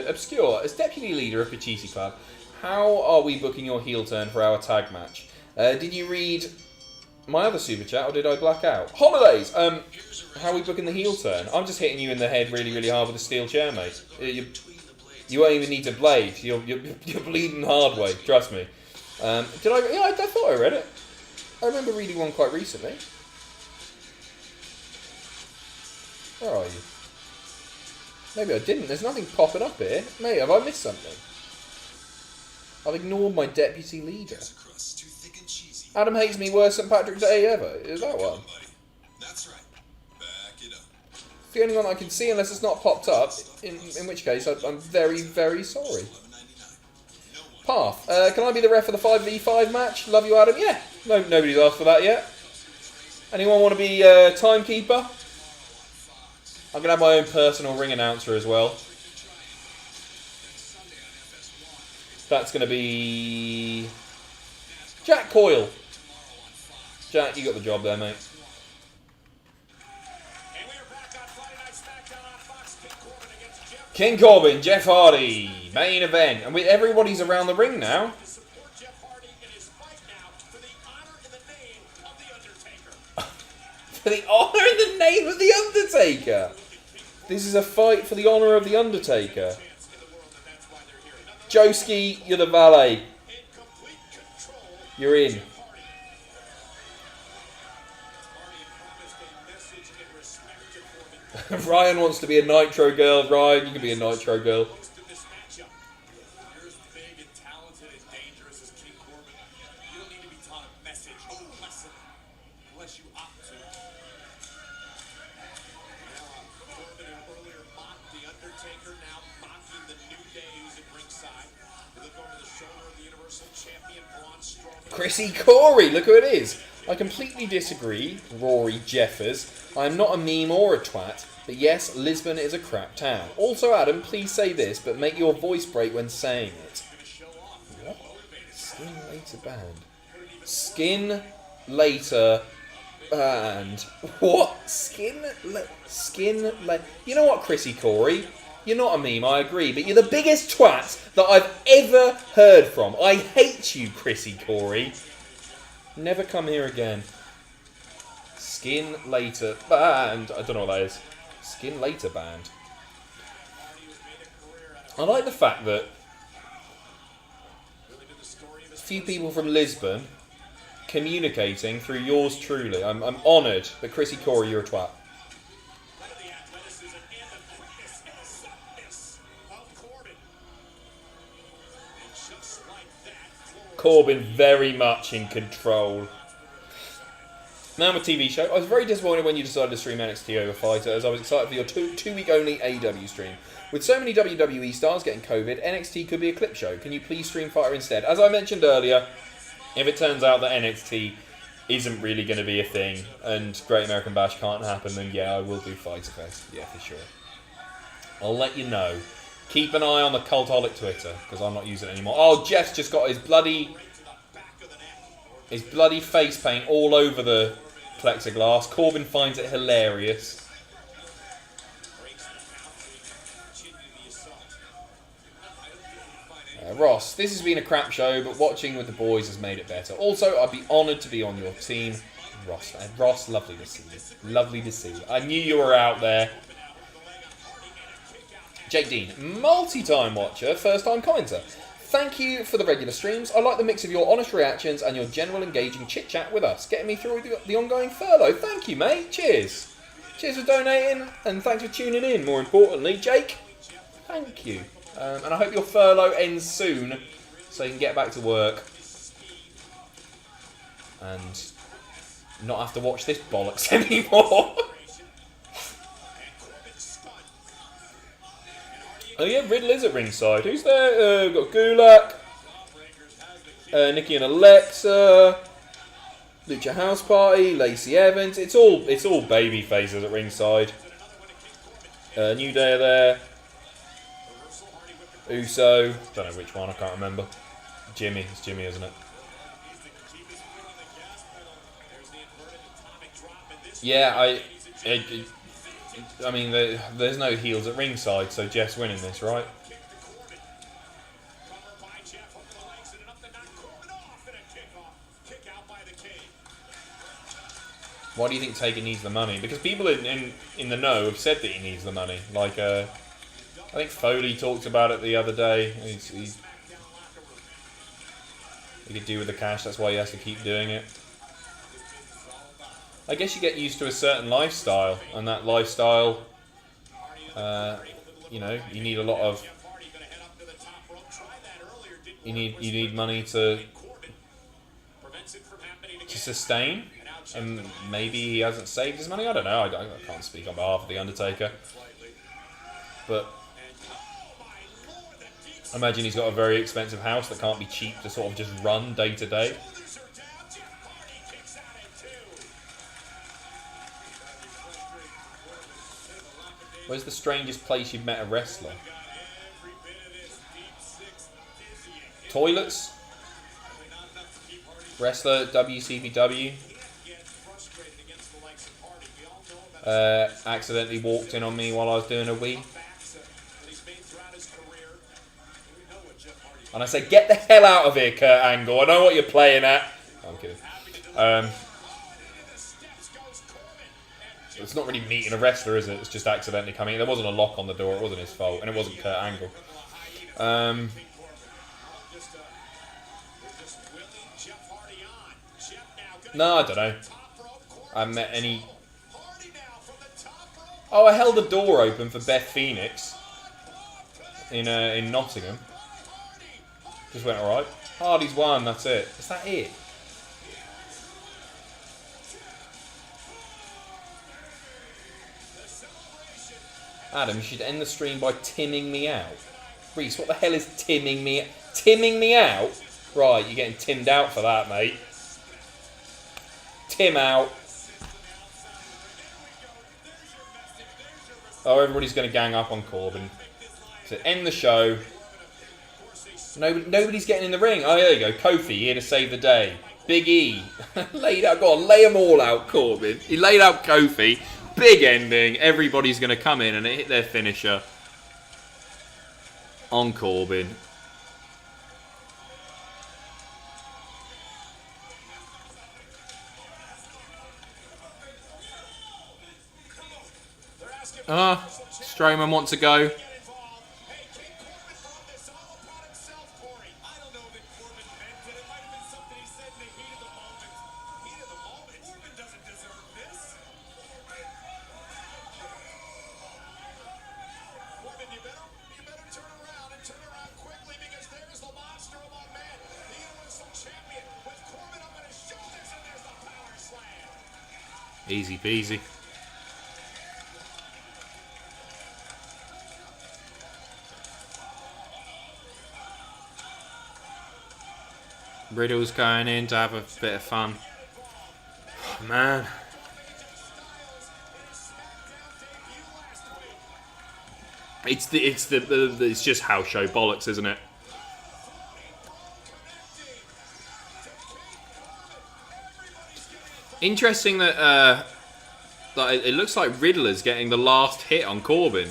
Obscure, as deputy leader of Pacitti Club, how are we booking your heel turn for our tag match? Did you read my other super chat, or did I black out? Holidays! How are we booking the heel turn? I'm just hitting you in the head really, really hard with a steel chair, mate. You won't even need to blade. You're bleeding hard way, trust me. Did I? Yeah, I thought I read it. I remember reading one quite recently. Where are you? Maybe I didn't. There's nothing popping up here. Mate, have I missed something? I've ignored my deputy leader. Adam hates me worse than Patrick Day ever. Is that one? That's right. Back it up. It's the only one I can see unless it's not popped up. In which case, I'm very, very sorry. Path. Can I be the ref for the 5v5 match? Love you, Adam. Yeah. No, nobody's asked for that yet. Anyone want to be timekeeper? I'm going to have my own personal ring announcer as well. That's going to be Jack Coyle. Jack, you got the job there, mate. King Corbin, Jeff Hardy, main event. And everybody's around the ring now. For the honour and the name of The Undertaker. This is a fight for the honour of The Undertaker. Joski, you're the valet. You're in. Ryan wants to be a Nitro girl. Ryan, you can be a Nitro girl. Chrissy Corey, look who it is. I completely disagree, Rory Jeffers. I am not a meme or a twat. But yes, Lisbon is a crap town. Also, Adam, please say this, but make your voice break when saying it. What? Skin later band. Skin later band. What? Skin later. You know what, Chrissy Corey? You're not a meme, I agree, but you're the biggest twat that I've ever heard from. I hate you, Chrissy Corey. Never come here again. Skin later band. I don't know what that is. Skin later band. I like the fact that a few people from Lisbon communicating through yours truly. I'm honoured that Chrissy Corey, you're a twat. Corbin very much in control. Now with TV show. I was very disappointed when you decided to stream NXT over Fighter, as I was excited for your two-week only AEW stream. With so many WWE stars getting COVID, NXT could be a clip show. Can you please stream Fighter instead? As I mentioned earlier, if it turns out that NXT isn't really going to be a thing and Great American Bash can't happen, then yeah, I will do Fighter Fest. Yeah, for sure. I'll let you know. Keep an eye on the Cultaholic Twitter, because I'm not using it anymore. Oh, Jeff's just got his bloody face paint all over the plexiglass. Corbin finds it hilarious. Ross, this has been a crap show, but watching with the boys has made it better. Also, I'd be honoured to be on your team. Ross, lovely to see you. Lovely to see you. I knew you were out there. Jake Dean, multi-time watcher, first-time commenter. Thank you for the regular streams. I like the mix of your honest reactions and your general engaging chit-chat with us, getting me through the ongoing furlough. Thank you, mate. Cheers. Cheers for donating, and thanks for tuning in, more importantly. Jake, thank you. And I hope your furlough ends soon, so you can get back to work and not have to watch this bollocks anymore. Oh yeah, Riddler's at ringside. Who's there? We've got Gulak, Nikki and Alexa, Lucha House Party, Lacey Evans. It's all baby faces at ringside. New Day are there. Uso. Don't know which one. I can't remember. Jimmy. It's Jimmy, isn't it? Yeah, I mean, there's no heels at ringside, so Jeff's winning this, right? Why do you think Taker needs the money? Because people in the know have said that he needs the money. Like, I think Foley talked about it the other day. He could do with the cash, that's why he has to keep doing it. I guess you get used to a certain lifestyle, and that lifestyle, you know, you need a lot of, you need money to sustain, and maybe he hasn't saved his money. I don't know. I can't speak on behalf of the Undertaker, but I imagine he's got a very expensive house that can't be cheap to sort of just run day to day. Where's the strangest place you've met a wrestler? Toilets? Wrestler at WCPW? Accidentally walked in on me while I was doing a wee. And I said, get the hell out of here, Kurt Angle. I know what you're playing at. I'm kidding. It's not really meeting a wrestler, is it? It's just accidentally coming in. There wasn't a lock on the door. It wasn't his fault. And it wasn't Kurt Angle. No, I don't know. I haven't met any... Oh, I held the door open for Beth Phoenix in Nottingham. Just went alright. Hardy's won, that's it. Is that it? Adam, you should end the stream by timming me out. Reese, what the hell is timming me? Timming me out? Right, you're getting timmed out for that, mate. Tim out. Oh, everybody's going to gang up on Corbin to end the show. Nobody's getting in the ring. Oh, there you go. Kofi here to save the day. Big E laid out. Go on, lay them all out, Corbin. He laid out Kofi. Big ending. Everybody's going to come in and hit their finisher on Corbin. Strowman wants to go. Easy peasy. Riddle's going in to have a bit of fun. Oh, man. It's just house show bollocks, isn't it? Interesting that it looks like Riddler's getting the last hit on Corbin,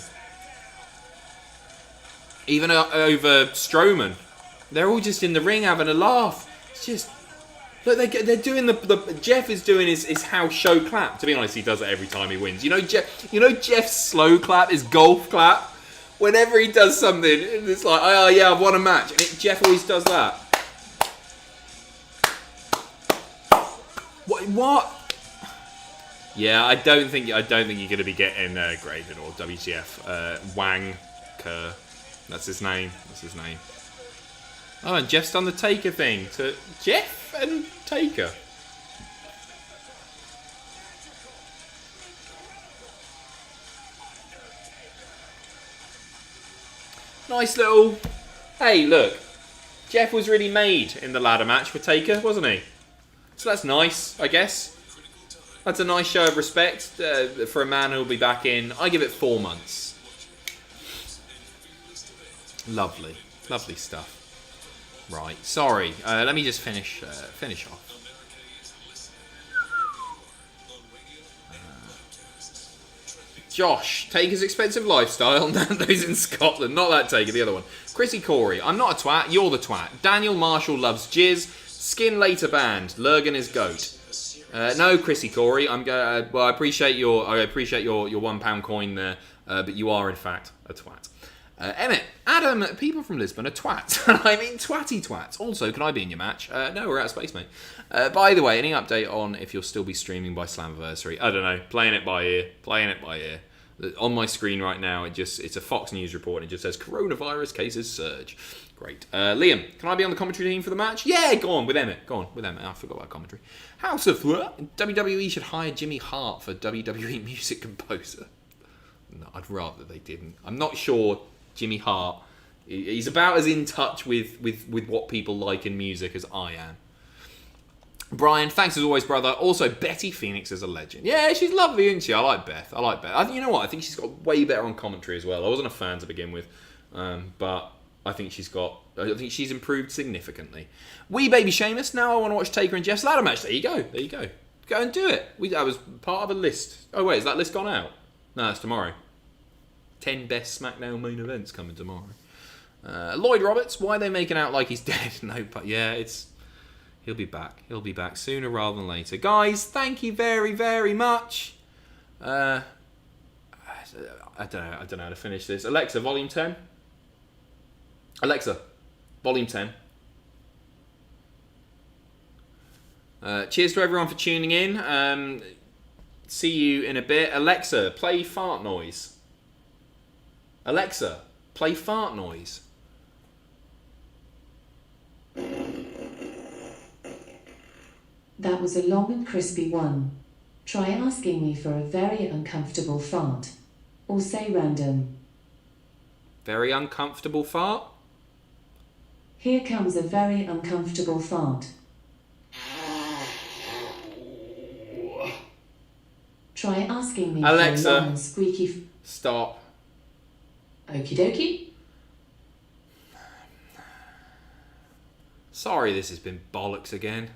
even over Strowman. They're all just in the ring having a laugh. It's just look, they're doing the Jeff is doing his house show clap. To be honest, he does it every time he wins. You know Jeff's slow clap, his golf clap. Whenever he does something, it's like, oh yeah, I've won a match. And Jeff always does that. What? Yeah, I don't think you're going to be getting graded or WTF. Wang Kerr, that's his name. Oh, and Jeff's done the Taker thing to Jeff and Taker. Nice little. Hey, look, Jeff was really made in the ladder match with Taker, wasn't he? So that's nice, I guess. That's a nice show of respect for a man who'll be back in. I give it 4 months. Lovely, lovely stuff. Right, sorry. Let me just finish off. Josh, Taker's expensive lifestyle. Nando's in Scotland. Not that Taker, the other one. Chrissy Corey, I'm not a twat, you're the twat. Daniel Marshall loves jizz. Skin later banned. Lurgan is goat. No, Chrissy Corey. Well, I appreciate your £1 coin there, but you are in fact a twat. Emmett, Adam, people from Lisbon are twats. I mean twatty twats. Also, can I be in your match? No, we're out of space, mate. By the way, any update on if you'll still be streaming by Slammiversary? I don't know. Playing it by ear. On my screen right now, it's a Fox News report. And it just says coronavirus cases surge. Great. Liam, can I be on the commentary team for the match? Yeah, go on with Emmett. I forgot about commentary. House of WWE should hire Jimmy Hart for WWE music composer. No, I'd rather they didn't. I'm not sure Jimmy Hart. He's about as in touch with what people like in music as I am. Brian, thanks as always, brother. Also, Betty Phoenix is a legend. Yeah, she's lovely, isn't she? I like Beth. You know what? I think she's got way better on commentary as well. I wasn't a fan to begin with, but I think she's improved significantly. Wee baby Seamus. Now I want to watch Taker and Jeff's ladder match. There you go. Go and do it. That was part of a list. Oh wait, is that list gone out? No, it's tomorrow. 10 best SmackDown main events coming tomorrow. Lloyd Roberts. Why are they making out like he's dead? No, but yeah, he'll be back. He'll be back sooner rather than later. Guys, thank you very, very much. I don't know how to finish this. Alexa, volume 10. Alexa, volume 10. Cheers to everyone for tuning in. See you in a bit. Alexa, play fart noise. Alexa, play fart noise. That was a long and crispy one. Try asking me for a very uncomfortable fart. Or say random. Very uncomfortable fart? Here comes a very uncomfortable fart. Try asking me Alexa. for a long and squeaky... Stop. Okie dokie. Sorry this has been bollocks again.